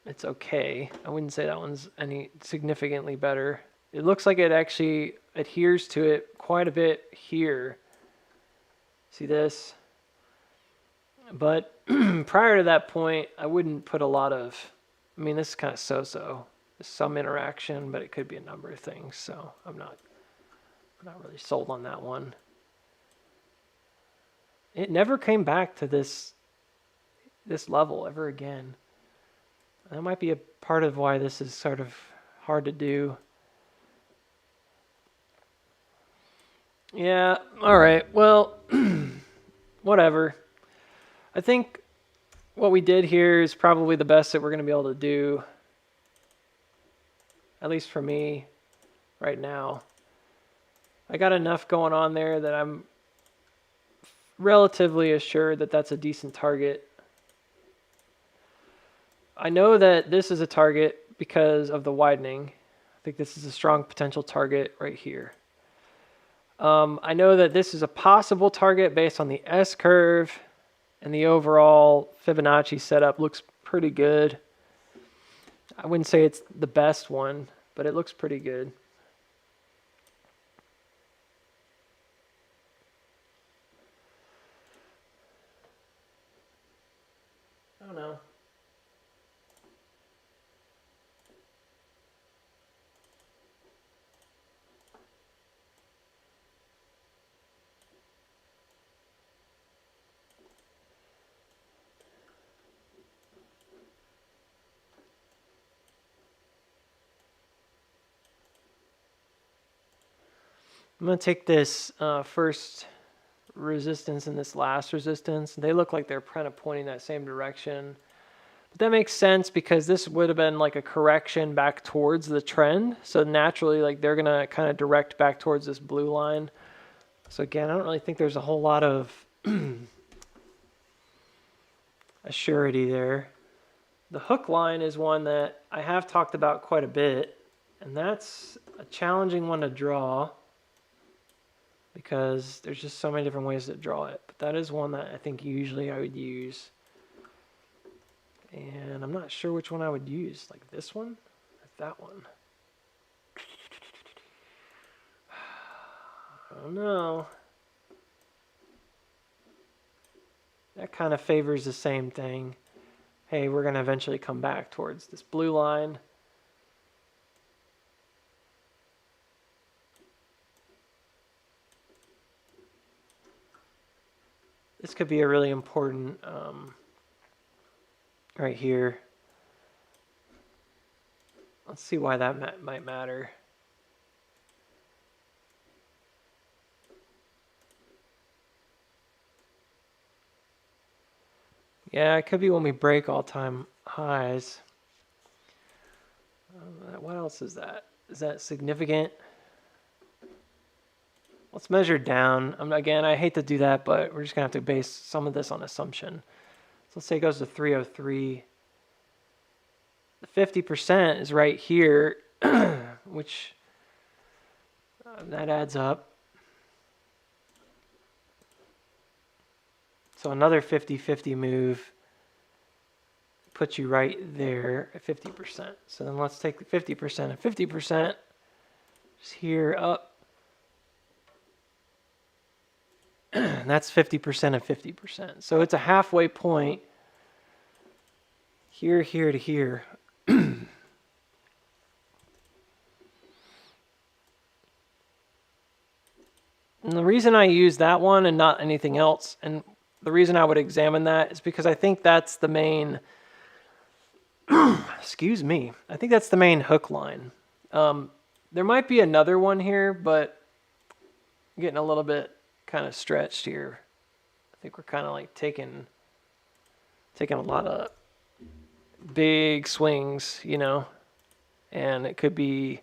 It's okay. I wouldn't say that one's any significantly better. It looks like it actually adheres to it quite a bit here. See this? But prior to that point, I wouldn't put a lot of, I mean, this is kind of so-so. There's some interaction, but it could be a number of things. So I'm not really sold on that one. It never came back to this level ever again. That might be a part of why this is sort of hard to do. Yeah, all right. Well, whatever. I think what we did here is probably the best that we're going to be able to do, at least for me right now. I got enough going on there that I'm relatively assured that that's a decent target. I know that this is a target because of the widening. I think this is a strong potential target right here. I know that this is a possible target based on the S-curve, and the overall Fibonacci setup looks pretty good. I wouldn't say it's the best one, but it looks pretty good. I don't know. I'm going to take this first resistance and this last resistance. They look like they're kind of pointing that same direction. But that makes sense because this would have been like a correction back towards the trend. So naturally, like they're going to kind of direct back towards this blue line. So again, I don't really think there's a whole lot of assurity there. The hook line is one that I have talked about quite a bit. And that's a challenging one to draw, because there's just so many different ways to draw it. But that is one that I think usually I would use. And I'm not sure which one I would use, like this one or that one. I don't know. That kind of favors the same thing. Hey, we're going to eventually come back towards this blue line. This could be a really important, right here. Let's see why that might matter. Yeah, it could be when we break all-time highs. What else is that? Is that significant? Let's measure down. Again, I hate to do that, but we're just going to have to base some of this on assumption. So let's say it goes to 303. The 50% is right here, which that adds up. So another 50-50 move puts you right there at 50%. So then let's take the 50% and 50%, just here up. That's 50% of 50%. So it's a halfway point here, here to here. And the reason I use that one and not anything else, and the reason I would examine that is because I think that's the main, excuse me, I think that's the main hook line. There might be another one here, but I'm getting a little bit kind of stretched here. I think we're kind of like taking a lot of big swings, you know. and it could be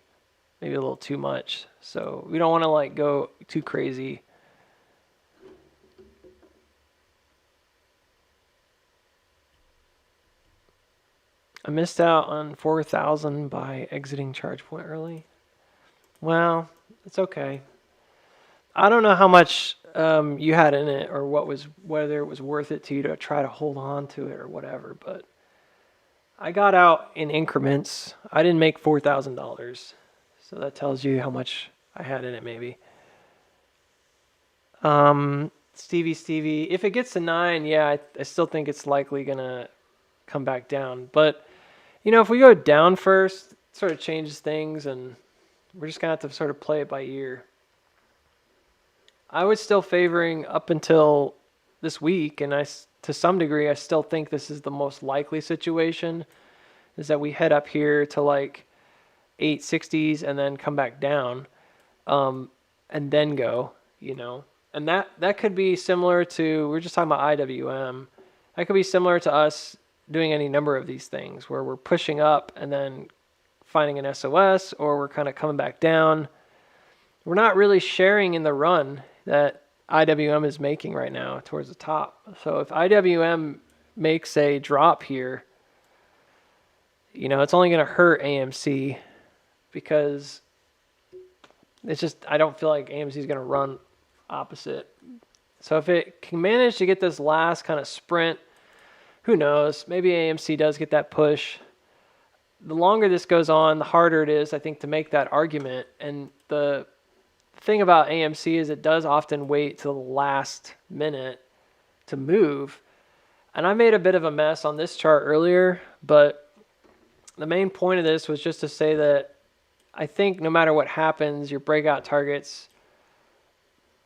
maybe a little too much. So we don't want to like go too crazy. I missed out on 4,000 by exiting ChargePoint early. Well, it's okay. I don't know how much you had in it, or whether it was worth it to you to try to hold on to it or whatever, but I got out in increments. I didn't make $4,000, so that tells you how much I had in it maybe. Stevie, if it gets to 9, yeah, I still think it's likely gonna come back down. But you know, if we go down first, it sort of changes things, and we're just gonna have to sort of play it by ear. I was still favoring up until this week, and to some degree, I still think this is the most likely situation, is that we head up here to like 860s and then come back down, and then go, you know. And that could be similar to, we're just talking about IWM. That could be similar to us doing any number of these things where we're pushing up and then finding an SOS, or we're kind of coming back down. We're not really sharing in the run that IWM is making right now towards the top. So if IWM makes a drop here, you know, it's only going to hurt AMC, because it's just, I don't feel like AMC is going to run opposite. So if it can manage to get this last kind of sprint, who knows, maybe AMC does get that push. The longer this goes on, the harder it is, I think, to make that argument. And the thing about AMC is it does often wait till the last minute to move. And I made a bit of a mess on this chart earlier, but the main point of this was just to say that I think no matter what happens, your breakout targets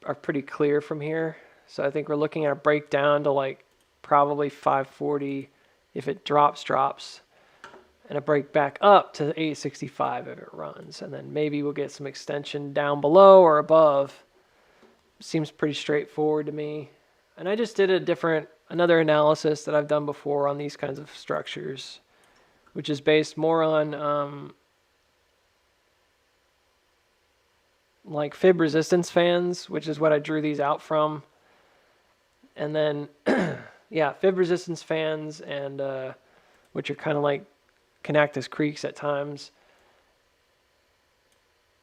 are pretty clear from here. So I think we're looking at a breakdown to like probably 540 if it drops, and a break back up to 865 if it runs. And then maybe we'll get some extension down below or above. Seems pretty straightforward to me. And I just did another analysis that I've done before on these kinds of structures, which is based more on like fib resistance fans, which is what I drew these out from. And then, yeah, fib resistance fans, and which are kind of like Cactus creeks at times.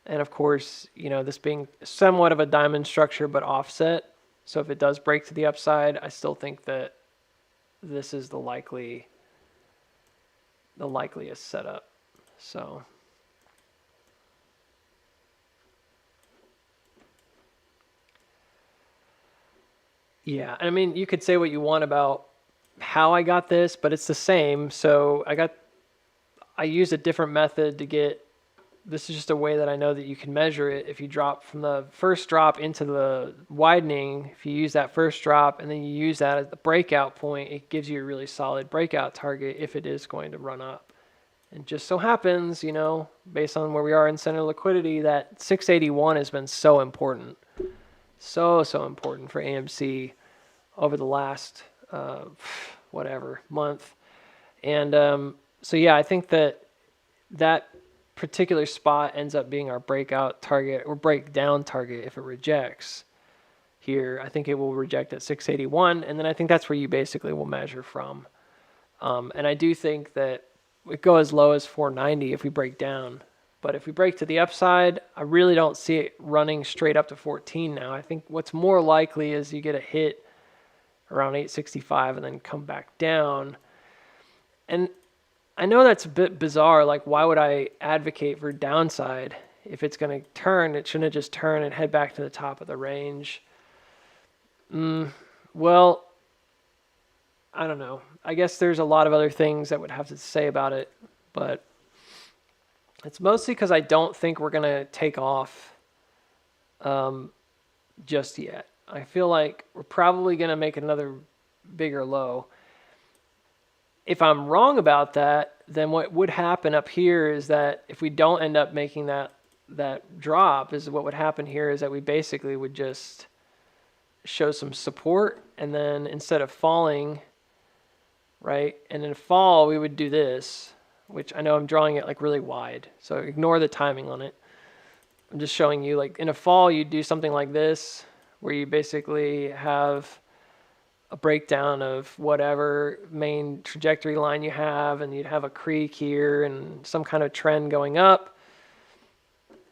And of course, you know, this being somewhat of a diamond structure but offset. So if it does break to the upside, I still think that this is the likeliest setup. So yeah, I mean, you could say what you want about how I got this, but it's the same. So I used a different method to get, this is just a way that I know that you can measure it. If you drop from the first drop into the widening, if you use that first drop and then you use that as the breakout point, it gives you a really solid breakout target if it is going to run up. And just so happens, you know, based on where we are in center liquidity, that 681 has been so important. So important for AMC over the last, month. And so, yeah, I think that particular spot ends up being our breakout target or breakdown target if it rejects here. I think it will reject at 681, and then I think that's where you basically will measure from. And I do think that it go as low as 490 if we break down. But if we break to the upside, I really don't see it running straight up to 14 now. I think what's more likely is you get a hit around 865 and then come back down. And I know that's a bit bizarre. Like, why would I advocate for downside? If it's going to turn, it shouldn't just turn and head back to the top of the range. Well, I don't know. I guess there's a lot of other things that would have to say about it, but it's mostly because I don't think we're going to take off just yet. I feel like we're probably going to make another bigger low. If I'm wrong about that, then what would happen up here is that if we don't end up making that drop, is what would happen here is that we basically would just show some support, and then instead of falling, right, and in fall we would do this, which I know I'm drawing it like really wide, so ignore the timing on it. I'm just showing you, like in a fall, you do something like this, where you basically have a breakdown of whatever main trajectory line you have, and you'd have a creek here and some kind of trend going up.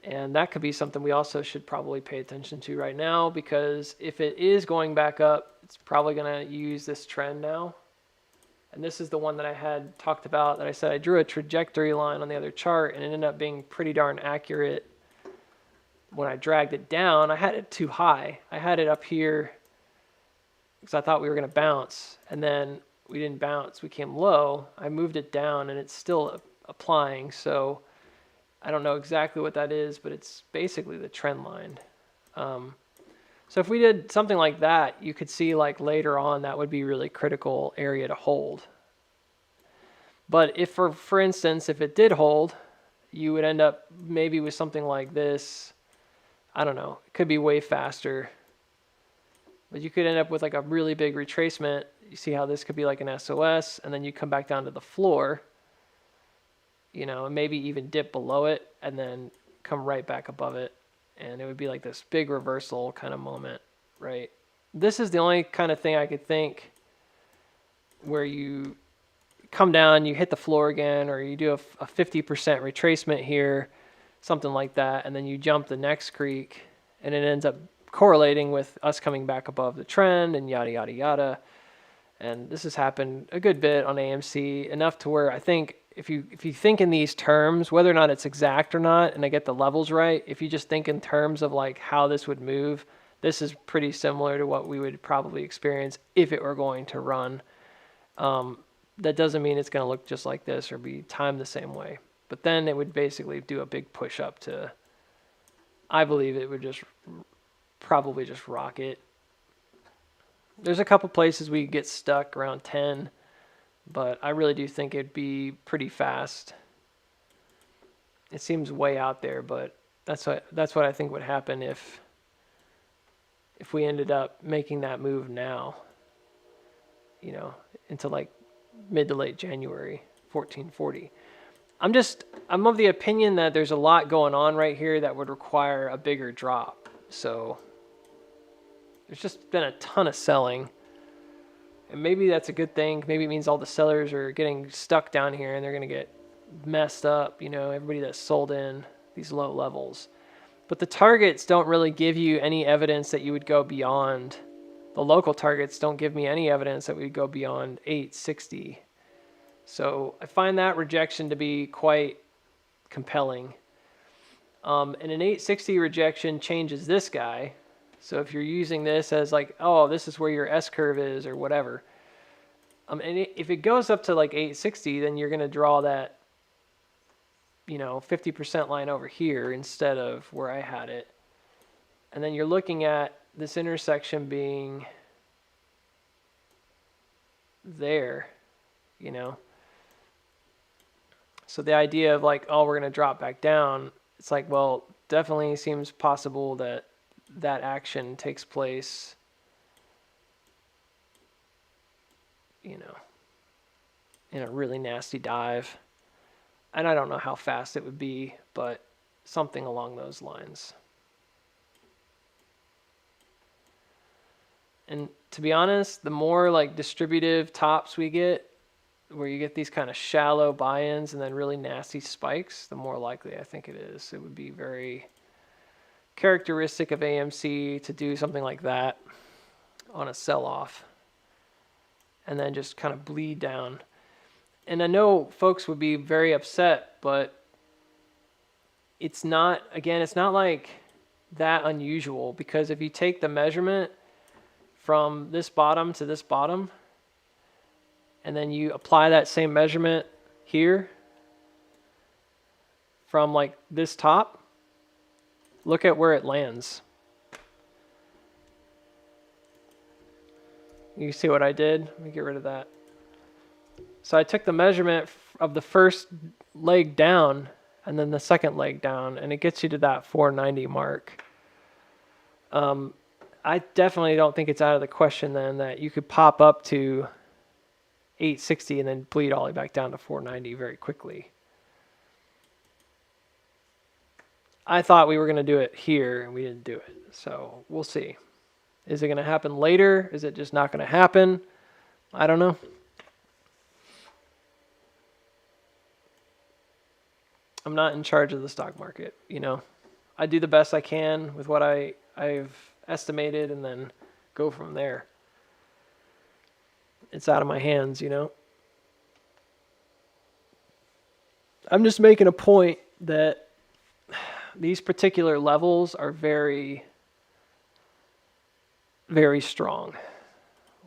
And that could be something we also should probably pay attention to right now, because if it is going back up, it's probably going to use this trend now. And this is the one that I had talked about, that I said I drew a trajectory line on the other chart, and it ended up being pretty darn accurate. When I dragged it down, I had it too high. I had it up here because I thought we were going to bounce, and then we didn't bounce. We came low. I moved it down, and it's still applying. So I don't know exactly what that is, but it's basically the trend line. So if we did something like that, you could see like later on that would be really critical area to hold. But if, for instance, if it did hold, you would end up maybe with something like this. I don't know. It could be way faster. But you could end up with like a really big retracement. You see how this could be like an SOS, and then you come back down to the floor, you know, and maybe even dip below it and then come right back above it. And it would be like this big reversal kind of moment, right? This is the only kind of thing I could think where you come down, you hit the floor again, or you do a 50% retracement here, something like that, and then you jump the next creek, and it ends up correlating with us coming back above the trend and yada, yada, yada. And this has happened a good bit on AMC, enough to where I think if you think in these terms, whether or not it's exact or not, and I get the levels right, if you just think in terms of like how this would move, this is pretty similar to what we would probably experience if it were going to run. That doesn't mean it's going to look just like this or be timed the same way. But then it would basically do a big push up to, I believe it would just probably just rock it. There's a couple places we get stuck around 10, but I really do think it'd be pretty fast. It seems way out there, but that's what I think would happen if we ended up making that move now, you know, into like mid to late January, 1440. I'm of the opinion that there's a lot going on right here that would require a bigger drop. So there's just been a ton of selling, and maybe that's a good thing. Maybe it means all the sellers are getting stuck down here and they're going to get messed up, you know, everybody that's sold in these low levels. But the targets don't really give you any evidence that you would go beyond. The local targets don't give me any evidence that we would go beyond 860. So I find that rejection to be quite compelling. And an 860 rejection changes this guy. So if you're using this as like, oh, this is where your S-curve is or whatever. And if it goes up to like 860, then you're going to draw that, you know, 50% line over here instead of where I had it. And then you're looking at this intersection being there, you know. So the idea of like, oh, we're going to drop back down, it's like, well, definitely seems possible that that action takes place, you know, in a really nasty dive. And I don't know how fast it would be, but something along those lines. And to be honest, the more like distributive tops we get, where you get these kind of shallow buy-ins and then really nasty spikes, the more likely I think it is. It would be very characteristic of AMC to do something like that on a sell-off and then just kind of bleed down. And I know folks would be very upset, but it's not, again, it's not like that unusual, because if you take the measurement from this bottom to this bottom and then you apply that same measurement here from like this top, look at where it lands. You see what I did? Let me get rid of that. So I took the measurement of the first leg down and then the second leg down, and it gets you to that 490 mark. I definitely don't think it's out of the question then that you could pop up to 860 and then bleed all the way back down to 490 very quickly. I thought we were going to do it here, and we didn't do it. So we'll see. Is it going to happen later? Is it just not going to happen? I don't know. I'm not in charge of the stock market, you know. I do the best I can with what I've estimated and then go from there. It's out of my hands, you know. I'm just making a point that these particular levels are very, very strong.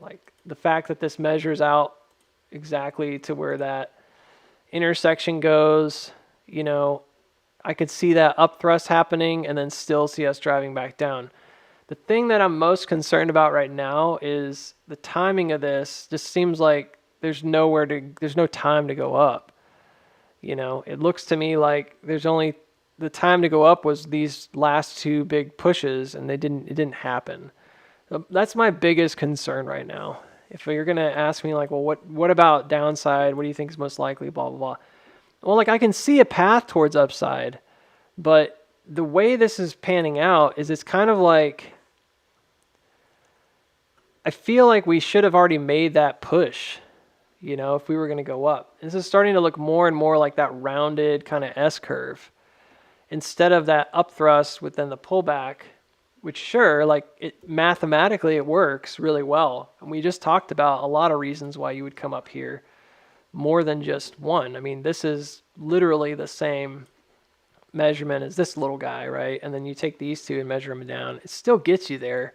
Like the fact that this measures out exactly to where that intersection goes, you know, I could see that up thrust happening and then still see us driving back down. The thing that I'm most concerned about right now is the timing of this. Just seems like there's no time to go up. You know, it looks to me like there's only the time to go up was these last two big pushes, and it didn't happen. So that's my biggest concern right now. If you're gonna ask me like, well, what about downside? What do you think is most likely? Blah blah blah. Well, like I can see a path towards upside, but the way this is panning out is it's kind of like I feel like we should have already made that push, you know, if we were going to go up. This is starting to look more and more like that rounded kind of S-curve instead of that up thrust with then the pullback, which sure, like mathematically it works really well. And we just talked about a lot of reasons why you would come up here, more than just one. I mean, this is literally the same measurement as this little guy, right? And then you take these two and measure them down. It still gets you there.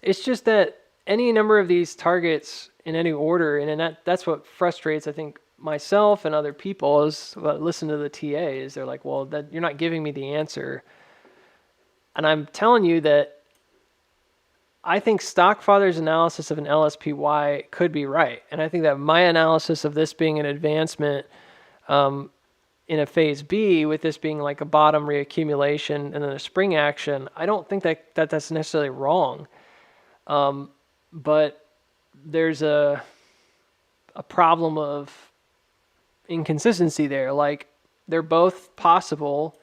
It's just that any number of these targets in any order, and that's what frustrates, I think, myself and other people is listen to the TAs. They're like, well, that you're not giving me the answer. And I'm telling you that I think Stockfather's analysis of an LSPY could be right. And I think that my analysis of this being an advancement in a phase B, with this being like a bottom reaccumulation and then a spring action, I don't think that's necessarily wrong. But there's a problem of inconsistency there. Like they're both possible,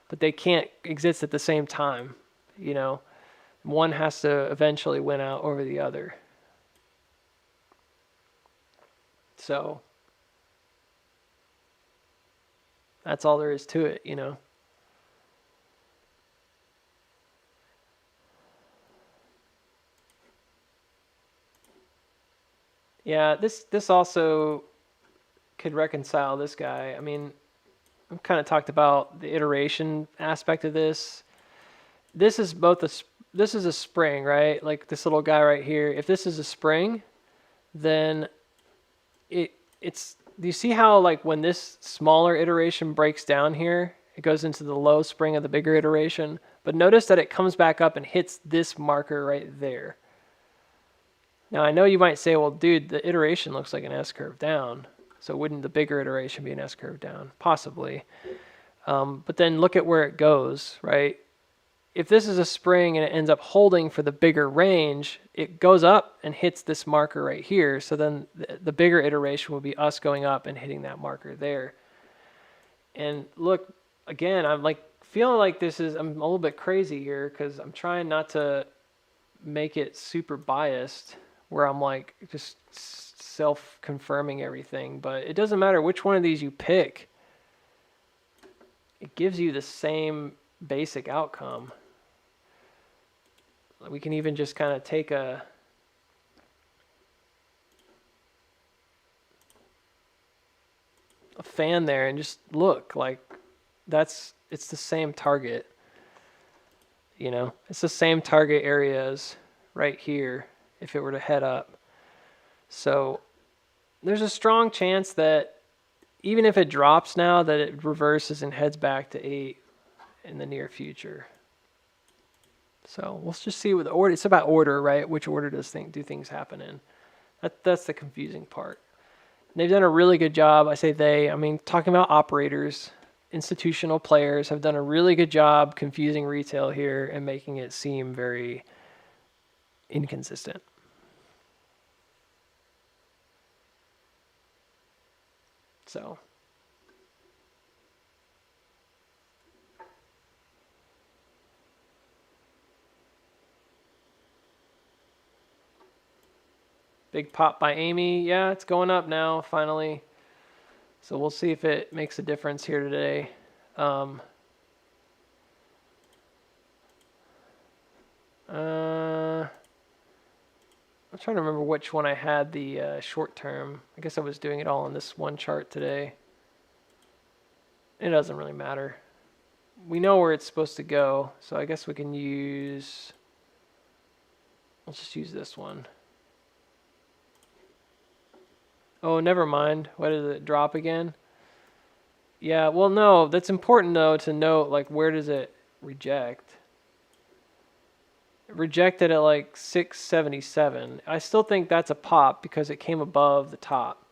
but they can't exist at the same time. You know, one has to eventually win out over the other. So that's all there is to it, you know. Yeah, this also could reconcile this guy. I mean, I've kind of talked about the iteration aspect of this. This is this is a spring, right? Like this little guy right here. If this is a spring, then it's do you see how like when this smaller iteration breaks down here, it goes into the low spring of the bigger iteration. But notice that it comes back up and hits this marker right there. Now, I know you might say, well, dude, the iteration looks like an S-curve down. So wouldn't the bigger iteration be an S-curve down? Possibly. But then look at where it goes, right? If this is a spring and it ends up holding for the bigger range, it goes up and hits this marker right here. So then the bigger iteration will be us going up and hitting that marker there. And look, again, I'm like feeling like I'm a little bit crazy here because I'm trying not to make it super biased, where I'm like just self-confirming everything. But it doesn't matter which one of these you pick. It gives you the same basic outcome. We can even just kind of take a fan there and just look like it's the same target. You know, it's the same target areas right here if it were to head up. So there's a strong chance that even if it drops now, that it reverses and heads back to 8 in the near future. So we'll just see what the order. It's about order, right? Which order do things happen in? That's the confusing part. They've done a really good job. I say I mean, talking about operators, institutional players have done a really good job confusing retail here and making it seem very inconsistent. So big pop by Amy. Yeah, it's going up now, finally. So we'll see if it makes a difference here today. I'm trying to remember which one I had the short term. I guess I was doing it all on this one chart today. It doesn't really matter. We know where it's supposed to go, so I guess we can use... Let's just use this one. Oh, never mind. What did it drop again? Yeah, well, no, that's important, though, to note, like, where does it reject? It rejected at, like, 677. I still think that's a pop because it came above the top.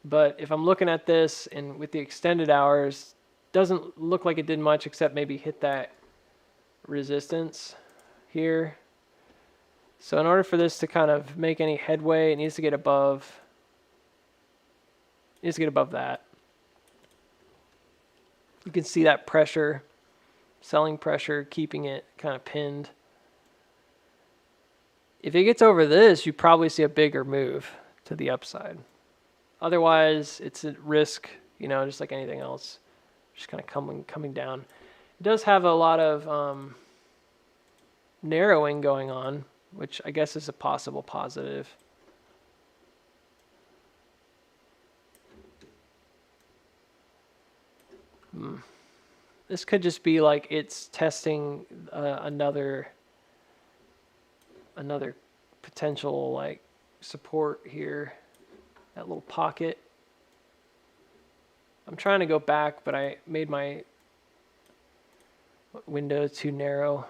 But if I'm looking at this and with the extended hours, doesn't look like it did much except maybe hit that resistance here. So in order for this to kind of make any headway, it needs to get above... It needs to get above that. You can see that pressure, selling pressure, keeping it kind of pinned. If it gets over this, you probably see a bigger move to the upside. Otherwise, it's at risk, you know, just like anything else, just kind of coming down. It does have a lot of narrowing going on, which I guess is a possible positive. This could just be like it's testing another potential like support here, that little pocket. I'm trying to go back, but I made my window too narrow.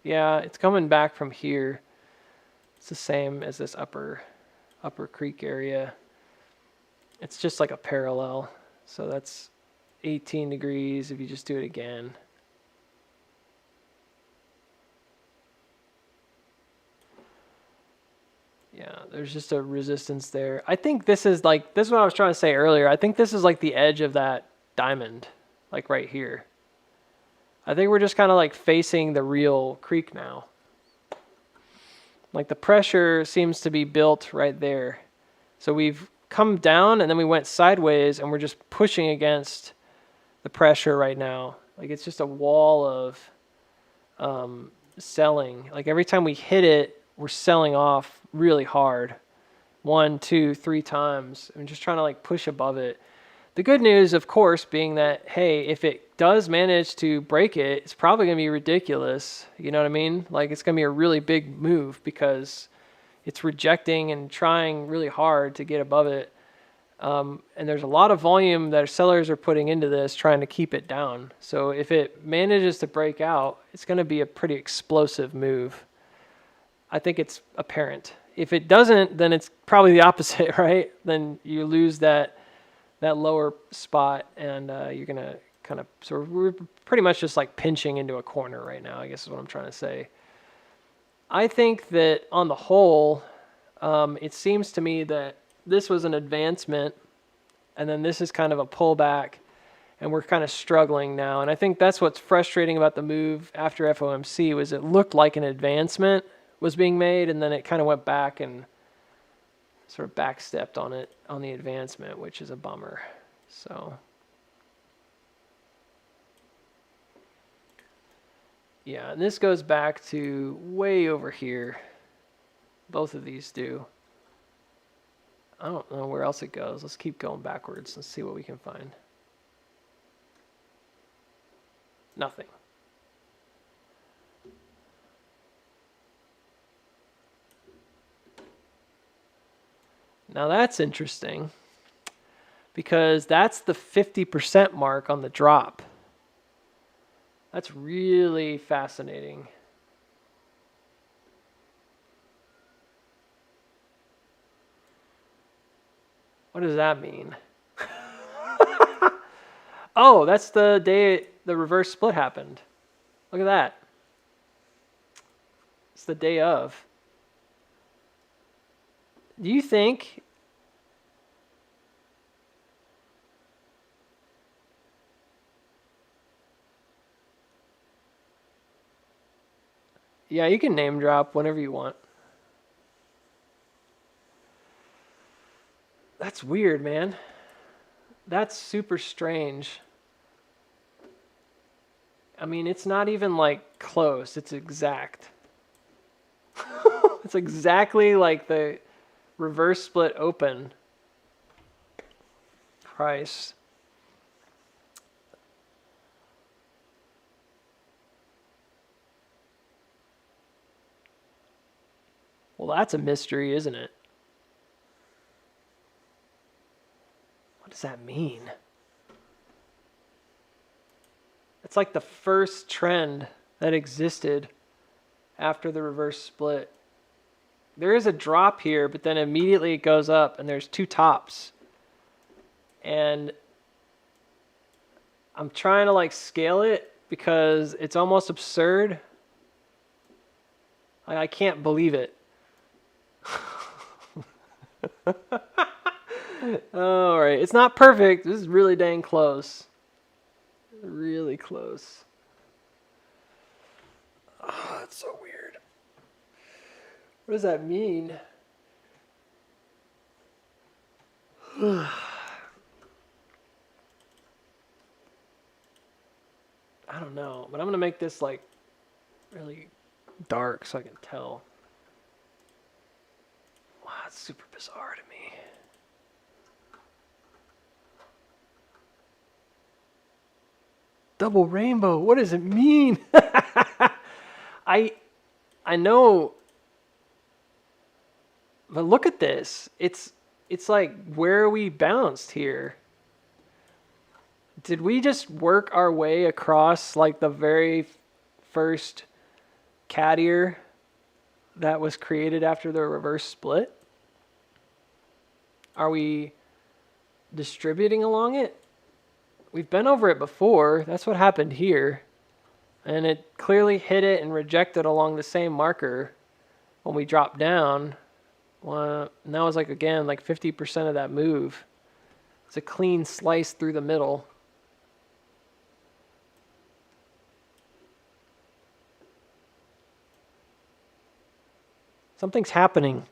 Yeah, it's coming back from here. It's the same as this upper creek area. It's just like a parallel. So that's 18 degrees if you just do it again. Yeah, there's just a resistance there. I think this is what I was trying to say earlier. I think this is like the edge of that diamond, like right here. I think we're just kind of like facing the real creek now. Like the pressure seems to be built right there. So we've come down and then we went sideways and we're just pushing against the pressure right now. Like it's just a wall of selling. Like every time we hit it, we're selling off really hard. 1, 2, 3 times. I'm just trying to like push above it. The good news, of course, being that, hey, if it does manage to break it, it's probably going to be ridiculous. You know what I mean? Like it's going to be a really big move because it's rejecting and trying really hard to get above it. And there's a lot of volume that sellers are putting into this trying to keep it down. So if it manages to break out, it's going to be a pretty explosive move. I think it's apparent. If it doesn't, then it's probably the opposite, right? Then you lose that lower spot and you're going to kind of, so we're pretty much just like pinching into a corner right now, I guess is what I'm trying to say. I think that on the whole, it seems to me that this was an advancement and then this is kind of a pullback and we're kind of struggling now. And I think that's what's frustrating about the move after FOMC was it looked like an advancement was being made and then it kind of went back and sort of backstepped on it, on the advancement, which is a bummer. So yeah, and this goes back to way over here. Both of these do. I don't know where else it goes. Let's keep going backwards and see what we can find. Nothing. Now that's interesting because that's the 50% mark on the drop. That's really fascinating. What does that mean? Oh, that's the day the reverse split happened. Look at that. It's the day of. Do you think Yeah, you can name drop whenever you want. That's weird, man. That's super strange. I mean, it's not even like close. It's exact. It's exactly like the reverse split open price. Well, that's a mystery, isn't it? What does that mean? It's like the first trend that existed after the reverse split. There is a drop here, but then immediately it goes up and there's two tops. And I'm trying to like scale it because it's almost absurd. I can't believe it. All right, it's not perfect. This is really dang close. Really close. Oh, that's so weird. What does that mean? I don't know, but I'm gonna make this like really dark so I can tell. Wow, it's super bizarre to me. Double rainbow, what does it mean? I know, but look at this. It's like where we bounced here. Did we just work our way across like the very first cat ear that was created after the reverse split? Are we distributing along it? We've been over it before. That's what happened here. And it clearly hit it and rejected along the same marker when we dropped down. Well, and that was like, again, like 50% of that move. It's a clean slice through the middle. Something's happening.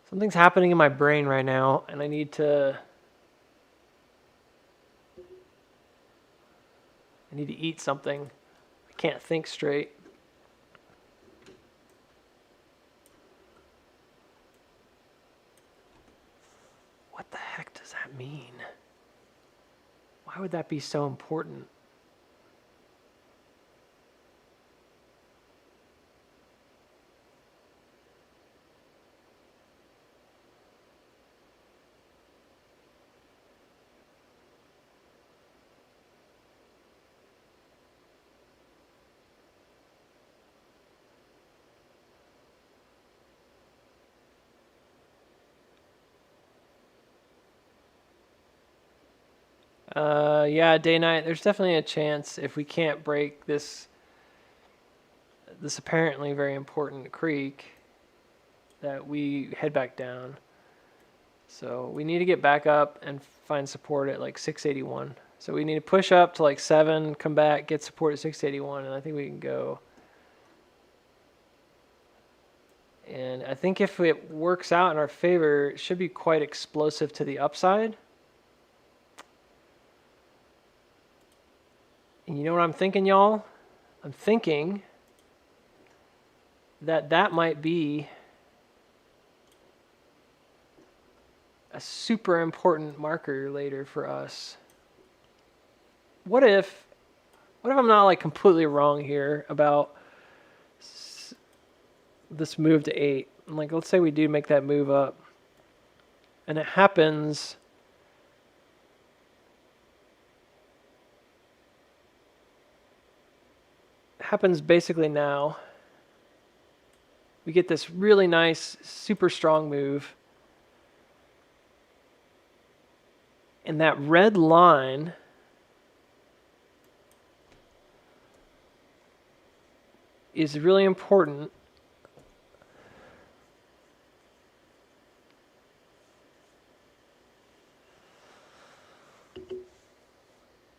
Something's happening in my brain right now, and I need to eat something. I can't think straight. What the heck does that mean? Why would that be so important? Yeah, day night. There's definitely a chance if we can't break this apparently very important creek that we head back down. So we need to get back up and find support at like 681. So we need to push up to like 7, come back, get support at 681, and I think we can go. And I think if it works out in our favor, it should be quite explosive to the upside. And you know what I'm thinking, y'all? I'm thinking that might be a super important marker later for us. What if I'm not like completely wrong here about this move to 8? Like, let's say we do make that move up, and it happens basically now. We get this really nice, super strong move. And that red line is really important.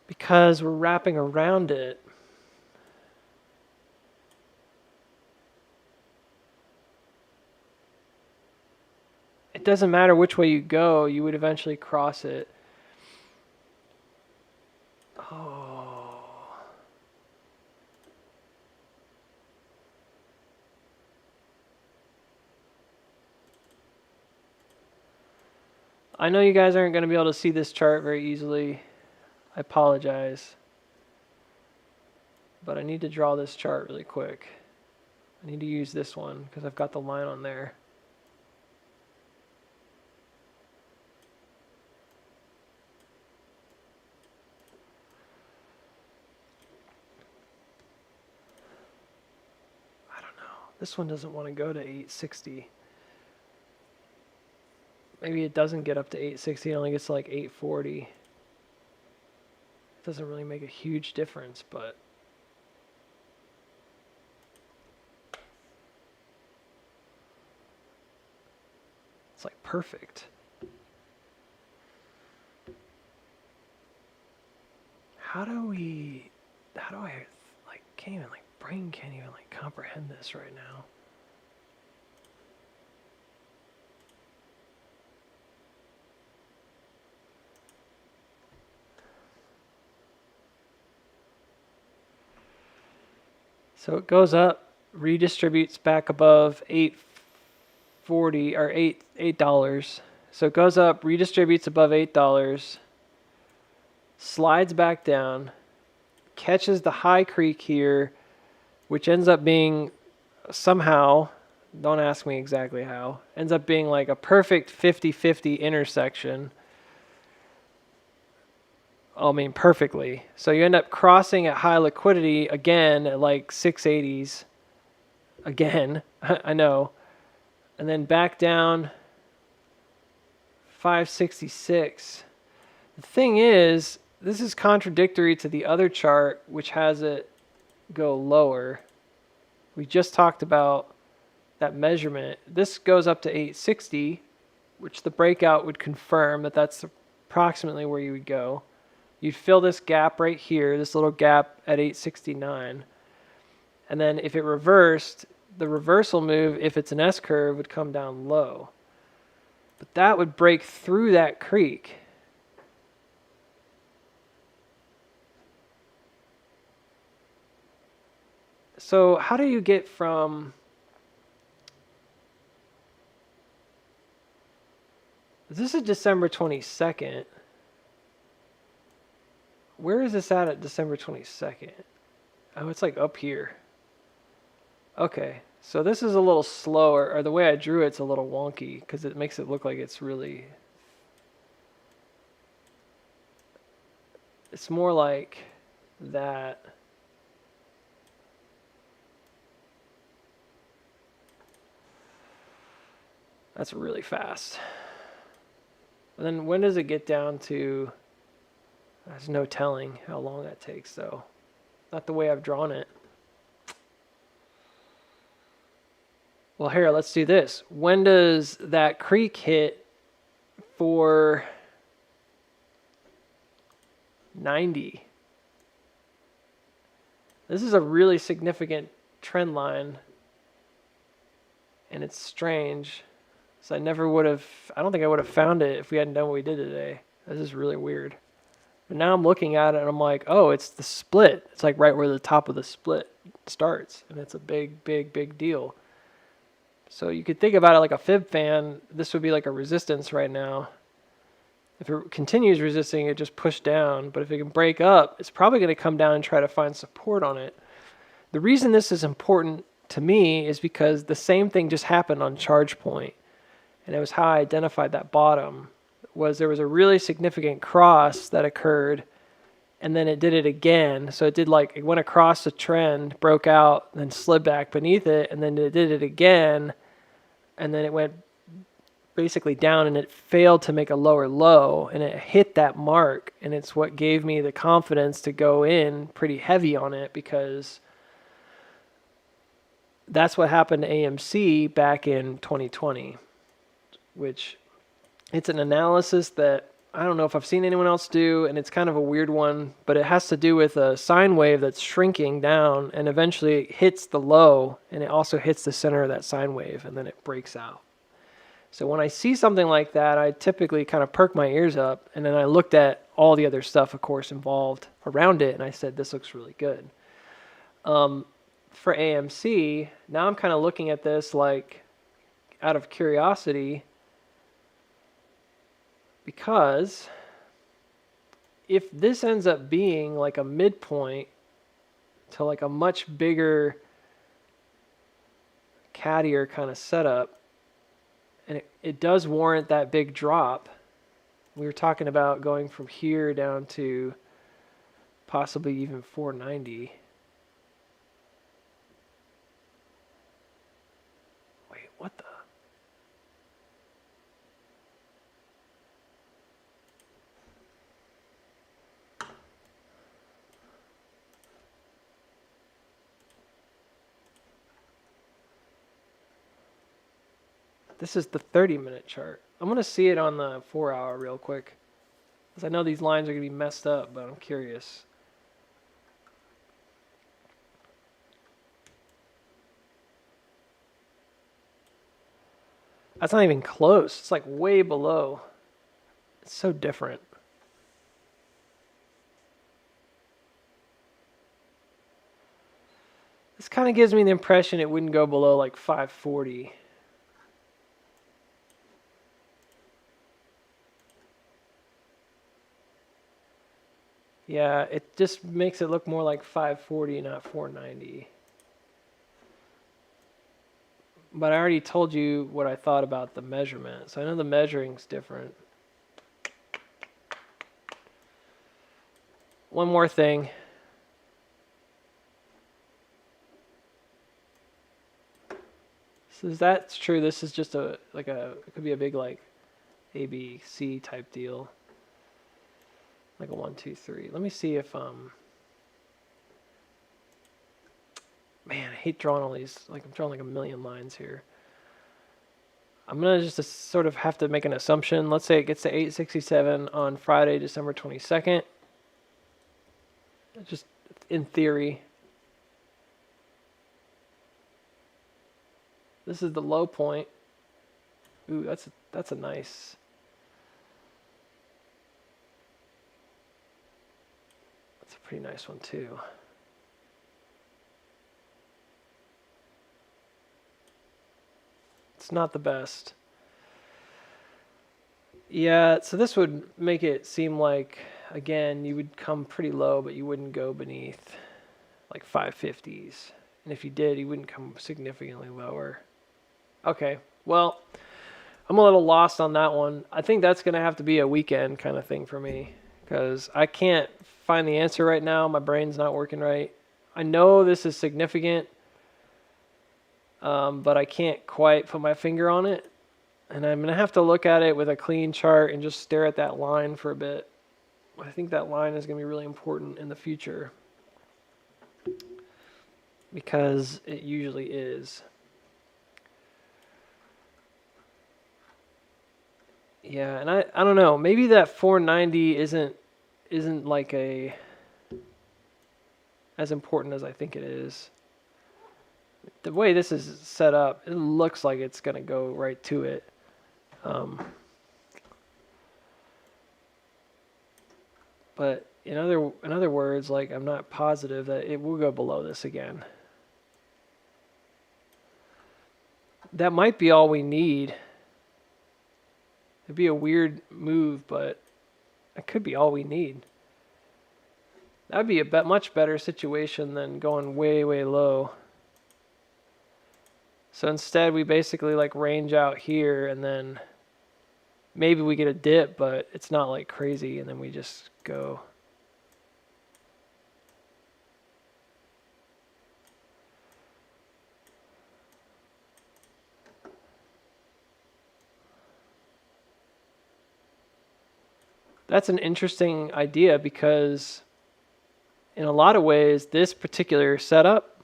Because we're wrapping around it. It doesn't matter which way you go, you would eventually cross it. Oh. I know you guys aren't going to be able to see this chart very easily. I apologize. But I need to draw this chart really quick. I need to use this one because I've got the line on there. I don't know. This one doesn't want to go to 860. Maybe it doesn't get up to 860. It only gets to like 840. It doesn't really make a huge difference, but it's like perfect. How do I like, can't even like, brain can't even like comprehend this right now. So it goes up, redistributes back above 840 or $8. So it goes up, redistributes above $8, slides back down, catches the high creek here, which ends up being somehow, don't ask me exactly how, ends up being like a perfect 50-50 intersection. I mean, perfectly. So you end up crossing at high liquidity again at like 680s. Again, I know. And then back down 566. The thing is, this is contradictory to the other chart, which has it go lower. We just talked about that measurement. This goes up to 860, which the breakout would confirm that that's approximately where you would go. You'd fill this gap right here, this little gap at 869. And then if it reversed, the reversal move, if it's an S-curve, would come down low. But that would break through that creek. So how do you get from... This is December 22nd. Where is this at December 22nd? Oh, it's like up here. Okay, so this is a little slower, or the way I drew it's a little wonky because it makes it look like it's really... It's more like that. That's really fast. And then when does it get down to... There's no telling how long that takes, though. Not the way I've drawn it. Well, here, let's do this. When does that creek hit for 90? This is a really significant trend line, and it's strange. So I never would have, I don't think I would have found it if we hadn't done what we did today. This is really weird. But now I'm looking at it and I'm like, oh, it's the split. It's like right where the top of the split starts. And it's a big, big, big deal. So you could think about it like a fib fan. This would be like a resistance right now. If it continues resisting, it just push down. But if it can break up, it's probably going to come down and try to find support on it. The reason this is important to me is because the same thing just happened on ChargePoint. And it was how I identified that bottom. Was there was a really significant cross that occurred, and then it did it again. So it did like, it went across the trend, broke out, then slid back beneath it, and then it did it again, and then it went basically down, and it failed to make a lower low, and it hit that mark, and it's what gave me the confidence to go in pretty heavy on it, because that's what happened to AMC back in 2020, which it's an analysis that I don't know if I've seen anyone else do, and it's kind of a weird one, but it has to do with a sine wave that's shrinking down and eventually it hits the low, and it also hits the center of that sine wave, and then it breaks out. So when I see something like that, I typically kind of perk my ears up, and then I looked at all the other stuff, of course, involved around it, and I said, this looks really good. For AMC, now I'm kind of looking at this like out of curiosity, because if this ends up being like a midpoint to like a much bigger cattier kind of setup, and it does warrant that big drop. We were talking about going from here down to possibly even 490. Wait, what the? This is the 30-minute chart. I'm going to see it on the 4-hour real quick, because I know these lines are going to be messed up, but I'm curious. That's not even close. It's like way below. It's so different. This kind of gives me the impression it wouldn't go below like 540. Yeah, it just makes it look more like 540, not 490. But I already told you what I thought about the measurement, so I know the measuring's different. One more thing. So that's true. This is just it could be a big like ABC type deal. Like a 1, 2, 3. Let me see if man, I hate drawing all these, like I'm drawing like a million lines here. I'm gonna just sort of have to make an assumption. Let's say it gets to 867 on Friday, December 22nd. Just in theory. This is the low point. Ooh, that's a nice. That's a pretty nice one too. It's not the best. Yeah, so this would make it seem like, again, you would come pretty low, but you wouldn't go beneath like 550s. And if you did, you wouldn't come significantly lower. Okay, well, I'm a little lost on that one. I think that's going to have to be a weekend kind of thing for me, because I can't find the answer right now. My brain's not working right. I know this is significant, but I can't quite put my finger on it. And I'm going to have to look at it with a clean chart and just stare at that line for a bit. I think that line is going to be really important in the future, because it usually is. Yeah, and I don't know, maybe that 490 isn't like as important as I think it is. The way this is set up, it looks like it's going to go right to it. But in other words, like, I'm not positive that it will go below this again. That might be all we need. It'd be a weird move, but it could be all we need. That'd be a much better situation than going way, way low. So instead, we basically like range out here, and then maybe we get a dip, but it's not like crazy, and then we just go. That's an interesting idea, because in a lot of ways, this particular setup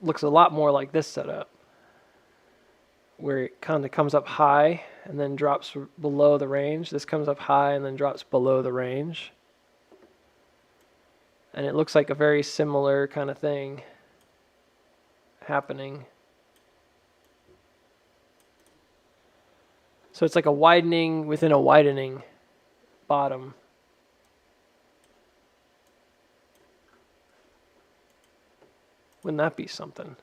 looks a lot more like this setup, where it kind of comes up high and then drops below the range. This comes up high and then drops below the range. And it looks like a very similar kind of thing happening. So it's like a widening within a widening bottom. Wouldn't that be something?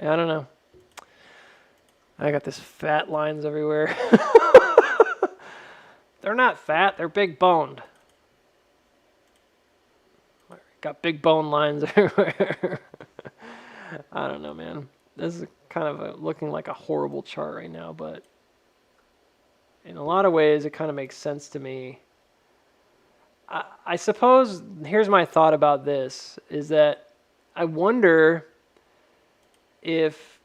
I don't know. I got this fat lines everywhere. They're not fat, they're big boned. Got big bone lines everywhere. I don't know, man. This is kind of looking like a horrible chart right now, but in a lot of ways it kind of makes sense to me. I suppose, here's my thought about this, is that I wonder if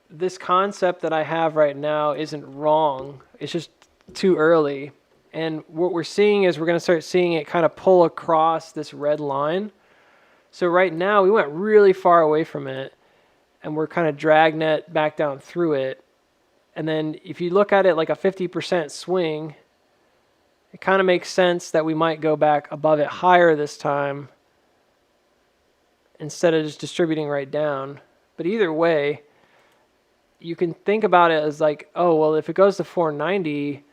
this concept that I have right now isn't wrong. It's just too early. And what we're seeing is we're going to start seeing it kind of pull across this red line. So right now we went really far away from it and we're kind of dragnet back down through it. And then if you look at it like a 50% swing, it kind of makes sense that we might go back above it higher this time instead of just distributing right down. But either way, you can think about it as like, oh, well, if it goes to 490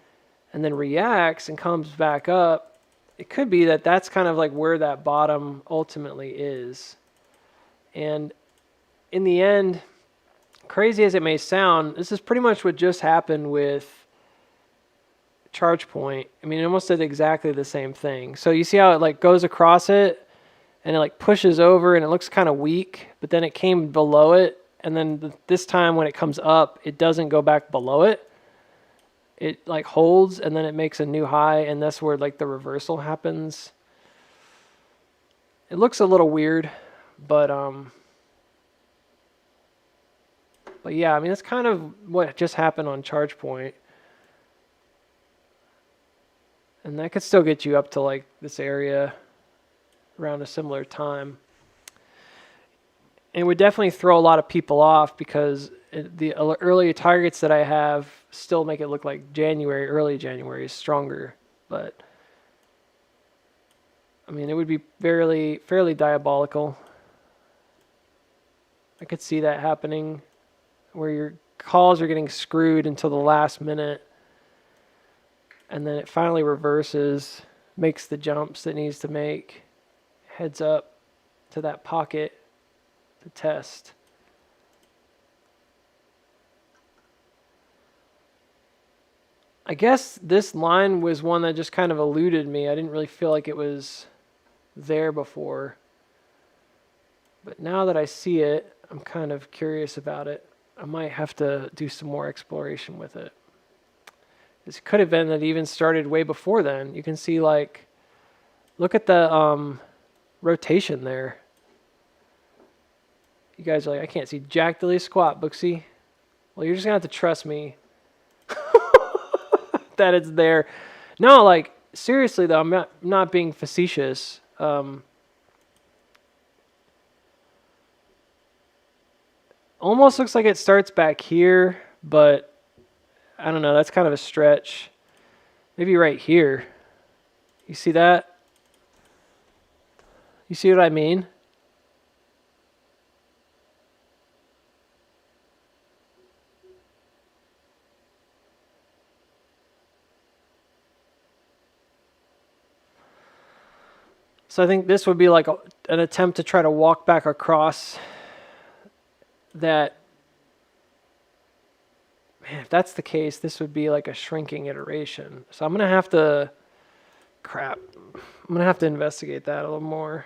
and then reacts and comes back up, it could be that that's kind of like where that bottom ultimately is. And in the end, crazy as it may sound, this is pretty much what just happened with ChargePoint. I mean, it almost did exactly the same thing. So you see how it like goes across it and it like pushes over and it looks kind of weak, but then it came below it. And then this time when it comes up, it doesn't go back below it. It like holds and then it makes a new high, and that's where like the reversal happens. It looks a little weird, but yeah, I mean, that's kind of what just happened on ChargePoint. And that could still get you up to like this area around a similar time. And it would definitely throw a lot of people off because the early targets that I have still make it look like January, early January is stronger. But I mean, it would be fairly diabolical. I could see that happening where your calls are getting screwed until the last minute. And then it finally reverses, makes the jumps it needs to make, heads up to that pocket to test. I guess this line was one that just kind of eluded me. I didn't really feel like it was there before. But now that I see it, I'm kind of curious about it. I might have to do some more exploration with it. This could have been that it even started way before then. You can see like, look at the rotation there. You guys are like, I can't see jack diddly squat, Booksy. Well, you're just gonna have to trust me that it's there. No, like seriously though, I'm not being facetious. Almost looks like it starts back here, but I don't know, that's kind of a stretch. Maybe right here. You see that? You see what I mean? So I think this would be like an attempt to try to walk back across that. Man, if that's the case, this would be like a shrinking iteration. So I'm going to have to, I'm going to have to investigate that a little more.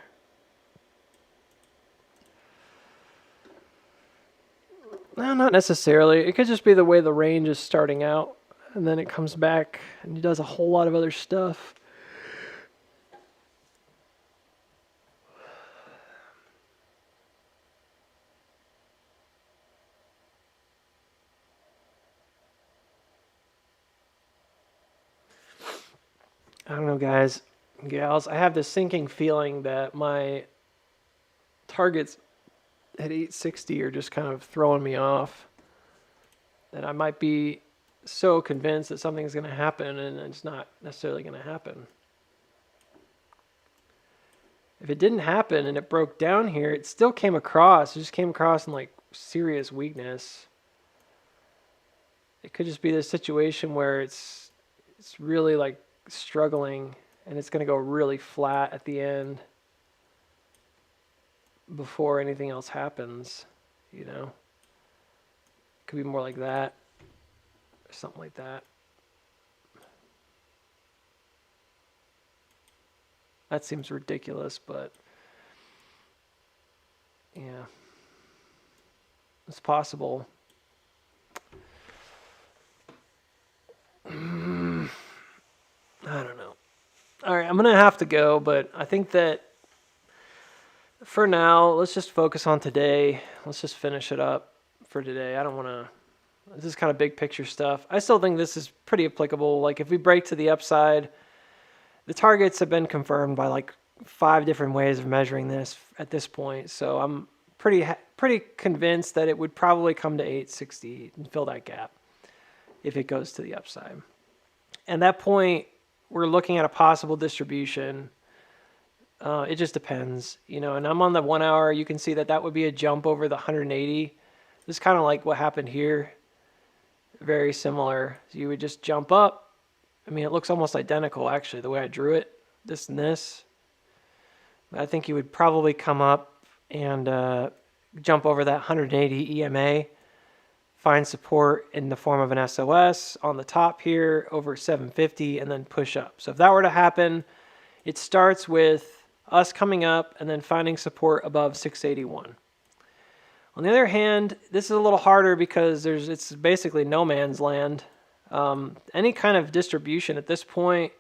No, not necessarily. It could just be the way the range is starting out. and then it comes back and it does a whole lot of other stuff. I don't know, guys, gals. I have this sinking feeling that my targets at 860 are just kind of throwing me off. That I might be so convinced that something's going to happen and it's not necessarily going to happen. If it didn't happen and it broke down here, it still came across. It just came across in like serious weakness. It could just be this situation where it's really like struggling and it's going to go really flat at the end before anything else happens, you know. Could be more like that or something like that. That seems ridiculous, but yeah, it's possible. I don't know. All right, I'm going to have to go, but I think that for now, let's just focus on today. Let's just finish it up for today. I don't want to, this is kind of big picture stuff. I still think this is pretty applicable. Like if we break to the upside, the targets have been confirmed by like 5 different ways of measuring this at this point. So I'm pretty convinced that it would probably come to 860 and fill that gap if it goes to the upside. And that point, we're looking at a possible distribution. It just depends, you know, and I'm on the 1 hour. You can see that that would be a jump over the 180. This is kind of like what happened here. Very similar. So you would just jump up. I mean, it looks almost identical, actually, the way I drew it, this and this. But I think you would probably come up and jump over that 180 EMA, find support in the form of an SOS on the top here over 750, and then push up. So if that were to happen, it starts with us coming up and then finding support above 681. On the other hand, this is a little harder because it's basically no man's land. Any kind of distribution at this point,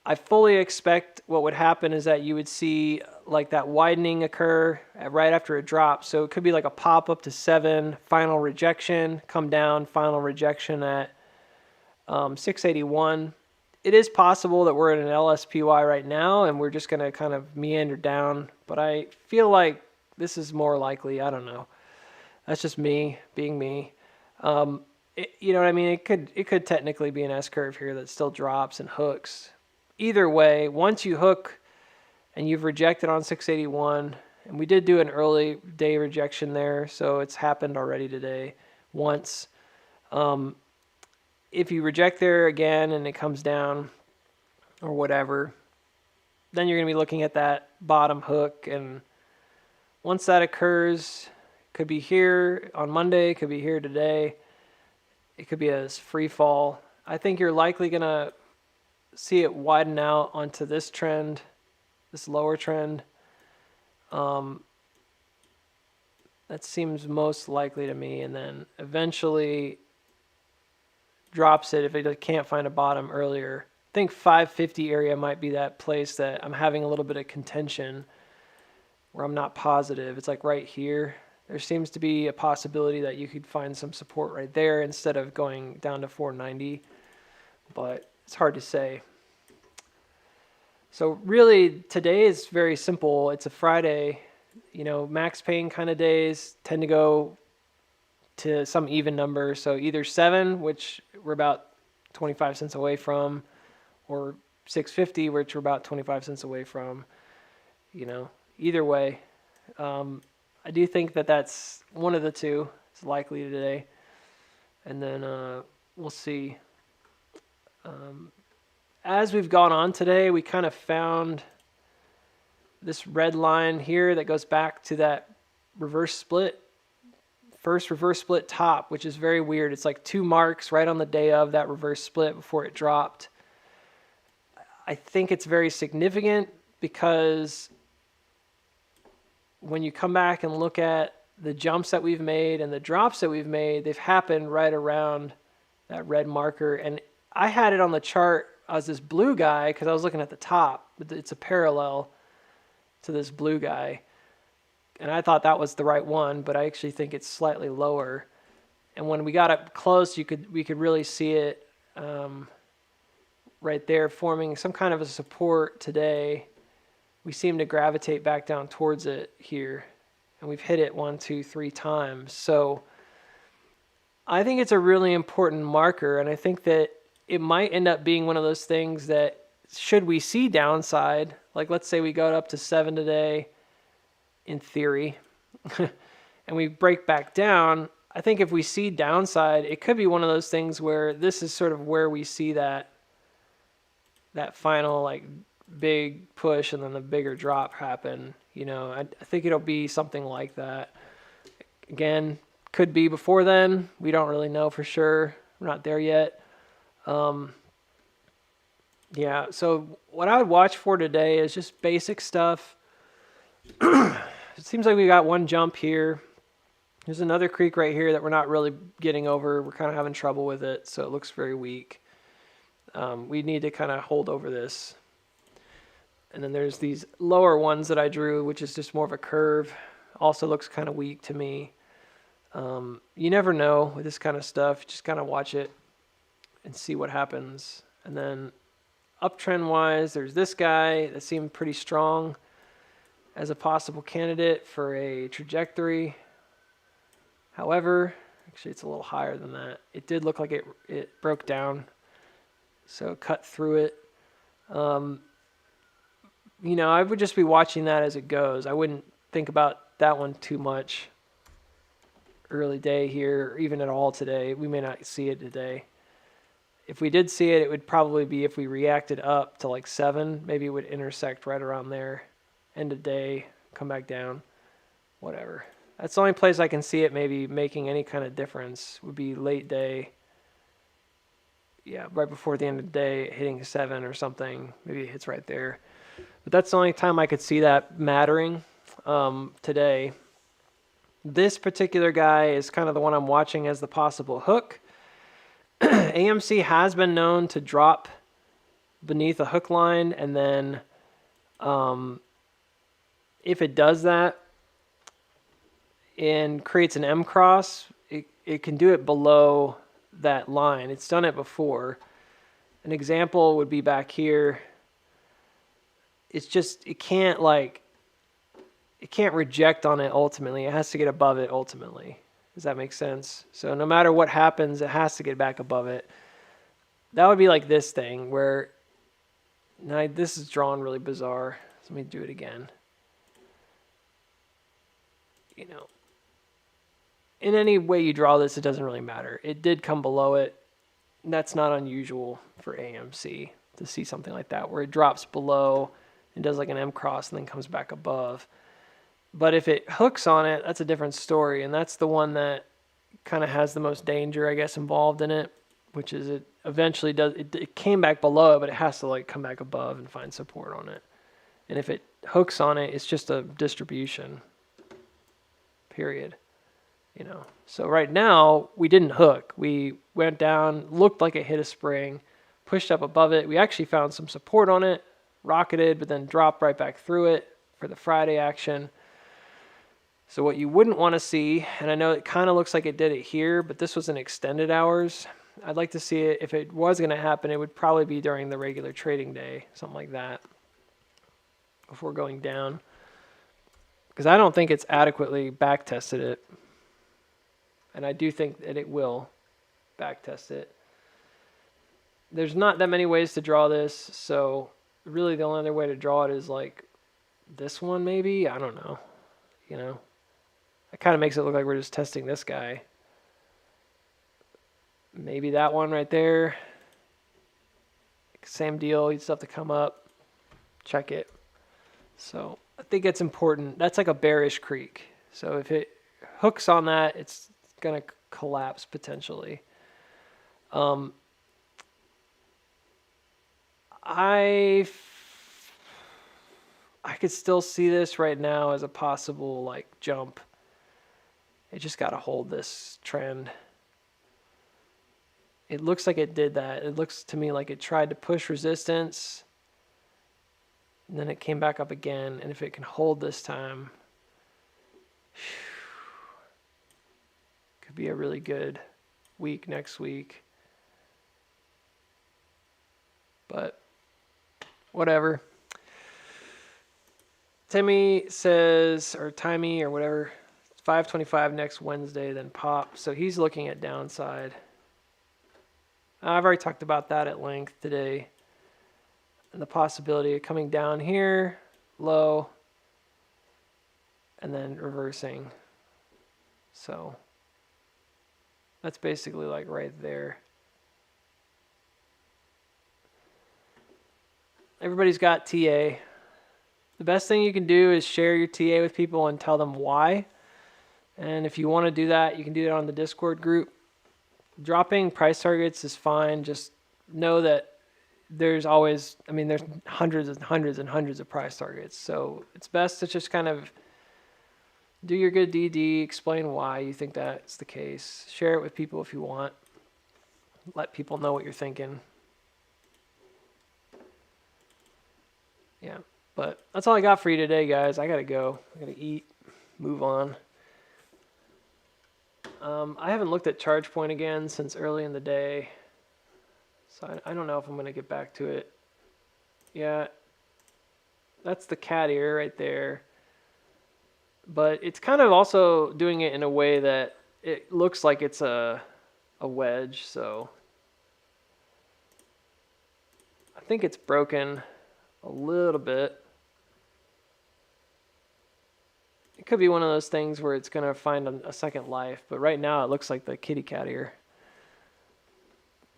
I fully expect what would happen is that you would see like that widening occur right after it drops. So it could be like a pop up to 7, final rejection, come down, final rejection at 681. It is possible that we're at an LSPY right now and we're just going to kind of meander down, but I feel like this is more likely. I don't know. That's just me being me. You know what I mean? It could technically be an S curve here that still drops and hooks. Either way, once you hook and you've rejected on 681, and we did do an early day rejection there, so it's happened already today once. If you reject there again and it comes down or whatever, then you're going to be looking at that bottom hook. And once that occurs, it could be here on Monday, it could be here today. It could be a free fall. I think you're likely going to see it widen out onto this trend, this lower trend. That seems most likely to me. And then eventually drops it if it can't find a bottom earlier. I think 550 area might be that place that I'm having a little bit of contention where I'm not positive. It's like right here. There seems to be a possibility that you could find some support right there instead of going down to 490, but it's hard to say. So really today is very simple. It's a Friday. You know, max pain kind of days tend to go to some even number. So either 7, which we're about 25 cents away from, or 650, which we're about 25 cents away from. You know, either way, I do think that that's one of the two. It's likely today. And then we'll see. As we've gone on today, we kind of found this red line here that goes back to that reverse split. First reverse split top, which is very weird. It's like 2 marks right on the day of that reverse split before it dropped. I think it's very significant because when you come back and look at the jumps that we've made and the drops that we've made, they've happened right around that red marker. And I had it on the chart as this blue guy because I was looking at the top, but it's a parallel to this blue guy. And I thought that was the right one, but I actually think it's slightly lower. And when we got up close, we could really see it right there forming some kind of a support today. We seem to gravitate back down towards it here. And we've hit it 1, 2, 3 times. So I think it's a really important marker. And I think that it might end up being one of those things that should we see downside, like let's say we go up to 7 today, in theory, and we break back down, I think if we see downside, it could be one of those things where this is sort of where we see that final like big push and then the bigger drop happen. You know, I think it'll be something like that. Again, could be before then. We don't really know for sure. We're not there yet. Yeah, so what I would watch for today is just basic stuff. It seems like we got one jump here. There's another creek right here that we're not really getting over. We're kind of having trouble with it, so it looks very weak. We need to kind of hold over this. And then there's these lower ones that I drew, which is just more of a curve. Also looks kind of weak to me. You never know with this kind of stuff. Just kind of watch it and see what happens. And then uptrend wise, there's this guy that seemed pretty strong as a possible candidate for a trajectory. However, actually it's a little higher than that. It did look like it broke down, so cut through it. You know, I would just be watching that as it goes. I wouldn't think about that one too much early day here, or even at all today. We may not see it today. If we did see it, it would probably be if we reacted up to like 7, maybe it would intersect right around there. End of day, come back down, whatever. That's the only place I can see it maybe making any kind of difference would be late day. Yeah, right before the end of the day, hitting 7 or something. Maybe it hits right there. But that's the only time I could see that mattering today. This particular guy is kind of the one I'm watching as the possible hook. AMC has been known to drop beneath a hook line, and then if it does that and creates an M cross, it can do it below that line. It's done it before. An example would be back here. It's just, it can't reject on it ultimately. It has to get above it ultimately. Does that make sense? So no matter what happens, it has to get back above it. That would be like this thing where, now this is drawn really bizarre. So let me do it again. You know, in any way you draw this, it doesn't really matter. It did come below it. That's not unusual for AMC to see something like that, where it drops below and does like an M cross and then comes back above. But if it hooks on it, that's a different story. And that's the one that kind of has the most danger, I guess, involved in it, which is it eventually does, it came back below, but it has to like come back above and find support on it. And if it hooks on it, it's just a distribution, period. You know, so right now we didn't hook. We went down, looked like it hit a spring, pushed up above it. We actually found some support on it, rocketed, but then dropped right back through it for the Friday action. So what you wouldn't want to see, and I know it kind of looks like it did it here, but this was an extended hours. I'd like to see it, if it was going to happen, it would probably be during the regular trading day, something like that, before going down. Because I don't think it's adequately back tested it. And I do think that it will back test it. There's not that many ways to draw this, so really the only other way to draw it is like this one maybe? I don't know. You know? It kind of makes it look like we're just testing this guy. Maybe that one right there. Same deal, you'd still have to come up, check it. So I think it's important. That's like a bearish creek. So if it hooks on that, it's going to collapse potentially. I could still see this right now as a possible like jump. It just got to hold this trend. it looks like it did that. It looks to me like it tried to push resistance, and then it came back up again. And if it can hold this time, could be a really good week next week. But whatever. Timmy says, or Timey or whatever, 525 next Wednesday, then pop. So he's looking at downside. I've already talked about that at length today. And the possibility of coming down here, low, and then reversing. So that's basically like right there. Everybody's got TA. The best thing you can do is share your TA with people and tell them why. And if you want to do that, you can do that on the Discord group. Dropping price targets is fine. Just know that there's always, there's hundreds and hundreds and hundreds of price targets. So it's best to just kind of do your good DD, explain why you think that's the case. Share it with people if you want. Let people know what you're thinking. Yeah, but that's all I got for you today, guys. I gotta go. I gotta eat, move on. I haven't looked at ChargePoint again since early in the day, so I don't know if I'm gonna get back to it. Yeah, that's the cat ear right there. But it's kind of also doing it in a way that it looks like it's a wedge, so I think it's broken a little bit. It could be one of those things where it's going to find a second life, but right now it looks like the kitty cat ear.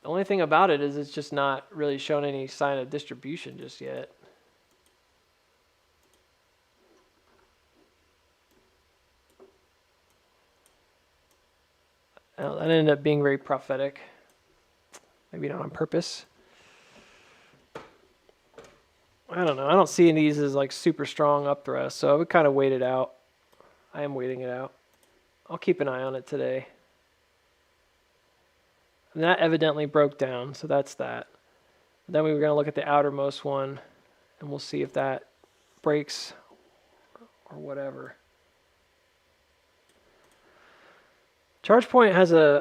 The only thing about it is it's just not really showing any sign of distribution just yet. That ended up being very prophetic. Maybe not on purpose. I don't know. I don't see these as like super strong up thrust, so I would kind of wait it out. I am waiting it out. I'll keep an eye on it today. And that evidently broke down, so that's that. Then we were going to look at the outermost one, and we'll see if that breaks or whatever. ChargePoint has a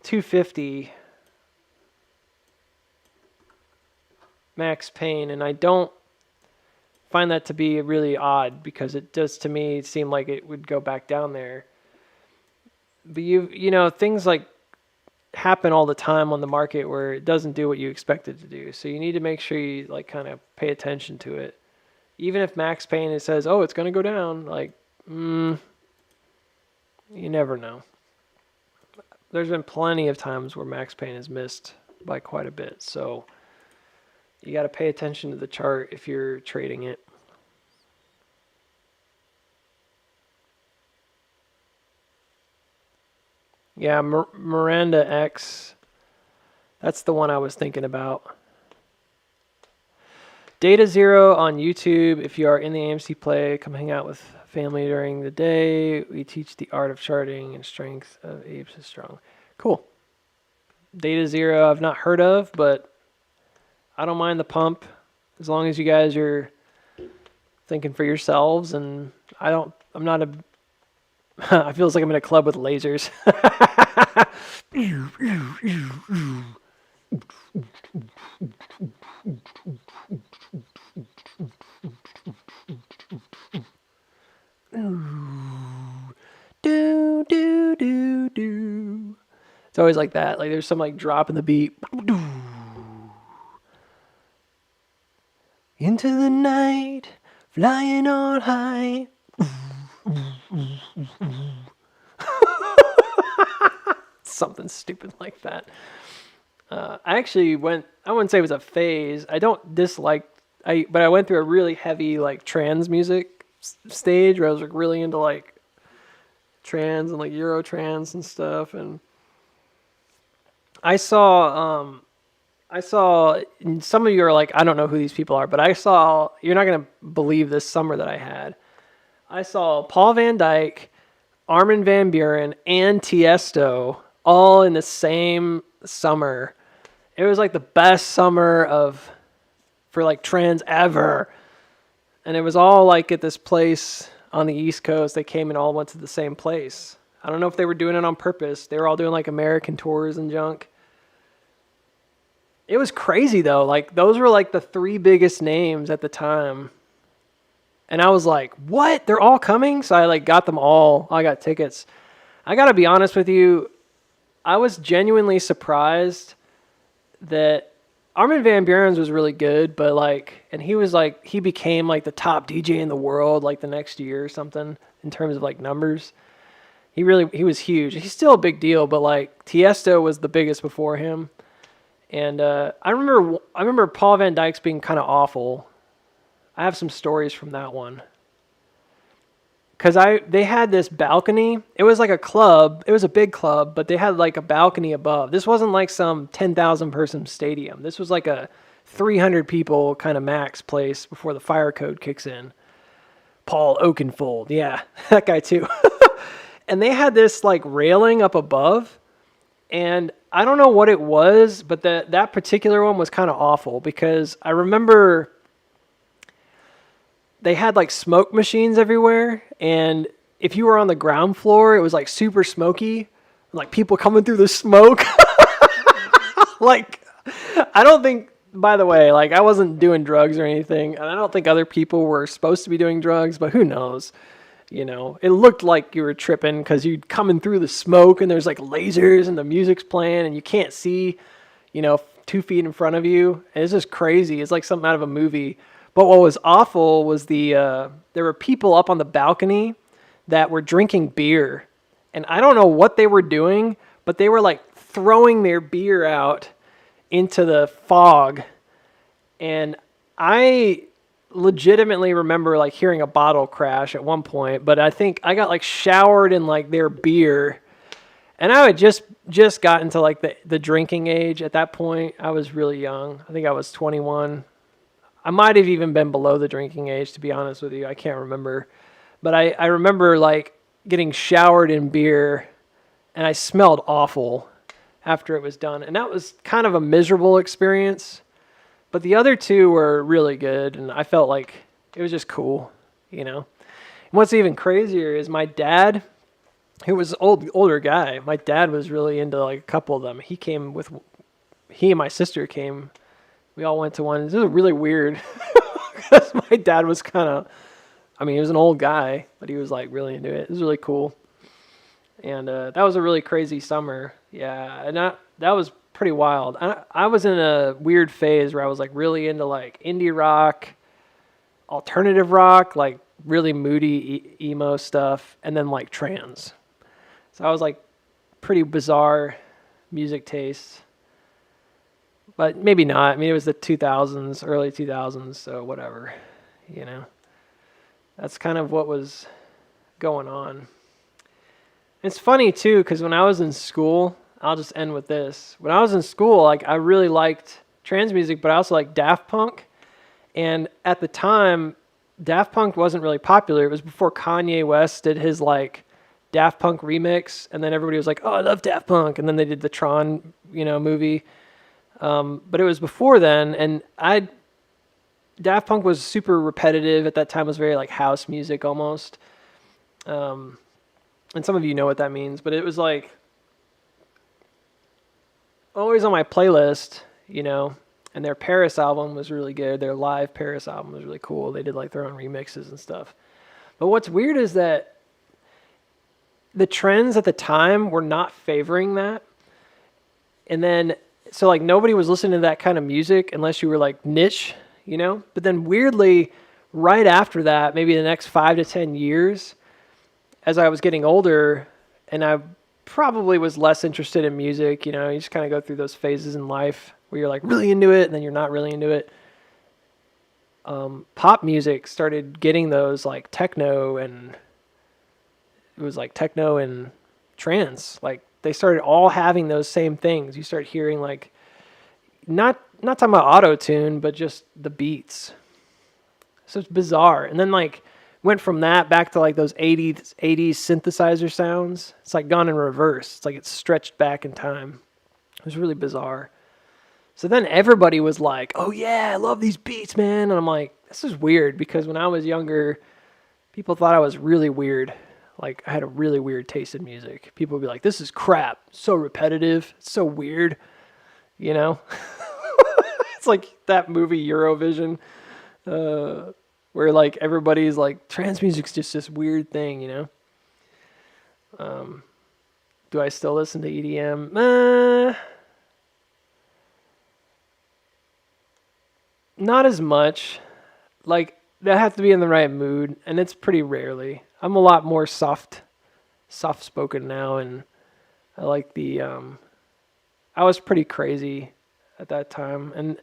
250 max pain, and I don't find that to be really odd because it does to me seem like it would go back down there. But you know, things like happen all the time on the market where it doesn't do what you expect it to do. So you need to make sure you like kind of pay attention to it. Even if max pain it says, oh, it's going to go down, like, you never know. There's been plenty of times where max pain is missed by quite a bit. So you got to pay attention to the chart if you're trading it. Yeah, Miranda X. That's the one I was thinking about. Data Zero on YouTube. If you are in the AMC play, come hang out with family during the day. We teach the art of charting and strength of apes is strong. Cool. Data Zero I've not heard of, but I don't mind the pump as long as you guys are thinking for yourselves. And I'm not a, I feels like I'm in a club with lasers. Do, do, do, do. It's always like that. Like there's some like drop in the beat. Into the night, flying on high. Something stupid like that. I actually went, I wouldn't say it was a phase. I don't dislike, but I went through a really heavy like trance music stage where I was like really into like trance and like Euro trance and stuff. And I saw some of you are like, I don't know who these people are, but you're not going to believe this summer that I had. I saw Paul Van Dyke, Armin van Buuren, and Tiesto all in the same summer. It was like the best summer for like trends ever. And it was all like at this place on the East Coast. They came and all went to the same place. I don't know if they were doing it on purpose. They were all doing like American tours and junk. It was crazy though. Like those were like the 3 biggest names at the time. And I was like, what? They're all coming? So I like got them all. I got tickets. I got to be honest with you. I was genuinely surprised that Armin van Buuren's was really good, but like, and he became like the top DJ in the world like the next year or something in terms of like numbers. He was huge. He's still a big deal, but like Tiesto was the biggest before him. And I remember Paul Van Dyk's being kind of awful. I have some stories from that one. Cause they had this balcony. It was like a club. It was a big club, but they had like a balcony above. This wasn't like some 10,000 person stadium. This was like a 300 people kind of max place before the fire code kicks in. Paul Oakenfold. Yeah, that guy too. And they had this like railing up above, and I don't know what it was, but that particular one was kind of awful because I remember they had like smoke machines everywhere, and if you were on the ground floor, it was like super smoky, like people coming through the smoke. Like, I don't think, by the way, like I wasn't doing drugs or anything, and I don't think other people were supposed to be doing drugs, but who knows? You know, it looked like you were tripping because you'd coming through the smoke and there's like lasers and the music's playing and you can't see, 2 feet in front of you. And it's just crazy. It's like something out of a movie. But what was awful was there were people up on the balcony that were drinking beer. And I don't know what they were doing, but they were like throwing their beer out into the fog. And I legitimately remember like hearing a bottle crash at one point, but I think I got like showered in like their beer, and I had just gotten to like the drinking age at that point. I was really young. I think I was 21. I might have even been below the drinking age, to be honest with you. I can't remember, but I remember like getting showered in beer, and I smelled awful after it was done, and that was kind of a miserable experience. But the other 2 were really good, and I felt like it was just cool, And what's even crazier is my dad, who was an older guy, my dad was really into like a couple of them. He and my sister came. We all went to one. This was really weird because my dad was he was an old guy, but he was like really into it. It was really cool. And that was a really crazy summer. Yeah, and that was pretty wild. I was in a weird phase where I was like really into like indie rock, alternative rock, like really moody emo stuff, and then like trance. So I was like pretty bizarre music tastes, but maybe not. I mean, it was the 2000s, early 2000s, so whatever, That's kind of what was going on. It's funny too, because when I was in school, I'll just end with this. When I was in school, like I really liked trance music, but I also liked Daft Punk. And at the time, Daft Punk wasn't really popular. It was before Kanye West did his like Daft Punk remix, and then everybody was like, "Oh, I love Daft Punk," and then they did the Tron, movie. But it was before then, and Daft Punk was super repetitive at that time. It was very like house music almost. And some of you know what that means, but it was like always on my playlist, and their Paris album was really good. Their live Paris album was really cool. They did like their own remixes and stuff. But what's weird is that the trends at the time were not favoring that. And then, so like nobody was listening to that kind of music unless you were like niche, But then weirdly, right after that, maybe the next 5 to 10 years, as I was getting older, and I probably was less interested in music, you just kind of go through those phases in life where you're like really into it and then you're not really into it. Pop music started getting those like techno, and it was like techno and trance. Like they started all having those same things. You start hearing like, not talking about auto tune, but just the beats. So it's bizarre. And then like went from that back to like those 80s synthesizer sounds. It's like gone in reverse. It's like it's stretched back in time. It was really bizarre. So then everybody was like, oh yeah, I love these beats, man. And I'm like, this is weird, because when I was younger, people thought I was really weird. Like I had a really weird taste in music. People would be like, this is crap. So repetitive. It's so weird. You know? It's like that movie Eurovision, where like everybody's like, trance music's just this weird thing, you know? Do I still listen to EDM? Not as much. Like, I have to be in the right mood, and it's pretty rarely. I'm a lot more soft-spoken now, and I like the, I was pretty crazy at that time, and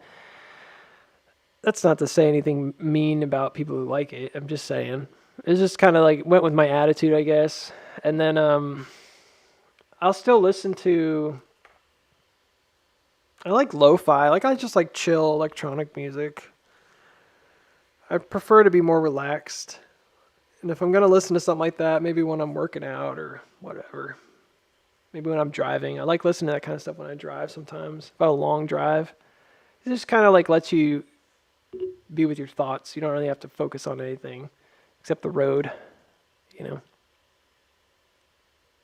that's not to say anything mean about people who like it. I'm just saying. It's just kind of like, went with my attitude, I guess. And then, I'll still listen to, I like lo-fi. Like, I just like chill electronic music. I prefer to be more relaxed. And if I'm going to listen to something like that, maybe when I'm working out or whatever. Maybe when I'm driving. I like listening to that kind of stuff when I drive sometimes. If I have a long drive. It just kind of like lets you be with your thoughts. You don't really have to focus on anything except the road, you know.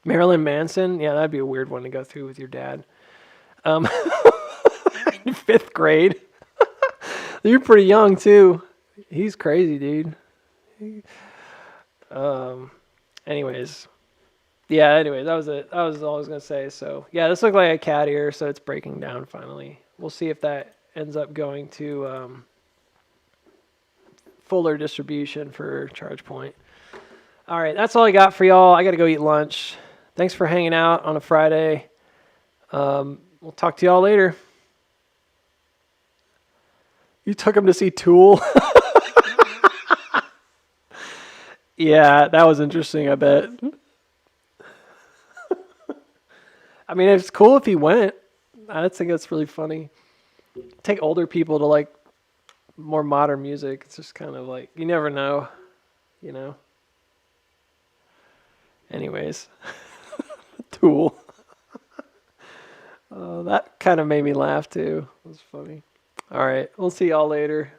Marilyn Manson? Yeah, that'd be a weird one to go through with your dad. In 5th grade. You're pretty young too. He's crazy, dude. Anyways. Yeah, anyways, that was it. That was all I was going to say. So, yeah, this looked like a cat ear, so it's breaking down finally. We'll see if that ends up going to fuller distribution for ChargePoint. All right, that's all I got for y'all. I got to go eat lunch. Thanks for hanging out on a Friday. We'll talk to y'all later. You took him to see Tool? Yeah, that was interesting, I bet. I mean, it's cool if he went. I think that's really funny. Take older people to like more modern music. It's just kind of like, you never know, you know? Anyways. Tool. That kind of made me laugh too. It was funny. All right, we'll see y'all later.